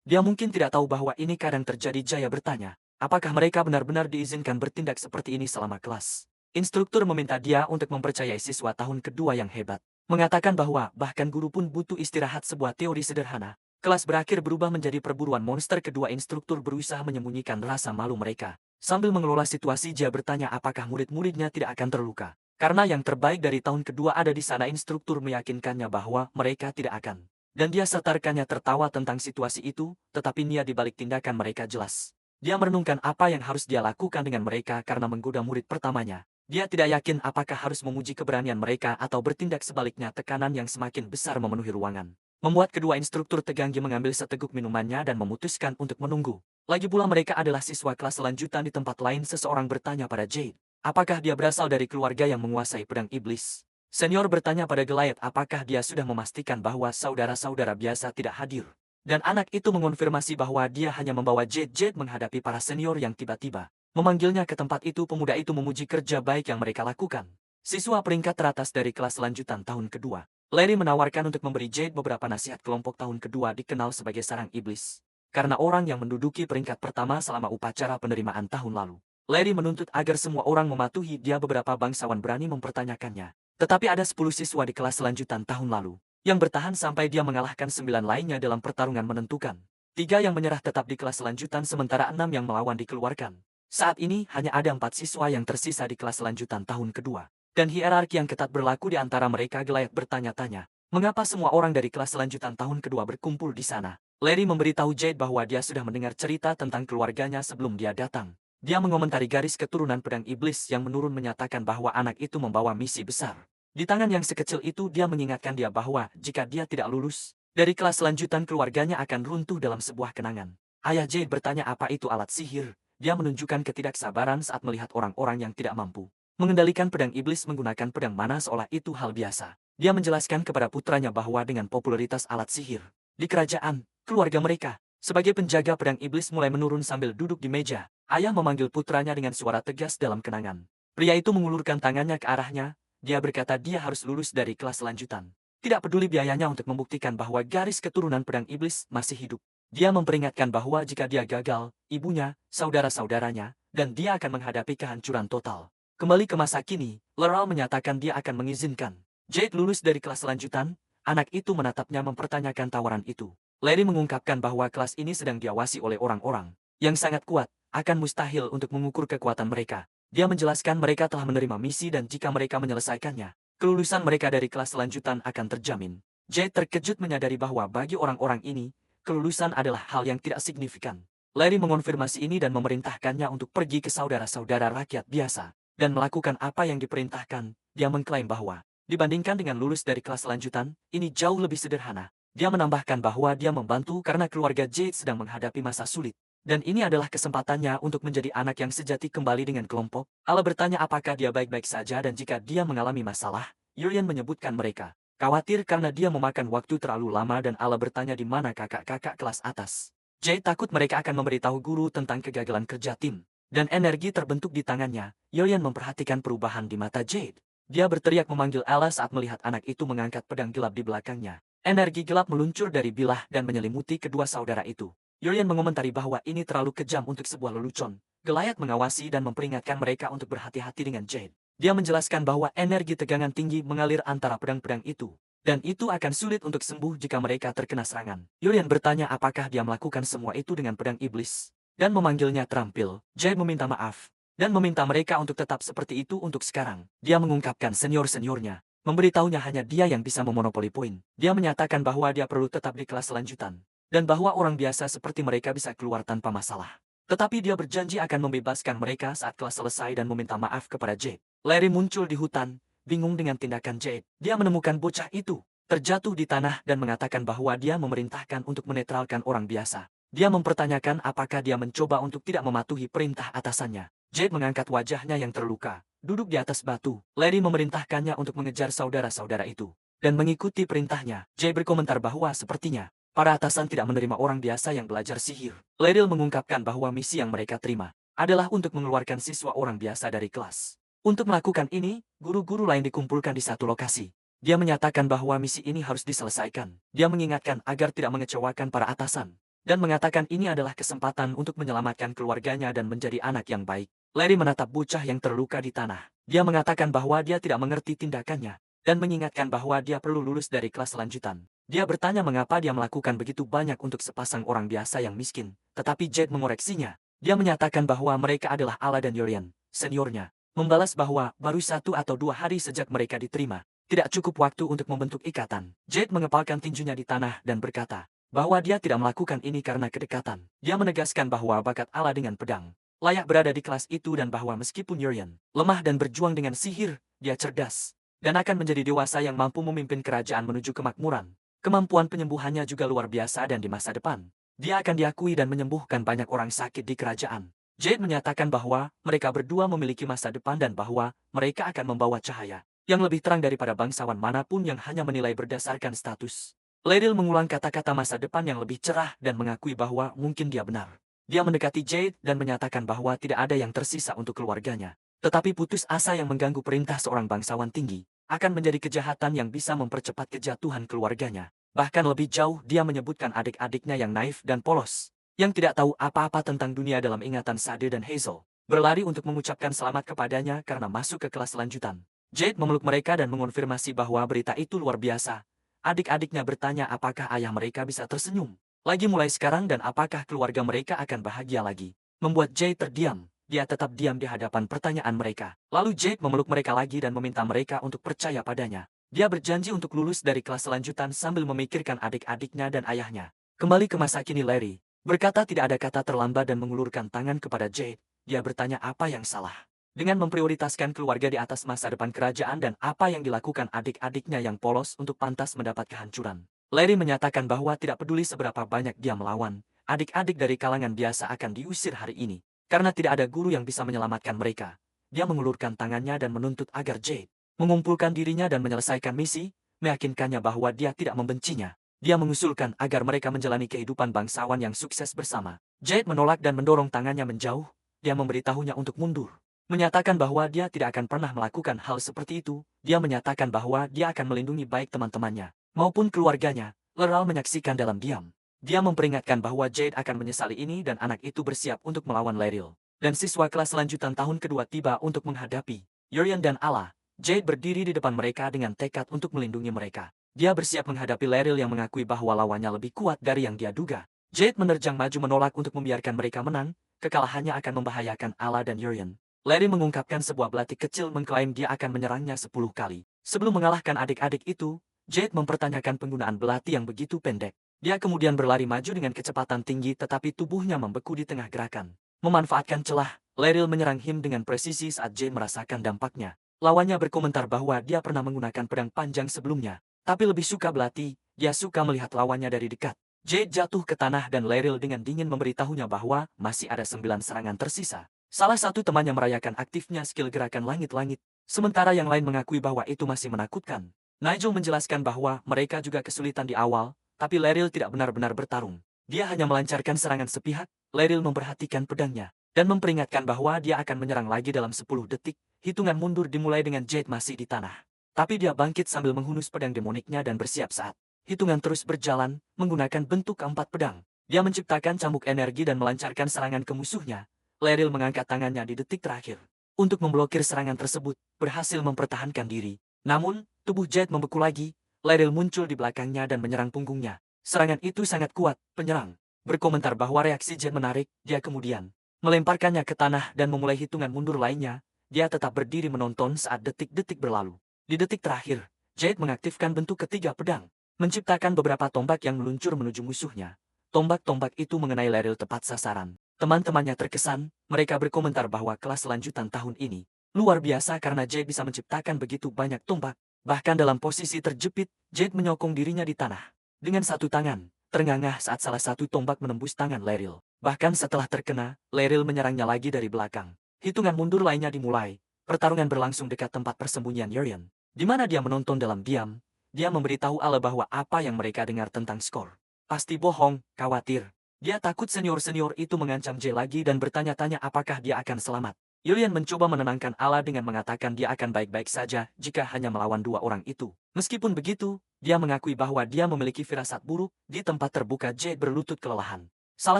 dia mungkin tidak tahu bahwa ini kadang terjadi. Jaya bertanya, apakah mereka benar-benar diizinkan bertindak seperti ini selama kelas? Instruktur meminta dia untuk mempercayai siswa tahun kedua yang hebat. Mengatakan bahwa bahkan guru pun butuh istirahat. Sebuah teori sederhana. Kelas berakhir berubah menjadi perburuan monster. Kedua instruktur berusaha menyembunyikan rasa malu mereka. Sambil mengelola situasi, dia bertanya apakah murid-muridnya tidak akan terluka. Karena yang terbaik dari tahun kedua ada di sana. Instruktur meyakinkannya bahwa mereka tidak akan. Dan dia sertakannya tertawa tentang situasi itu, tetapi niat di balik tindakan mereka jelas. Dia merenungkan apa yang harus dia lakukan dengan mereka karena menggoda murid pertamanya. Dia tidak yakin apakah harus memuji keberanian mereka atau bertindak sebaliknya. Tekanan yang semakin besar memenuhi ruangan. Membuat kedua instruktur tegang. Dia mengambil seteguk minumannya dan memutuskan untuk menunggu. Lagi pula mereka adalah siswa kelas selanjutan. Di tempat lain seseorang bertanya pada Jade, apakah dia berasal dari keluarga yang menguasai pedang iblis? Senior bertanya pada Goliath apakah dia sudah memastikan bahwa saudara-saudara biasa tidak hadir. Dan anak itu mengonfirmasi bahwa dia hanya membawa Jade. Jade menghadapi para senior yang tiba-tiba memanggilnya ke tempat itu. Pemuda itu memuji kerja baik yang mereka lakukan. siswa peringkat teratas dari kelas lanjutan tahun kedua. Larry menawarkan untuk memberi Jade beberapa nasihat kelompok tahun kedua dikenal sebagai sarang iblis. Karena orang yang menduduki peringkat pertama selama upacara penerimaan tahun lalu. Larry menuntut agar semua orang mematuhi dia. Beberapa bangsawan berani mempertanyakannya. Tetapi ada 10 siswa di kelas lanjutan tahun lalu yang bertahan sampai dia mengalahkan 9 lainnya dalam pertarungan menentukan. 3 yang menyerah tetap di kelas lanjutan sementara 6 yang melawan dikeluarkan. Saat ini hanya ada 4 siswa yang tersisa di kelas lanjutan tahun kedua. Dan hierarki yang ketat berlaku di antara mereka. Goliath bertanya-tanya, mengapa semua orang dari kelas lanjutan tahun kedua berkumpul di sana? Larry memberitahu Jade bahwa dia sudah mendengar cerita tentang keluarganya sebelum dia datang. Dia mengomentari garis keturunan pedang iblis yang menurun menyatakan bahwa anak itu membawa misi besar. Di tangan yang sekecil itu dia mengingatkan dia bahwa jika dia tidak lulus dari kelas lanjutan keluarganya akan runtuh dalam sebuah kenangan. Ayah Jade bertanya apa itu alat sihir. Dia menunjukkan ketidaksabaran saat melihat orang-orang yang tidak mampu mengendalikan pedang iblis menggunakan pedang mana seolah itu hal biasa. Dia menjelaskan kepada putranya bahwa dengan popularitas alat sihir di kerajaan, keluarga mereka, sebagai penjaga pedang iblis mulai menurun sambil duduk di meja. Ayah memanggil putranya dengan suara tegas dalam kenangan. Pria itu mengulurkan tangannya ke arahnya. Dia berkata dia harus lulus dari kelas lanjutan. Tidak peduli biayanya untuk membuktikan bahwa garis keturunan pedang iblis masih hidup. Dia memperingatkan bahwa jika dia gagal, ibunya, saudara-saudaranya, dan dia akan menghadapi kehancuran total. Kembali ke masa kini, Laurel menyatakan dia akan mengizinkan Jade lulus dari kelas lanjutan. Anak itu menatapnya mempertanyakan tawaran itu. Larry mengungkapkan bahwa kelas ini sedang diawasi oleh orang-orang yang sangat kuat, akan mustahil untuk mengukur kekuatan mereka. Dia menjelaskan mereka telah menerima misi dan jika mereka menyelesaikannya, kelulusan mereka dari kelas lanjutan akan terjamin. Jade terkejut menyadari bahwa bagi orang-orang ini, kelulusan adalah hal yang tidak signifikan. Larry mengonfirmasi ini dan memerintahkannya untuk pergi ke saudara-saudara rakyat biasa dan melakukan apa yang diperintahkan. Dia mengklaim bahwa, dibandingkan dengan lulus dari kelas lanjutan, ini jauh lebih sederhana. Dia menambahkan bahwa dia membantu karena keluarga Jade sedang menghadapi masa sulit. Dan ini adalah kesempatannya untuk menjadi anak yang sejati kembali dengan kelompok. Allah bertanya apakah dia baik-baik saja dan jika dia mengalami masalah, Julian menyebutkan mereka khawatir karena dia memakan waktu terlalu lama dan Allah bertanya di mana kakak-kakak kelas atas. Jade takut mereka akan memberitahu guru tentang kegagalan kerja tim. Dan energi terbentuk di tangannya. Julian memperhatikan perubahan di mata Jade. Dia berteriak memanggil Allah saat melihat anak itu mengangkat pedang gelap di belakangnya. Energi gelap meluncur dari bilah dan menyelimuti kedua saudara itu. Julian mengomentari bahwa ini terlalu kejam untuk sebuah lelucon. Goliath mengawasi dan memperingatkan mereka untuk berhati-hati dengan Jade. Dia menjelaskan bahwa energi tegangan tinggi mengalir antara pedang-pedang itu. Dan itu akan sulit untuk sembuh jika mereka terkena serangan. Julian bertanya apakah dia melakukan semua itu dengan pedang iblis. Dan memanggilnya terampil. Jade meminta maaf. Dan meminta mereka untuk tetap seperti itu untuk sekarang. Dia mengungkapkan senior-seniornya. Memberitahunya hanya dia yang bisa memonopoli poin. Dia menyatakan bahwa dia perlu tetap di kelas lanjutan. Dan bahwa orang biasa seperti mereka bisa keluar tanpa masalah. Tetapi dia berjanji akan membebaskan mereka saat kelas selesai dan meminta maaf kepada Jade. Larry muncul di hutan, bingung dengan tindakan Jade. Dia menemukan bocah itu, terjatuh di tanah dan mengatakan bahwa dia memerintahkan untuk menetralkan orang biasa. Dia mempertanyakan apakah dia mencoba untuk tidak mematuhi perintah atasannya. Jade mengangkat wajahnya yang terluka, duduk di atas batu. Larry memerintahkannya untuk mengejar saudara-saudara itu. Dan mengikuti perintahnya, Jade berkomentar bahwa sepertinya para atasan tidak menerima orang biasa yang belajar sihir. Larry mengungkapkan bahwa misi yang mereka terima adalah untuk mengeluarkan siswa orang biasa dari kelas. Untuk melakukan ini, guru-guru lain dikumpulkan di satu lokasi. Dia menyatakan bahwa misi ini harus diselesaikan. Dia mengingatkan agar tidak mengecewakan para atasan. Dan mengatakan ini adalah kesempatan untuk menyelamatkan keluarganya dan menjadi anak yang baik. Larry menatap bocah yang terluka di tanah. Dia mengatakan bahwa dia tidak mengerti tindakannya. Dan mengingatkan bahwa dia perlu lulus dari kelas lanjutan. Dia bertanya mengapa dia melakukan begitu banyak untuk sepasang orang biasa yang miskin. Tetapi Jade mengoreksinya. Dia menyatakan bahwa mereka adalah Allah dan Julian, seniornya. Membalas bahwa baru 1 atau 2 hari sejak mereka diterima. Tidak cukup waktu untuk membentuk ikatan. Jade mengepalkan tinjunya di tanah dan berkata bahwa dia tidak melakukan ini karena kedekatan. Dia menegaskan bahwa bakat Allah dengan pedang layak berada di kelas itu dan bahwa meskipun Julian lemah dan berjuang dengan sihir, dia cerdas dan akan menjadi dewasa yang mampu memimpin kerajaan menuju kemakmuran. Kemampuan penyembuhannya juga luar biasa dan di masa depan, dia akan diakui dan menyembuhkan banyak orang sakit di kerajaan. Jade menyatakan bahwa mereka berdua memiliki masa depan dan bahwa mereka akan membawa cahaya yang lebih terang daripada bangsawan manapun yang hanya menilai berdasarkan status. Larry mengulang kata-kata masa depan yang lebih cerah dan mengakui bahwa mungkin dia benar. Dia mendekati Jade dan menyatakan bahwa tidak ada yang tersisa untuk keluarganya. Tetapi putus asa yang mengganggu perintah seorang bangsawan tinggi akan menjadi kejahatan yang bisa mempercepat kejatuhan keluarganya. Bahkan lebih jauh dia menyebutkan adik-adiknya yang naif dan polos, yang tidak tahu apa-apa tentang dunia dalam ingatan Sade dan Hazel, berlari untuk mengucapkan selamat kepadanya karena masuk ke kelas lanjutan. Jade memeluk mereka dan mengonfirmasi bahwa berita itu luar biasa. Adik-adiknya bertanya apakah ayah mereka bisa tersenyum lagi mulai sekarang dan apakah keluarga mereka akan bahagia lagi. Membuat Jade terdiam. Dia tetap diam di hadapan pertanyaan mereka. Lalu Jade memeluk mereka lagi dan meminta mereka untuk percaya padanya. Dia berjanji untuk lulus dari kelas selanjutan sambil memikirkan adik-adiknya dan ayahnya. Kembali ke masa kini Larry berkata tidak ada kata terlambat dan mengulurkan tangan kepada Jade. Dia bertanya apa yang salah. Dengan memprioritaskan keluarga di atas masa depan kerajaan dan apa yang dilakukan adik-adiknya yang polos untuk pantas mendapat kehancuran. Larry menyatakan bahwa tidak peduli seberapa banyak dia melawan, adik-adik dari kalangan biasa akan diusir hari ini. Karena tidak ada guru yang bisa menyelamatkan mereka. Dia mengulurkan tangannya dan menuntut agar Jade mengumpulkan dirinya dan menyelesaikan misi, meyakinkannya bahwa dia tidak membencinya. Dia mengusulkan agar mereka menjalani kehidupan bangsawan yang sukses bersama. Jade menolak dan mendorong tangannya menjauh. Dia memberitahunya untuk mundur. Menyatakan bahwa dia tidak akan pernah melakukan hal seperti itu. Dia menyatakan bahwa dia akan melindungi baik teman-temannya maupun keluarganya. Laurel menyaksikan dalam diam. Dia memperingatkan bahwa Jade akan menyesali ini dan anak itu bersiap untuk melawan Laryl. Dan siswa kelas lanjutan tahun kedua tiba untuk menghadapi Urian dan Allah. Jade berdiri di depan mereka dengan tekad untuk melindungi mereka. Dia bersiap menghadapi Laryl yang mengakui bahwa lawannya lebih kuat dari yang dia duga. Jade menerjang maju menolak untuk membiarkan mereka menang. Kekalahannya akan membahayakan Allah dan Urian. Larry mengungkapkan sebuah belatik kecil mengklaim dia akan menyerangnya 10 kali. Sebelum mengalahkan adik-adik itu, Jade mempertanyakan penggunaan belati yang begitu pendek. Dia kemudian berlari maju dengan kecepatan tinggi tetapi tubuhnya membeku di tengah gerakan. Memanfaatkan celah, Laryl menyerang Him dengan presisi saat Jade merasakan dampaknya. Lawannya berkomentar bahwa dia pernah menggunakan pedang panjang sebelumnya. Tapi lebih suka belati, dia suka melihat lawannya dari dekat. Jade jatuh ke tanah dan Laryl dengan dingin memberitahunya bahwa masih ada 9 serangan tersisa. Salah satu temannya merayakan aktifnya skill gerakan langit-langit, sementara yang lain mengakui bahwa itu masih menakutkan. Nigel menjelaskan bahwa mereka juga kesulitan di awal, tapi Laryl tidak benar-benar bertarung. Dia hanya melancarkan serangan sepihak. Laryl memperhatikan pedangnya, dan memperingatkan bahwa dia akan menyerang lagi dalam 10 detik. Hitungan mundur dimulai dengan Jade masih di tanah. Tapi dia bangkit sambil menghunus pedang demoniknya dan bersiap saat. Hitungan terus berjalan, menggunakan bentuk keempat pedang. Dia menciptakan cambuk energi dan melancarkan serangan ke musuhnya. Laryl mengangkat tangannya di detik terakhir. Untuk memblokir serangan tersebut, berhasil mempertahankan diri. Namun, tubuh Jade membeku lagi. Laryl muncul di belakangnya dan menyerang punggungnya. Serangan itu sangat kuat, penyerang berkomentar bahwa reaksi Jade menarik. Dia kemudian melemparkannya ke tanah dan memulai hitungan mundur lainnya. Dia tetap berdiri menonton saat detik-detik berlalu. Di detik terakhir, Jade mengaktifkan bentuk ketiga pedang, menciptakan beberapa tombak yang meluncur menuju musuhnya. Tombak-tombak itu mengenai Laryl tepat sasaran. Teman-temannya terkesan. Mereka berkomentar bahwa kelas lanjutan tahun ini luar biasa karena Jade bisa menciptakan begitu banyak tombak. Bahkan dalam posisi terjepit, Jade menyokong dirinya di tanah. Dengan satu tangan, terengah-engah saat salah satu tombak menembus tangan Laryl. Bahkan setelah terkena, Laryl menyerangnya lagi dari belakang. Hitungan mundur lainnya dimulai. Pertarungan berlangsung dekat tempat persembunyian Urian, di mana dia menonton dalam diam. Dia memberitahu Allah bahwa apa yang mereka dengar tentang skor pasti bohong, khawatir. Dia takut senior-senior itu mengancam Jay lagi dan bertanya-tanya apakah dia akan selamat. Urian mencoba menenangkan Allah dengan mengatakan dia akan baik-baik saja jika hanya melawan dua orang itu. Meskipun begitu, dia mengakui bahwa dia memiliki firasat buruk. Di tempat terbuka Jade berlutut kelelahan. Salah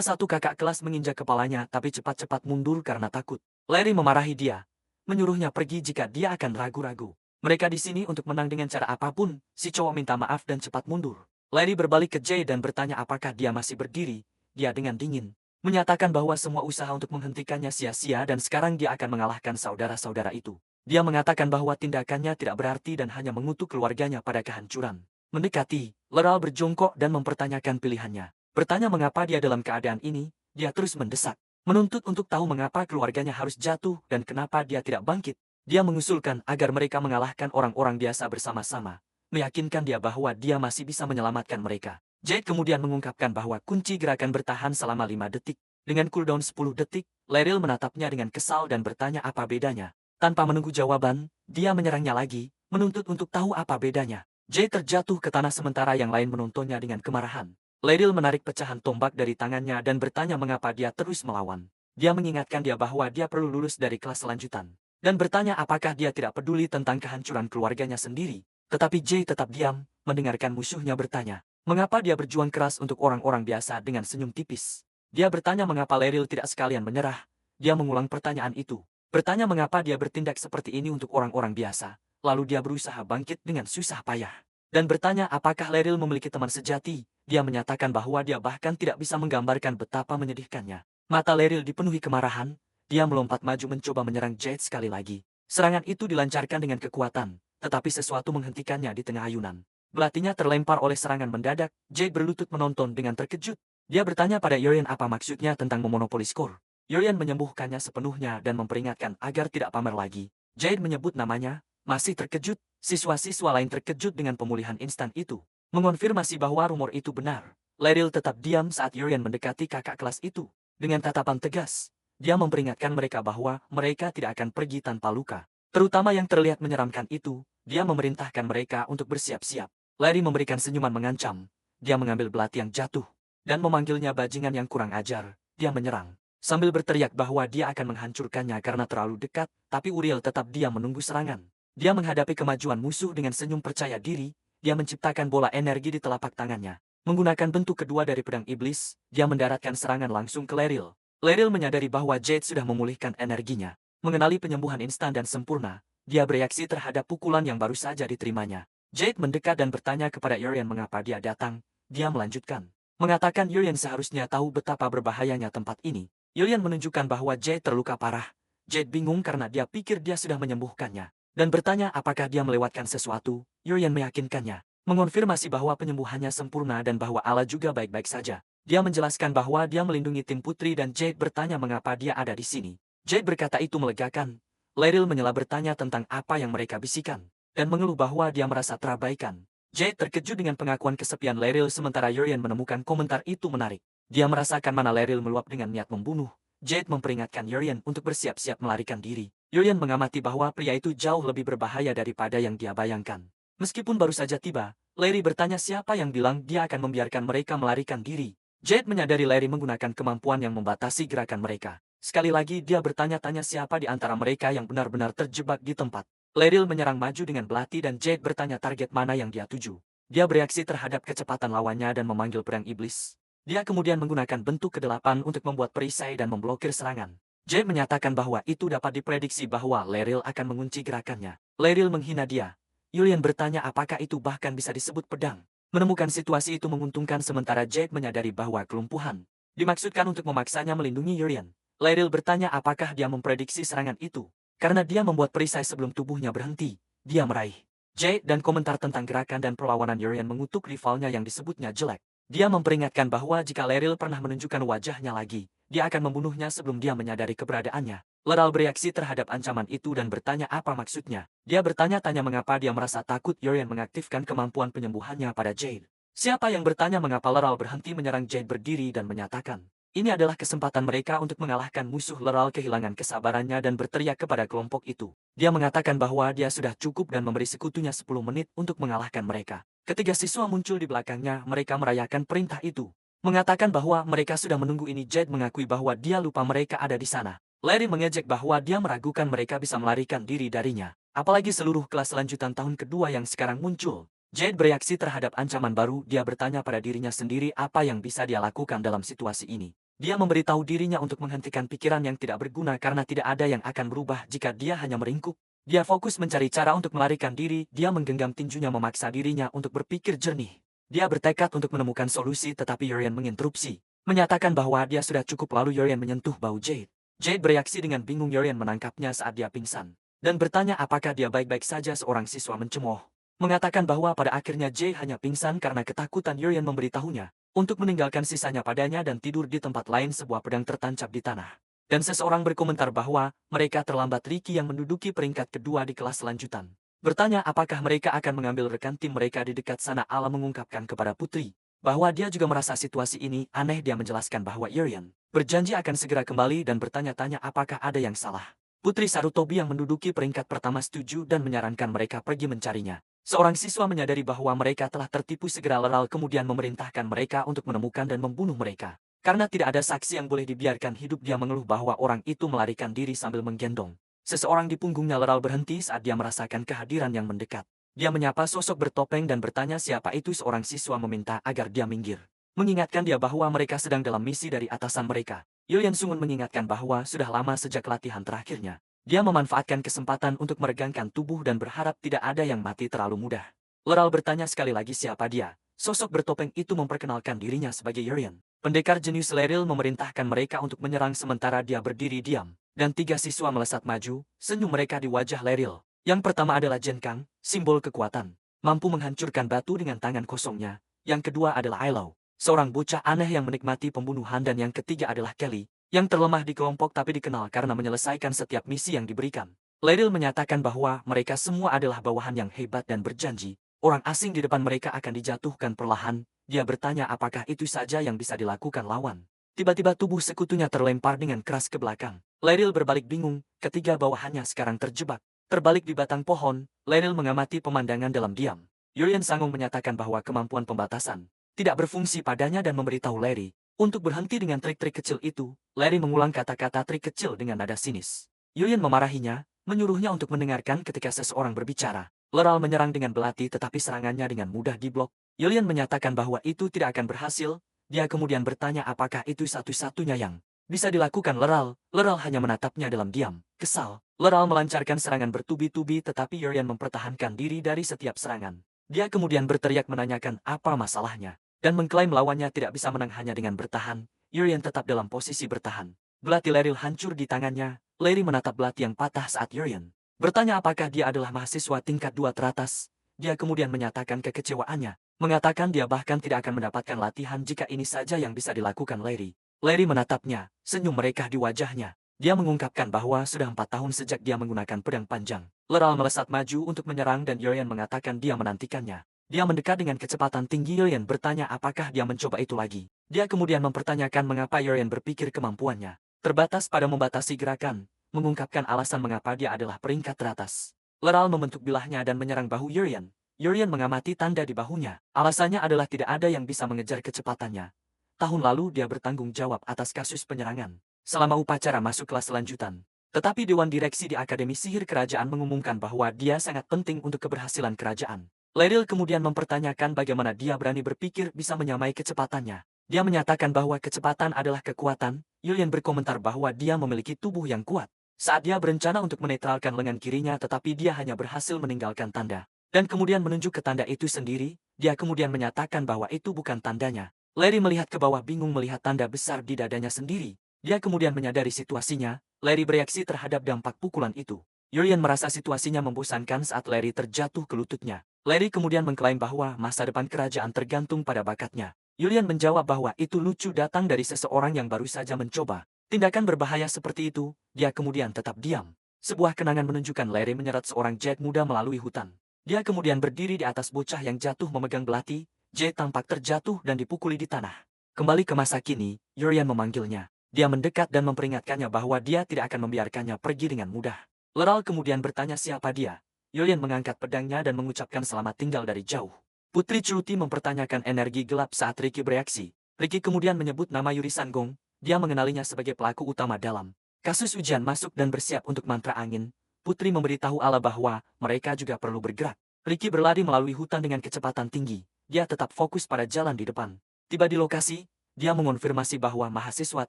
satu kakak kelas menginjak kepalanya tapi cepat-cepat mundur karena takut. Larry memarahi dia, menyuruhnya pergi jika dia akan ragu-ragu. Mereka di sini untuk menang dengan cara apapun. Si cowok minta maaf dan cepat mundur. Larry berbalik ke Jade dan bertanya apakah dia masih berdiri. Dia dengan dingin menyatakan bahwa semua usaha untuk menghentikannya sia-sia dan sekarang dia akan mengalahkan saudara-saudara itu. Dia mengatakan bahwa tindakannya tidak berarti dan hanya mengutuk keluarganya pada kehancuran. Mendekati, Laurel berjongkok dan mempertanyakan pilihannya. Bertanya mengapa dia dalam keadaan ini. Dia terus mendesak, menuntut untuk tahu mengapa keluarganya harus jatuh dan kenapa dia tidak bangkit. Dia mengusulkan agar mereka mengalahkan orang-orang biasa bersama-sama, meyakinkan dia bahwa dia masih bisa menyelamatkan mereka. Jade kemudian mengungkapkan bahwa kunci gerakan bertahan selama 5 detik. Dengan cooldown 10 detik, Laryl menatapnya dengan kesal dan bertanya apa bedanya. Tanpa menunggu jawaban, dia menyerangnya lagi, menuntut untuk tahu apa bedanya. Jade terjatuh ke tanah sementara yang lain menontonnya dengan kemarahan. Laryl menarik pecahan tombak dari tangannya dan bertanya mengapa dia terus melawan. Dia mengingatkan dia bahwa dia perlu lulus dari kelas selanjutan. dan bertanya apakah dia tidak peduli tentang kehancuran keluarganya sendiri. Tetapi Jay tetap diam, mendengarkan musuhnya bertanya, mengapa dia berjuang keras untuk orang-orang biasa dengan senyum tipis. Dia bertanya mengapa Laryl tidak sekalian menyerah. Dia mengulang pertanyaan itu. Bertanya mengapa dia bertindak seperti ini untuk orang-orang biasa. Lalu dia berusaha bangkit dengan susah payah. Dan bertanya apakah Laryl memiliki teman sejati. Dia menyatakan bahwa dia bahkan tidak bisa menggambarkan betapa menyedihkannya. Mata Laryl dipenuhi kemarahan. Dia melompat maju mencoba menyerang Jade sekali lagi. Serangan itu dilancarkan dengan kekuatan, tetapi sesuatu menghentikannya di tengah ayunan. Belatinya terlempar oleh serangan mendadak. Jade berlutut menonton dengan terkejut. Dia bertanya pada Yorian apa maksudnya tentang memonopoli skor. Yorian menyembuhkannya sepenuhnya dan memperingatkan agar tidak pamer lagi. Jade menyebut namanya. Masih terkejut, siswa-siswa lain terkejut dengan pemulihan instan itu. Mengonfirmasi bahwa rumor itu benar. Laryl tetap diam saat Yorian mendekati kakak kelas itu. Dengan tatapan tegas, dia memperingatkan mereka bahwa mereka tidak akan pergi tanpa luka. Terutama yang terlihat menyeramkan itu, dia memerintahkan mereka untuk bersiap-siap. Larry memberikan senyuman mengancam. Dia mengambil belati yang jatuh dan memanggilnya bajingan yang kurang ajar. Dia menyerang sambil berteriak bahwa dia akan menghancurkannya karena terlalu dekat, tapi Uriel tetap diam menunggu serangan. Dia menghadapi kemajuan musuh dengan senyum percaya diri. Dia menciptakan bola energi di telapak tangannya. Menggunakan bentuk kedua dari pedang iblis, dia mendaratkan serangan langsung ke Laryl. Laryl menyadari bahwa Jade sudah memulihkan energinya. Mengenali penyembuhan instan dan sempurna, dia bereaksi terhadap pukulan yang baru saja diterimanya. Jade mendekat dan bertanya kepada Yorian mengapa dia datang. Dia melanjutkan. Mengatakan Yorian seharusnya tahu betapa berbahayanya tempat ini. Yorian menunjukkan bahwa Jade terluka parah. Jade bingung karena dia pikir dia sudah menyembuhkannya. Dan bertanya apakah dia melewatkan sesuatu. Yorian meyakinkannya. Mengonfirmasi bahwa penyembuhannya sempurna dan bahwa Allah juga baik-baik saja. Dia menjelaskan bahwa dia melindungi tim putri dan Jade bertanya mengapa dia ada di sini. Jade berkata itu melegakan. Laryl menyela bertanya tentang apa yang mereka bisikan. Dan mengeluh bahwa dia merasa terabaikan. Jade terkejut dengan pengakuan kesepian Laryl sementara Yorian menemukan komentar itu menarik. Dia merasakan mana Laryl meluap dengan niat membunuh. Jade memperingatkan Yorian untuk bersiap-siap melarikan diri. Yorian mengamati bahwa pria itu jauh lebih berbahaya daripada yang dia bayangkan. Meskipun baru saja tiba, Larry bertanya siapa yang bilang dia akan membiarkan mereka melarikan diri. Jade menyadari Larry menggunakan kemampuan yang membatasi gerakan mereka. Sekali lagi dia bertanya-tanya siapa di antara mereka yang benar-benar terjebak di tempat. Laryl menyerang maju dengan belati dan Jade bertanya target mana yang dia tuju. Dia bereaksi terhadap kecepatan lawannya dan memanggil pedang iblis. Dia kemudian menggunakan bentuk ke-8 untuk membuat perisai dan memblokir serangan. Jade menyatakan bahwa itu dapat diprediksi bahwa Laryl akan mengunci gerakannya. Laryl menghina dia. Yorian bertanya apakah itu bahkan bisa disebut pedang. Menemukan situasi itu menguntungkan sementara Jade menyadari bahwa kelumpuhan dimaksudkan untuk memaksanya melindungi Yorian. Laryl bertanya apakah dia memprediksi serangan itu. Karena dia membuat perisai sebelum tubuhnya berhenti, dia meraih. Jade dan komentar tentang gerakan dan perlawanan Yorian mengutuk rivalnya yang disebutnya jelek. Dia memperingatkan bahwa jika Laryl pernah menunjukkan wajahnya lagi, dia akan membunuhnya sebelum dia menyadari keberadaannya. Laryl bereaksi terhadap ancaman itu dan bertanya apa maksudnya. Dia bertanya-tanya mengapa dia merasa takut Yorian mengaktifkan kemampuan penyembuhannya pada Jade. Siapa yang bertanya mengapa Laryl berhenti menyerang Jade berdiri dan menyatakan, ini adalah kesempatan mereka untuk mengalahkan musuh. Laryl kehilangan kesabarannya dan berteriak kepada kelompok itu. Dia mengatakan bahwa dia sudah cukup dan memberi sekutunya 10 menit untuk mengalahkan mereka. Ketiga siswa muncul di belakangnya, mereka merayakan perintah itu. Mengatakan bahwa mereka sudah menunggu ini. Jade mengakui bahwa dia lupa mereka ada di sana. Larry mengejek bahwa dia meragukan mereka bisa melarikan diri darinya. Apalagi seluruh kelas lanjutan tahun kedua yang sekarang muncul. Jade bereaksi terhadap ancaman baru. Dia bertanya pada dirinya sendiri apa yang bisa dia lakukan dalam situasi ini. Dia memberitahu dirinya untuk menghentikan pikiran yang tidak berguna karena tidak ada yang akan berubah jika dia hanya meringkuk. Dia fokus mencari cara untuk melarikan diri. Dia menggenggam tinjunya memaksa dirinya untuk berpikir jernih. Dia bertekad untuk menemukan solusi tetapi Yorian menginterupsi. Menyatakan bahwa dia sudah cukup lalu Yorian menyentuh bau Jade. Jade bereaksi dengan bingung. Yorian menangkapnya saat dia pingsan. Dan bertanya apakah dia baik-baik saja. Seorang siswa mencemooh. Mengatakan bahwa pada akhirnya Jade hanya pingsan karena ketakutan. Yorian memberitahunya untuk meninggalkan sisanya padanya dan tidur di tempat lain. Sebuah pedang tertancap di tanah. Dan seseorang berkomentar bahwa mereka terlambat. Ricky yang menduduki peringkat kedua di kelas lanjutan bertanya apakah mereka akan mengambil rekan tim mereka di dekat sana. Allah mengungkapkan kepada Putri bahwa dia juga merasa situasi ini aneh. Dia menjelaskan bahwa Yorian berjanji akan segera kembali dan bertanya-tanya apakah ada yang salah. Putri Sarutobi yang menduduki peringkat pertama setuju dan menyarankan mereka pergi mencarinya. Seorang siswa menyadari bahwa mereka telah tertipu. Segera Laral kemudian memerintahkan mereka untuk menemukan dan membunuh mereka. Karena tidak ada saksi yang boleh dibiarkan hidup, dia mengeluh bahwa orang itu melarikan diri sambil menggendong Seseorang di punggungnya Leral berhenti saat dia merasakan kehadiran yang mendekat. Dia menyapa sosok bertopeng dan bertanya siapa itu. Seorang siswa meminta agar dia minggir, mengingatkan dia bahwa mereka sedang dalam misi dari atasan mereka. Yulian Sungun mengingatkan bahwa sudah lama sejak latihan terakhirnya. Dia memanfaatkan kesempatan untuk meregangkan tubuh dan berharap tidak ada yang mati terlalu mudah. Leral bertanya sekali lagi siapa dia. Sosok bertopeng itu memperkenalkan dirinya sebagai Yulian. Pendekar jenius Leril memerintahkan mereka untuk menyerang sementara dia berdiri diam. Dan 3 siswa melesat maju, senyum mereka di wajah Leril. Yang pertama adalah Jenkang, simbol kekuatan. Mampu menghancurkan batu dengan tangan kosongnya. Yang kedua adalah Ailau, seorang bocah aneh yang menikmati pembunuhan. Dan yang ketiga adalah Kelly, yang terlemah di kelompok tapi dikenal karena menyelesaikan setiap misi yang diberikan. Leril menyatakan bahwa mereka semua adalah bawahan yang hebat dan berjanji, orang asing di depan mereka akan dijatuhkan perlahan. Dia bertanya apakah itu saja yang bisa dilakukan lawan. Tiba-tiba tubuh sekutunya terlempar dengan keras ke belakang. Leril berbalik bingung, ketiga bawahannya sekarang terjebak. Terbalik di batang pohon, Leril mengamati pemandangan dalam diam. Yulian Sangung menyatakan bahwa kemampuan pembatasan tidak berfungsi padanya dan memberitahu Larry untuk berhenti dengan trik-trik kecil itu. Larry mengulang kata-kata trik kecil dengan nada sinis. Yulian memarahinya, menyuruhnya untuk mendengarkan ketika seseorang berbicara. Leral menyerang dengan belati tetapi serangannya dengan mudah diblok. Yulian menyatakan bahwa itu tidak akan berhasil. Dia kemudian bertanya apakah itu satu-satunya yang bisa dilakukan Leral. Leral hanya menatapnya dalam diam. Kesal, Leral melancarkan serangan bertubi-tubi tetapi Yulian mempertahankan diri dari setiap serangan. Dia kemudian berteriak menanyakan apa masalahnya, dan mengklaim lawannya tidak bisa menang hanya dengan bertahan. Yulian tetap dalam posisi bertahan. Belati Leril hancur di tangannya. Larry menatap belati yang patah saat Yulian bertanya apakah dia adalah mahasiswa tingkat 2 teratas. Dia kemudian menyatakan kekecewaannya, mengatakan dia bahkan tidak akan mendapatkan latihan jika ini saja yang bisa dilakukan Larry. Larry menatapnya, senyum mereka di wajahnya. Dia mengungkapkan bahwa sudah 4 tahun sejak dia menggunakan pedang panjang. Leral melesat maju untuk menyerang dan Yulian mengatakan dia menantikannya. Dia mendekat dengan kecepatan tinggi. Yulian bertanya apakah dia mencoba itu lagi. Dia kemudian mempertanyakan mengapa Yulian berpikir kemampuannya terbatas pada membatasi gerakan, mengungkapkan alasan mengapa dia adalah peringkat teratas. Leral membentuk bilahnya dan menyerang bahu Yulian. Yulian mengamati tanda di bahunya. Alasannya adalah tidak ada yang bisa mengejar kecepatannya. Tahun lalu dia bertanggung jawab atas kasus penyerangan selama upacara masuk kelas lanjutan. Tetapi Dewan Direksi di Akademi Sihir Kerajaan mengumumkan bahwa dia sangat penting untuk keberhasilan kerajaan. Leril kemudian mempertanyakan bagaimana dia berani berpikir bisa menyamai kecepatannya. Dia menyatakan bahwa kecepatan adalah kekuatan. Yulian berkomentar bahwa dia memiliki tubuh yang kuat. Saat dia berencana untuk menetralkan lengan kirinya tetapi dia hanya berhasil meninggalkan tanda. Dan kemudian menunjuk ke tanda itu sendiri, dia kemudian menyatakan bahwa itu bukan tandanya. Larry melihat ke bawah bingung melihat tanda besar di dadanya sendiri. Dia kemudian menyadari situasinya. Larry bereaksi terhadap dampak pukulan itu. Yulian merasa situasinya membosankan saat Larry terjatuh ke lututnya. Larry kemudian mengklaim bahwa masa depan kerajaan tergantung pada bakatnya. Yulian menjawab bahwa itu lucu datang dari seseorang yang baru saja mencoba tindakan berbahaya seperti itu. Dia kemudian tetap diam. Sebuah kenangan menunjukkan Larry menyeret seorang Jet muda melalui hutan. Dia kemudian berdiri di atas bocah yang jatuh memegang belati. Jet tampak terjatuh dan dipukuli di tanah. Kembali ke masa kini, Yulian memanggilnya. Dia mendekat dan memperingatkannya bahwa dia tidak akan membiarkannya pergi dengan mudah. Leral kemudian bertanya siapa dia. Yulian mengangkat pedangnya dan mengucapkan selamat tinggal dari jauh. Putri Chuti mempertanyakan energi gelap saat Ricky bereaksi. Ricky kemudian menyebut nama Yuri Sanggong. Dia mengenalinya sebagai pelaku utama dalam kasus ujian masuk dan bersiap untuk mantra angin. Putri memberitahu Allah bahwa mereka juga perlu bergerak. Ricky berlari melalui hutan dengan kecepatan tinggi. Dia tetap fokus pada jalan di depan. Tiba di lokasi, dia mengonfirmasi bahwa mahasiswa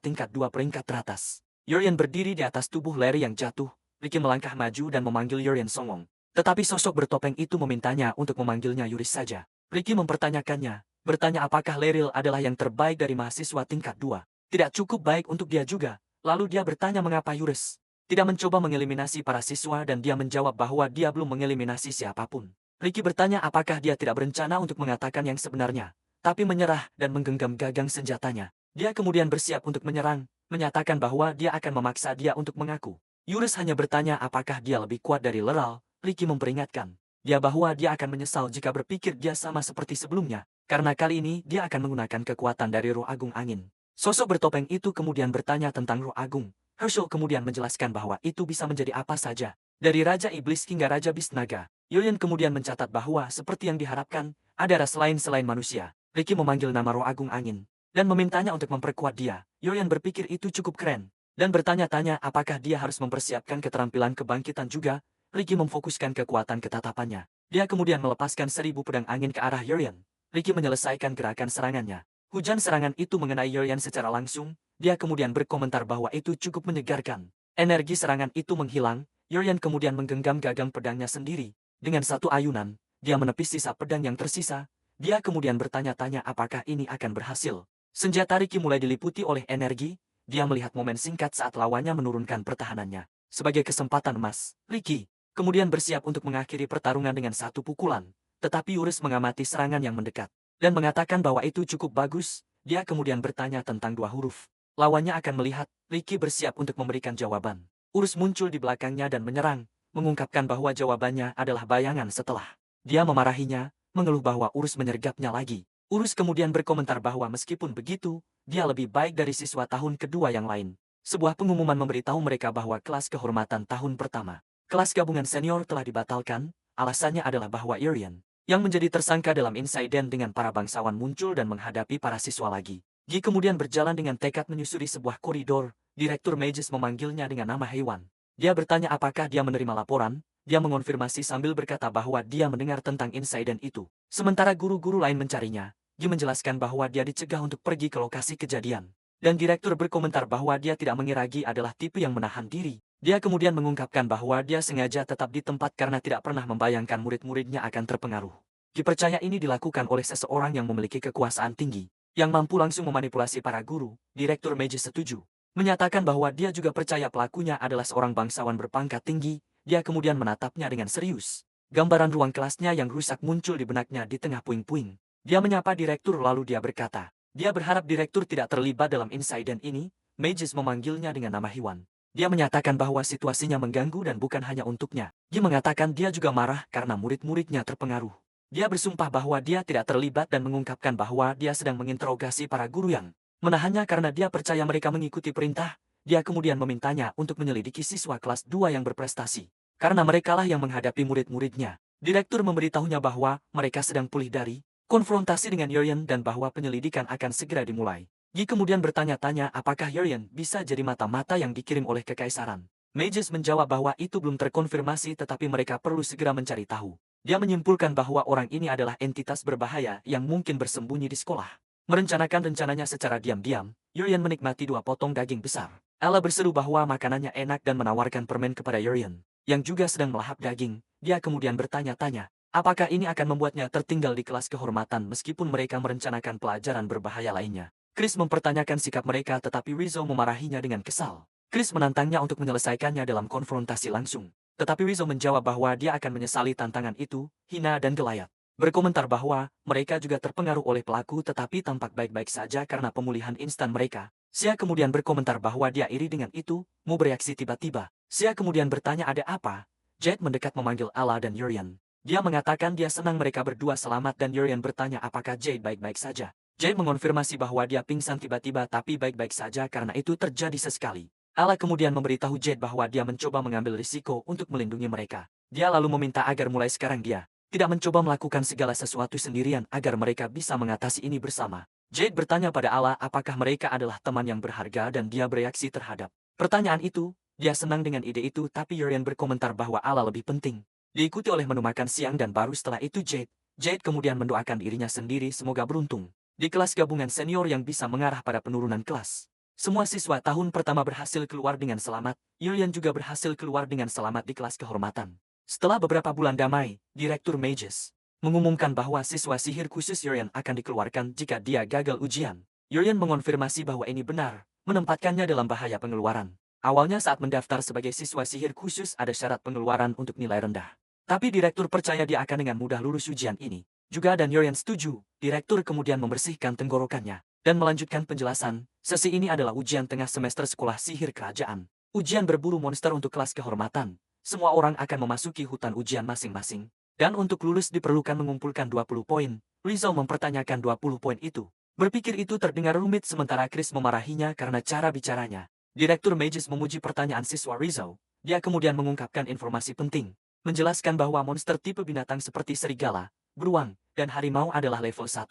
tingkat 2 peringkat teratas. Yulian berdiri di atas tubuh Larry yang jatuh. Ricky melangkah maju dan memanggil Yulian Songong. Tetapi sosok bertopeng itu memintanya untuk memanggilnya Yuris saja. Ricky mempertanyakannya, bertanya apakah Leril adalah yang terbaik dari mahasiswa tingkat 2. Tidak cukup baik untuk dia juga. Lalu dia bertanya mengapa Yuris tidak mencoba mengeliminasi para siswa dan dia menjawab bahwa dia belum mengeliminasi siapapun. Ricky bertanya apakah dia tidak berencana untuk mengatakan yang sebenarnya, tapi menyerah dan menggenggam gagang senjatanya. Dia kemudian bersiap untuk menyerang, menyatakan bahwa dia akan memaksa dia untuk mengaku. Yuris hanya bertanya apakah dia lebih kuat dari Leral. Ricky memperingatkan dia bahwa dia akan menyesal jika berpikir dia sama seperti sebelumnya, karena kali ini dia akan menggunakan kekuatan dari Roh Agung Angin. Sosok bertopeng itu kemudian bertanya tentang Roh Agung. Herschel kemudian menjelaskan bahwa itu bisa menjadi apa saja, dari Raja Iblis hingga Raja Bisnaga. Yulian kemudian mencatat bahwa seperti yang diharapkan, ada ras lain selain manusia. Ricky memanggil nama Roh Agung Angin dan memintanya untuk memperkuat dia. Yulian berpikir itu cukup keren. dan bertanya-tanya apakah dia harus mempersiapkan keterampilan kebangkitan juga. Ricky memfokuskan kekuatan ketatapannya. Dia kemudian melepaskan 1000 pedang angin ke arah Yurian. Ricky menyelesaikan gerakan serangannya. Hujan serangan itu mengenai Yurian secara langsung. Dia kemudian berkomentar bahwa itu cukup menyegarkan. Energi serangan itu menghilang. Yurian kemudian menggenggam gagang pedangnya sendiri. Dengan satu ayunan, dia menepis sisa pedang yang tersisa. Dia kemudian bertanya-tanya apakah ini akan berhasil. Senjata Ricky mulai diliputi oleh energi. Dia melihat momen singkat saat lawannya menurunkan pertahanannya. Sebagai kesempatan emas, Ricky kemudian bersiap untuk mengakhiri pertarungan dengan satu pukulan. Tetapi Urus mengamati serangan yang mendekat dan mengatakan bahwa itu cukup bagus. Dia kemudian bertanya tentang 2 huruf. Lawannya akan melihat. Ricky bersiap untuk memberikan jawaban. Urus muncul di belakangnya dan menyerang, mengungkapkan bahwa jawabannya adalah bayangan setelah. Dia memarahinya, mengeluh bahwa Urus menyergapnya lagi. Urus kemudian berkomentar bahwa meskipun begitu, dia lebih baik dari siswa tahun kedua yang lain. Sebuah pengumuman memberitahu mereka bahwa kelas kehormatan tahun pertama, kelas gabungan senior telah dibatalkan. Alasannya adalah bahwa Irian, yang menjadi tersangka dalam insiden dengan para bangsawan muncul dan menghadapi para siswa lagi. Gi kemudian berjalan dengan tekad menyusuri sebuah koridor. Direktur Mages memanggilnya dengan nama Heiwan. Dia bertanya apakah dia menerima laporan. Dia mengonfirmasi sambil berkata bahwa dia mendengar tentang insiden itu. Sementara guru-guru lain mencarinya, Gi menjelaskan bahwa dia dicegah untuk pergi ke lokasi kejadian. Dan direktur berkomentar bahwa dia tidak mengira Gi adalah tipe yang menahan diri. Dia kemudian mengungkapkan bahwa dia sengaja tetap di tempat karena tidak pernah membayangkan murid-muridnya akan terpengaruh. Gi percaya ini dilakukan oleh seseorang yang memiliki kekuasaan tinggi, yang mampu langsung memanipulasi para guru. Direktur Mages setuju, menyatakan bahwa dia juga percaya pelakunya adalah seorang bangsawan berpangkat tinggi. Dia kemudian menatapnya dengan serius. Gambaran ruang kelasnya yang rusak muncul di benaknya di tengah puing-puing. Dia menyapa direktur lalu dia berkata, dia berharap direktur tidak terlibat dalam insiden ini. Mages memanggilnya dengan nama Hiwan. Dia menyatakan bahwa situasinya mengganggu dan bukan hanya untuknya. Dia mengatakan dia juga marah karena murid-muridnya terpengaruh. Dia bersumpah bahwa dia tidak terlibat dan mengungkapkan bahwa dia sedang menginterogasi para guru yang menahannya karena dia percaya mereka mengikuti perintah. Dia kemudian memintanya untuk menyelidiki siswa kelas 2 yang berprestasi, karena merekalah yang menghadapi murid-muridnya. Direktur memberitahunya bahwa mereka sedang pulih dari konfrontasi dengan Yurian dan bahwa penyelidikan akan segera dimulai. Gi kemudian bertanya-tanya apakah Yurian bisa jadi mata-mata yang dikirim oleh kekaisaran. Mages menjawab bahwa itu belum terkonfirmasi tetapi mereka perlu segera mencari tahu. Dia menyimpulkan bahwa orang ini adalah entitas berbahaya yang mungkin bersembunyi di sekolah. Merencanakan rencananya secara diam-diam, Yurian menikmati 2 potong daging besar. Ella berseru bahwa makanannya enak dan menawarkan permen kepada Yurian, yang juga sedang melahap daging. Dia kemudian bertanya-tanya, apakah ini akan membuatnya tertinggal di kelas kehormatan meskipun mereka merencanakan pelajaran berbahaya lainnya. Chris mempertanyakan sikap mereka tetapi Rizzo memarahinya dengan kesal. Chris menantangnya untuk menyelesaikannya dalam konfrontasi langsung. Tetapi Rizzo menjawab bahwa dia akan menyesali tantangan itu. Hina dan Goliath berkomentar bahwa mereka juga terpengaruh oleh pelaku tetapi tampak baik-baik saja karena pemulihan instan mereka. Sia kemudian berkomentar bahwa dia iri dengan itu. Mu bereaksi tiba-tiba. Sia kemudian bertanya ada apa. Jade mendekat memanggil Ala dan Yurian. Dia mengatakan dia senang mereka berdua selamat dan Yurian bertanya apakah Jade baik-baik saja. Jade mengonfirmasi bahwa dia pingsan tiba-tiba tapi baik-baik saja karena itu terjadi sesekali. Ala kemudian memberitahu Jade bahwa dia mencoba mengambil risiko untuk melindungi mereka. Dia lalu meminta agar mulai sekarang dia tidak mencoba melakukan segala sesuatu sendirian agar mereka bisa mengatasi ini bersama. Jade bertanya pada Ala apakah mereka adalah teman yang berharga dan dia bereaksi terhadap pertanyaan itu. Dia senang dengan ide itu tapi Yurian berkomentar bahwa Ala lebih penting. Diikuti oleh menu makan siang dan baru setelah itu Jade kemudian mendoakan dirinya sendiri semoga beruntung di kelas gabungan senior yang bisa mengarah pada penurunan kelas. Semua siswa tahun pertama berhasil keluar dengan selamat. Yurian juga berhasil keluar dengan selamat di kelas kehormatan. Setelah beberapa bulan damai, Direktur Mages mengumumkan bahwa siswa sihir khusus Yurian akan dikeluarkan jika dia gagal ujian. Yurian mengonfirmasi bahwa ini benar, menempatkannya dalam bahaya pengeluaran. Awalnya saat mendaftar sebagai siswa sihir khusus ada syarat pengeluaran untuk nilai rendah. Tapi direktur percaya dia akan dengan mudah lulus ujian ini. Juga dan Yurian setuju. Direktur kemudian membersihkan tenggorokannya dan melanjutkan penjelasan. Sesi ini adalah ujian tengah semester sekolah sihir kerajaan. Ujian berburu monster untuk kelas kehormatan. Semua orang akan memasuki hutan ujian masing-masing. Dan untuk lulus diperlukan mengumpulkan 20 poin. Rizzo mempertanyakan 20 poin itu. Berpikir itu terdengar rumit sementara Chris memarahinya karena cara bicaranya. Direktur Mages memuji pertanyaan siswa Rizzo. Dia kemudian mengungkapkan informasi penting. Menjelaskan bahwa monster tipe binatang seperti serigala, beruang, dan harimau adalah level 1.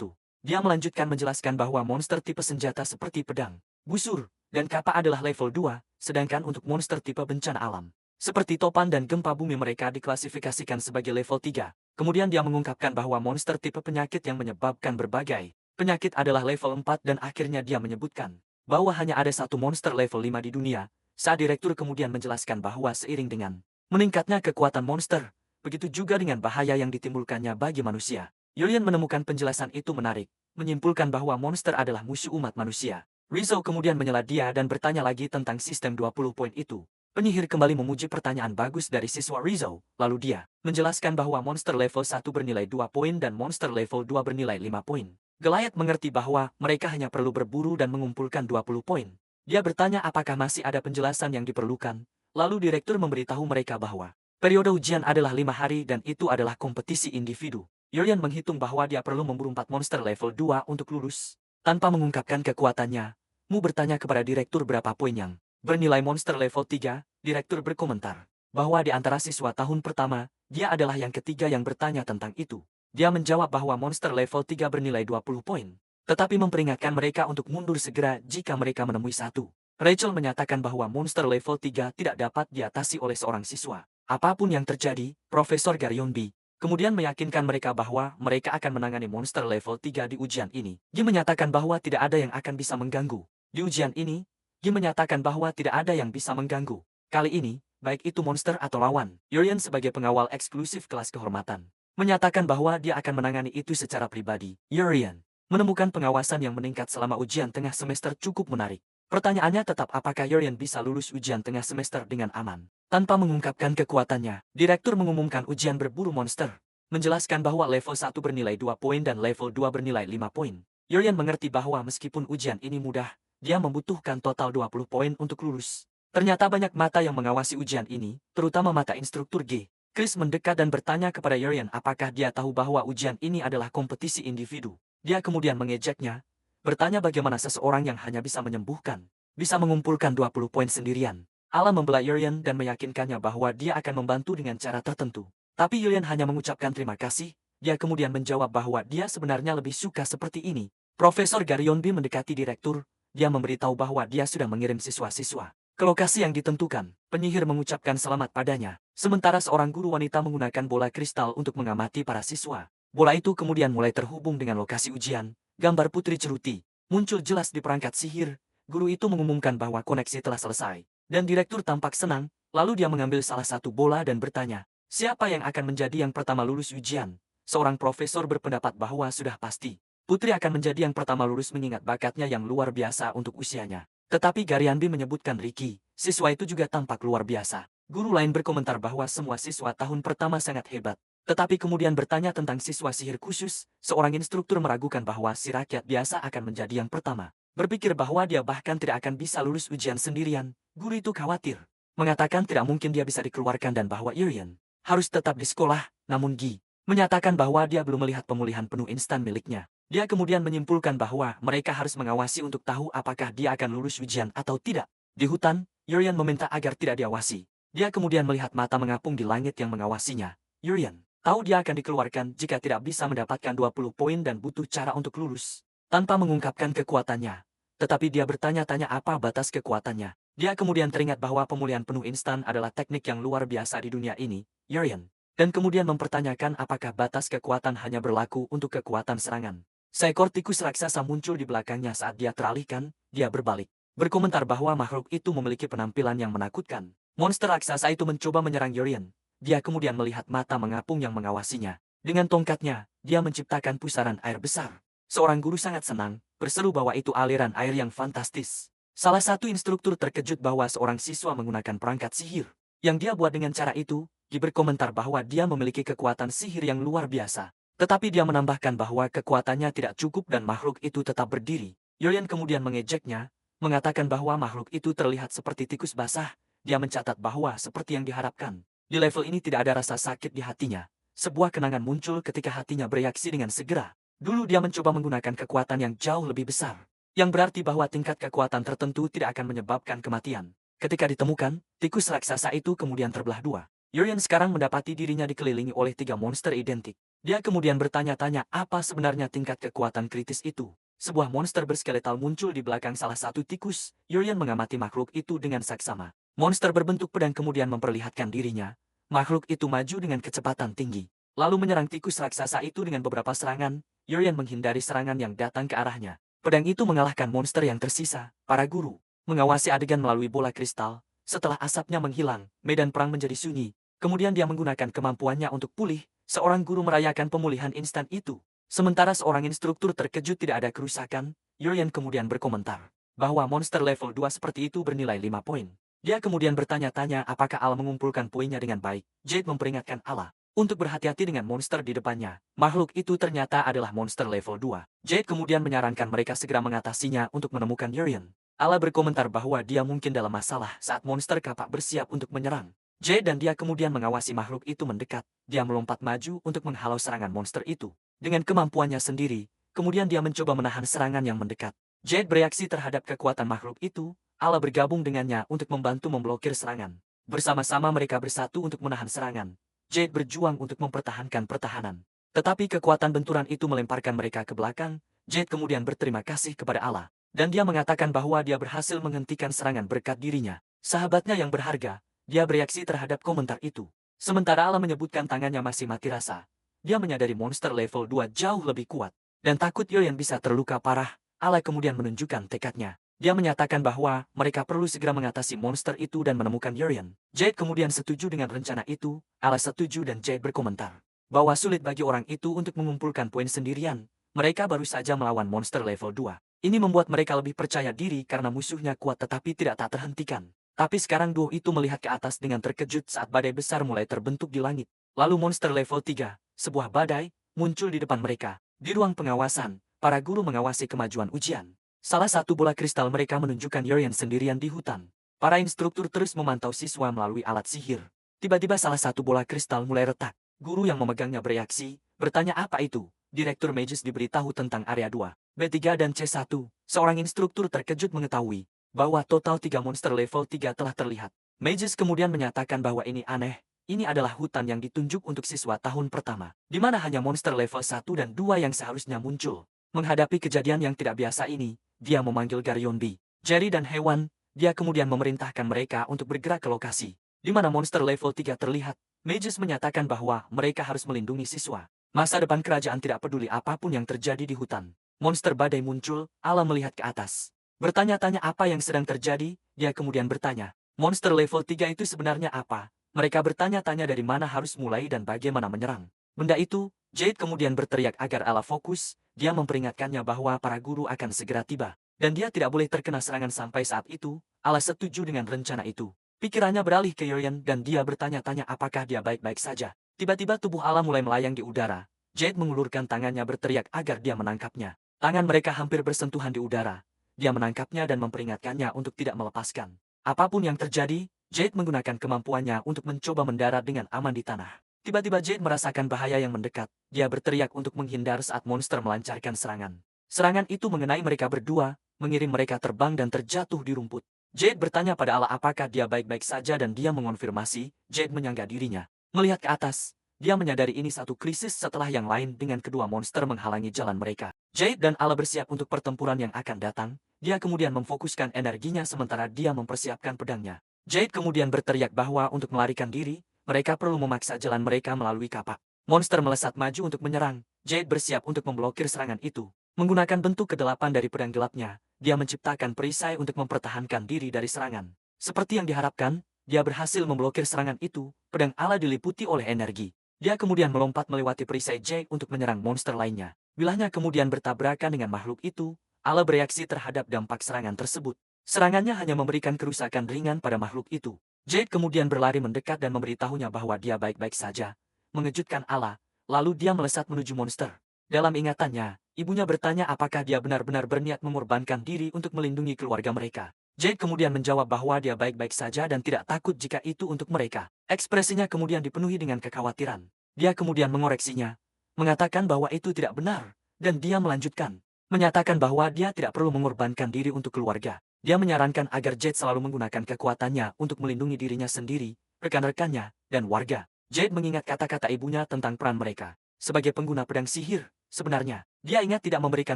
Dia melanjutkan menjelaskan bahwa monster tipe senjata seperti pedang, busur, dan Kappa adalah level 2, sedangkan untuk monster tipe bencana alam, seperti topan dan gempa bumi mereka diklasifikasikan sebagai level 3. Kemudian dia mengungkapkan bahwa monster tipe penyakit yang menyebabkan berbagai penyakit adalah level 4 dan akhirnya dia menyebutkan bahwa hanya ada satu monster level 5 di dunia. Saat direktur kemudian menjelaskan bahwa seiring dengan meningkatnya kekuatan monster, begitu juga dengan bahaya yang ditimbulkannya bagi manusia. Julian menemukan penjelasan itu menarik, menyimpulkan bahwa monster adalah musuh umat manusia. Rizzo kemudian menyela dia dan bertanya lagi tentang sistem 20 poin itu. Penyihir kembali memuji pertanyaan bagus dari siswa Rizzo, lalu dia menjelaskan bahwa monster level 1 bernilai 2 poin dan monster level 2 bernilai 5 poin. Goliath mengerti bahwa mereka hanya perlu berburu dan mengumpulkan 20 poin. Dia bertanya apakah masih ada penjelasan yang diperlukan, lalu direktur memberitahu mereka bahwa periode ujian adalah 5 hari dan itu adalah kompetisi individu. Julian menghitung bahwa dia perlu memburu 4 monster level 2 untuk lulus. Tanpa mengungkapkan kekuatannya, Mu bertanya kepada direktur berapa poin yang bernilai monster level 3, direktur berkomentar bahwa di antara siswa tahun pertama, dia adalah yang ketiga yang bertanya tentang itu. Dia menjawab bahwa monster level 3 bernilai 20 poin, tetapi memperingatkan mereka untuk mundur segera jika mereka menemui satu. Rachel menyatakan bahwa monster level 3 tidak dapat diatasi oleh seorang siswa. Apapun yang terjadi, Profesor Garionbi kemudian meyakinkan mereka bahwa mereka akan menangani monster level 3 di ujian ini. Dia menyatakan bahwa tidak ada yang akan bisa mengganggu. Di ujian ini, dia menyatakan bahwa tidak ada yang bisa mengganggu. Kali ini, baik itu monster atau lawan, Julian sebagai pengawal eksklusif kelas kehormatan menyatakan bahwa dia akan menangani itu secara pribadi. Julian menemukan pengawasan yang meningkat selama ujian tengah semester cukup menarik. Pertanyaannya tetap apakah Julian bisa lulus ujian tengah semester dengan aman. Tanpa mengungkapkan kekuatannya, direktur mengumumkan ujian berburu monster, menjelaskan bahwa level 1 bernilai 2 poin dan level 2 bernilai 5 poin. Julian mengerti bahwa meskipun ujian ini mudah, dia membutuhkan total 20 poin untuk lulus. Ternyata banyak mata yang mengawasi ujian ini, terutama mata instruktur G. Chris mendekat dan bertanya kepada Julian apakah dia tahu bahwa ujian ini adalah kompetisi individu. Dia kemudian mengejeknya, bertanya bagaimana seseorang yang hanya bisa menyembuhkan, bisa mengumpulkan 20 poin sendirian. Allah membela Julian dan meyakinkannya bahwa dia akan membantu dengan cara tertentu. Tapi Julian hanya mengucapkan terima kasih. Dia kemudian menjawab bahwa dia sebenarnya lebih suka seperti ini. Profesor Garionbi mendekati direktur. Dia memberitahu bahwa dia sudah mengirim siswa-siswa ke lokasi yang ditentukan. Penyihir mengucapkan selamat padanya. Sementara seorang guru wanita menggunakan bola kristal untuk mengamati para siswa. Bola itu kemudian mulai terhubung dengan lokasi ujian. Gambar Putri Ceruti muncul jelas di perangkat sihir. Guru itu mengumumkan bahwa koneksi telah selesai. Dan direktur tampak senang. Lalu dia mengambil salah satu bola dan bertanya, siapa yang akan menjadi yang pertama lulus ujian? Seorang profesor berpendapat bahwa sudah pasti Putri akan menjadi yang pertama lulus mengingat bakatnya yang luar biasa untuk usianya. Tetapi Garionbi menyebutkan Ricky, siswa itu juga tampak luar biasa. Guru lain berkomentar bahwa semua siswa tahun pertama sangat hebat. Tetapi kemudian bertanya tentang siswa sihir khusus, seorang instruktur meragukan bahwa si rakyat biasa akan menjadi yang pertama. Berpikir bahwa dia bahkan tidak akan bisa lulus ujian sendirian, guru itu khawatir. Mengatakan tidak mungkin dia bisa dikeluarkan dan bahwa Julian harus tetap di sekolah, namun Gi menyatakan bahwa dia belum melihat pemulihan penuh instan miliknya. Dia kemudian menyimpulkan bahwa mereka harus mengawasi untuk tahu apakah dia akan lulus ujian atau tidak. Di hutan, Julian meminta agar tidak diawasi. Dia kemudian melihat mata mengapung di langit yang mengawasinya. Julian tahu dia akan dikeluarkan jika tidak bisa mendapatkan 20 poin dan butuh cara untuk lulus. Tanpa mengungkapkan kekuatannya. Tetapi dia bertanya-tanya apa batas kekuatannya. Dia kemudian teringat bahwa pemulihan penuh instan adalah teknik yang luar biasa di dunia ini, Julian. Dan kemudian mempertanyakan apakah batas kekuatan hanya berlaku untuk kekuatan serangan. Seekor tikus raksasa muncul di belakangnya saat dia teralihkan, dia berbalik. Berkomentar bahwa makhluk itu memiliki penampilan yang menakutkan. Monster raksasa itu mencoba menyerang Julian. Dia kemudian melihat mata mengapung yang mengawasinya. Dengan tongkatnya, dia menciptakan pusaran air besar. Seorang guru sangat senang, berseru bahwa itu aliran air yang fantastis. Salah satu instruktur terkejut bahwa seorang siswa menggunakan perangkat sihir. Yang dia buat dengan cara itu, dia berkomentar bahwa dia memiliki kekuatan sihir yang luar biasa. Tetapi dia menambahkan bahwa kekuatannya tidak cukup dan makhluk itu tetap berdiri. Julian kemudian mengejeknya, mengatakan bahwa makhluk itu terlihat seperti tikus basah. Dia mencatat bahwa seperti yang diharapkan. Di level ini tidak ada rasa sakit di hatinya. Sebuah kenangan muncul ketika hatinya bereaksi dengan segera. Dulu dia mencoba menggunakan kekuatan yang jauh lebih besar. Yang berarti bahwa tingkat kekuatan tertentu tidak akan menyebabkan kematian. Ketika ditemukan, tikus raksasa itu kemudian terbelah dua. Julian sekarang mendapati dirinya dikelilingi oleh 3 monster identik. Dia kemudian bertanya-tanya apa sebenarnya tingkat kekuatan kritis itu. Sebuah monster berskeletal muncul di belakang salah satu tikus. Yurian mengamati makhluk itu dengan saksama. Monster berbentuk pedang kemudian memperlihatkan dirinya. Makhluk itu maju dengan kecepatan tinggi, lalu menyerang tikus raksasa itu dengan beberapa serangan. Yurian menghindari serangan yang datang ke arahnya. Pedang itu mengalahkan monster yang tersisa. Para guru mengawasi adegan melalui bola kristal. Setelah asapnya menghilang, medan perang menjadi sunyi. Kemudian dia menggunakan kemampuannya untuk pulih. Seorang guru merayakan pemulihan instan itu. Sementara seorang instruktur terkejut tidak ada kerusakan. Yurian kemudian berkomentar bahwa monster level 2 seperti itu bernilai 5 poin. Dia kemudian bertanya-tanya apakah Ala mengumpulkan poinnya dengan baik. Jade memperingatkan Ala untuk berhati-hati dengan monster di depannya. Makhluk itu ternyata adalah monster level 2. Jade kemudian menyarankan mereka segera mengatasinya untuk menemukan Yurian. Ala berkomentar bahwa dia mungkin dalam masalah saat monster kapak bersiap untuk menyerang. Jade dan dia kemudian mengawasi makhluk itu mendekat. Dia melompat maju untuk menghalau serangan monster itu. Dengan kemampuannya sendiri, kemudian dia mencoba menahan serangan yang mendekat. Jade bereaksi terhadap kekuatan makhluk itu. Ala bergabung dengannya untuk membantu memblokir serangan. Bersama-sama mereka bersatu untuk menahan serangan. Jade berjuang untuk mempertahankan pertahanan. Tetapi kekuatan benturan itu melemparkan mereka ke belakang. Jade kemudian berterima kasih kepada Allah. Dan dia mengatakan bahwa dia berhasil menghentikan serangan berkat dirinya. Sahabatnya yang berharga, dia bereaksi terhadap komentar itu. Sementara Allah menyebutkan tangannya masih mati rasa. Dia menyadari monster level 2 jauh lebih kuat. Dan takut Yurian bisa terluka parah. Allah kemudian menunjukkan tekadnya. Dia menyatakan bahwa mereka perlu segera mengatasi monster itu dan menemukan Yurian. Jade kemudian setuju dengan rencana itu. Allah setuju dan Jade berkomentar bahwa sulit bagi orang itu untuk mengumpulkan poin sendirian. Mereka baru saja melawan monster level 2. Ini membuat mereka lebih percaya diri karena musuhnya kuat tetapi tidak tak terhentikan. Tapi sekarang duo itu melihat ke atas dengan terkejut saat badai besar mulai terbentuk di langit. Lalu monster level 3, sebuah badai, muncul di depan mereka. Di ruang pengawasan, para guru mengawasi kemajuan ujian. Salah satu bola kristal mereka menunjukkan Yurian sendirian di hutan. Para instruktur terus memantau siswa melalui alat sihir. Tiba-tiba salah satu bola kristal mulai retak. Guru yang memegangnya bereaksi, bertanya apa itu. Direktur Mages diberitahu tentang area 2, B3 dan C1. Seorang instruktur terkejut mengetahui bahwa total 3 monster level 3 telah terlihat. Mages kemudian menyatakan bahwa ini aneh. Ini adalah hutan yang ditunjuk untuk siswa tahun pertama, di mana hanya monster level 1 dan 2 yang seharusnya muncul. Menghadapi kejadian yang tidak biasa ini, dia memanggil Garyon B, Jerry dan Hewan. Dia kemudian memerintahkan mereka untuk bergerak ke lokasi, di mana monster level 3 terlihat. Mages menyatakan bahwa mereka harus melindungi siswa. Masa depan kerajaan tidak peduli apapun yang terjadi di hutan. Monster badai muncul, Allah melihat ke atas. Bertanya-tanya apa yang sedang terjadi, dia kemudian bertanya, monster level 3 itu sebenarnya apa? Mereka bertanya-tanya dari mana harus mulai dan bagaimana menyerang. Benda itu, Jade kemudian berteriak agar Allah fokus, dia memperingatkannya bahwa para guru akan segera tiba. Dan dia tidak boleh terkena serangan sampai saat itu. Allah setuju dengan rencana itu. Pikirannya beralih ke Yurian dan dia bertanya-tanya apakah dia baik-baik saja. Tiba-tiba tubuh Allah mulai melayang di udara. Jade mengulurkan tangannya berteriak agar dia menangkapnya. Tangan mereka hampir bersentuhan di udara. Dia menangkapnya dan memperingatkannya untuk tidak melepaskan. Apapun yang terjadi, Jade menggunakan kemampuannya untuk mencoba mendarat dengan aman di tanah. Tiba-tiba Jade merasakan bahaya yang mendekat. Dia berteriak untuk menghindar saat monster melancarkan serangan. Serangan itu mengenai mereka berdua, mengirim mereka terbang dan terjatuh di rumput. Jade bertanya pada Allah apakah dia baik-baik saja dan dia mengonfirmasi. Jade menyangga dirinya. Melihat ke atas, dia menyadari ini satu krisis setelah yang lain dengan kedua monster menghalangi jalan mereka. Jade dan Allah bersiap untuk pertempuran yang akan datang. Dia kemudian memfokuskan energinya sementara dia mempersiapkan pedangnya. Jade kemudian berteriak bahwa untuk melarikan diri, mereka perlu memaksa jalan mereka melalui kapak. Monster melesat maju untuk menyerang. Jade bersiap untuk memblokir serangan itu. Menggunakan bentuk kedelapan dari pedang gelapnya, dia menciptakan perisai untuk mempertahankan diri dari serangan. Seperti yang diharapkan, dia berhasil memblokir serangan itu. Pedang Allah diliputi oleh energi. Dia kemudian melompat melewati perisai Jade untuk menyerang monster lainnya. Bilahnya kemudian bertabrakan dengan makhluk itu. Allah bereaksi terhadap dampak serangan tersebut. Serangannya hanya memberikan kerusakan ringan pada makhluk itu. Jade kemudian berlari mendekat dan memberitahunya bahwa dia baik-baik saja. Mengejutkan Allah, lalu dia melesat menuju monster. Dalam ingatannya, ibunya bertanya apakah dia benar-benar berniat mengorbankan diri untuk melindungi keluarga mereka. Jade kemudian menjawab bahwa dia baik-baik saja dan tidak takut jika itu untuk mereka. Ekspresinya kemudian dipenuhi dengan kekhawatiran. Dia kemudian mengoreksinya, mengatakan bahwa itu tidak benar, dan dia melanjutkan, menyatakan bahwa dia tidak perlu mengorbankan diri untuk keluarga. Dia menyarankan agar Jade selalu menggunakan kekuatannya untuk melindungi dirinya sendiri, rekan-rekannya, dan warga. Jade mengingat kata-kata ibunya tentang peran mereka sebagai pengguna pedang sihir. Sebenarnya, dia ingat tidak memberikan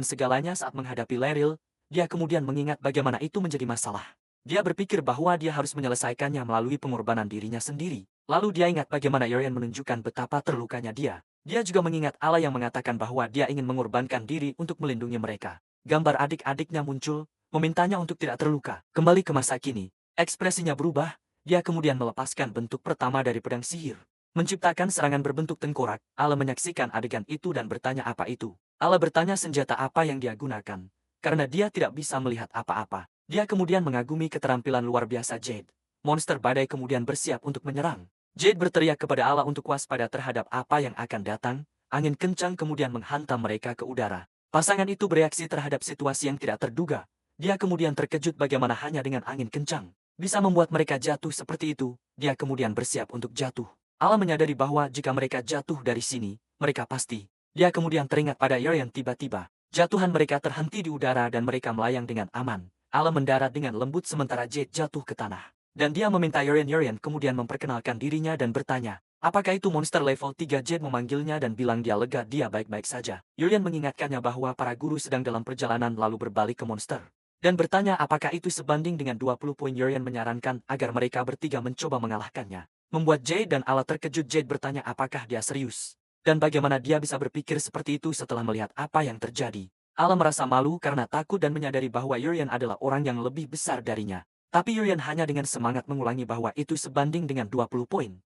segalanya saat menghadapi Leril. Dia kemudian mengingat bagaimana itu menjadi masalah. Dia berpikir bahwa dia harus menyelesaikannya melalui pengorbanan dirinya sendiri. Lalu dia ingat bagaimana Irian menunjukkan betapa terlukanya dia. Dia juga mengingat Allah yang mengatakan bahwa dia ingin mengorbankan diri untuk melindungi mereka. Gambar adik-adiknya muncul, memintanya untuk tidak terluka. Kembali ke masa kini, ekspresinya berubah. Dia kemudian melepaskan bentuk pertama dari pedang sihir. Menciptakan serangan berbentuk tengkorak. Allah menyaksikan adegan itu dan bertanya apa itu. Allah bertanya senjata apa yang dia gunakan. Karena dia tidak bisa melihat apa-apa. Dia kemudian mengagumi keterampilan luar biasa Jade. Monster badai kemudian bersiap untuk menyerang. Jade berteriak kepada Allah untuk waspada terhadap apa yang akan datang. Angin kencang kemudian menghantam mereka ke udara. Pasangan itu bereaksi terhadap situasi yang tidak terduga. Dia kemudian terkejut bagaimana hanya dengan angin kencang bisa membuat mereka jatuh seperti itu. Dia kemudian bersiap untuk jatuh. Allah menyadari bahwa jika mereka jatuh dari sini, mereka pasti. Dia kemudian teringat pada Irian tiba-tiba. Jatuhan mereka terhenti di udara dan mereka melayang dengan aman. Allah mendarat dengan lembut sementara Jade jatuh ke tanah. Dan dia meminta Irian kemudian memperkenalkan dirinya dan bertanya, apakah itu monster level 3? Jade memanggilnya dan bilang dia lega, dia baik-baik saja. Irian mengingatkannya bahwa para guru sedang dalam perjalanan lalu berbalik ke monster. Dan bertanya apakah itu sebanding dengan 20 poin. Irian menyarankan agar mereka bertiga mencoba mengalahkannya. Membuat Jade dan Allah terkejut. Jade bertanya apakah dia serius. Dan bagaimana dia bisa berpikir seperti itu setelah melihat apa yang terjadi. Allah merasa malu karena takut dan menyadari bahwa Irian adalah orang yang lebih besar darinya. Tapi Irian hanya dengan semangat mengulangi bahwa itu sebanding dengan 20 poin.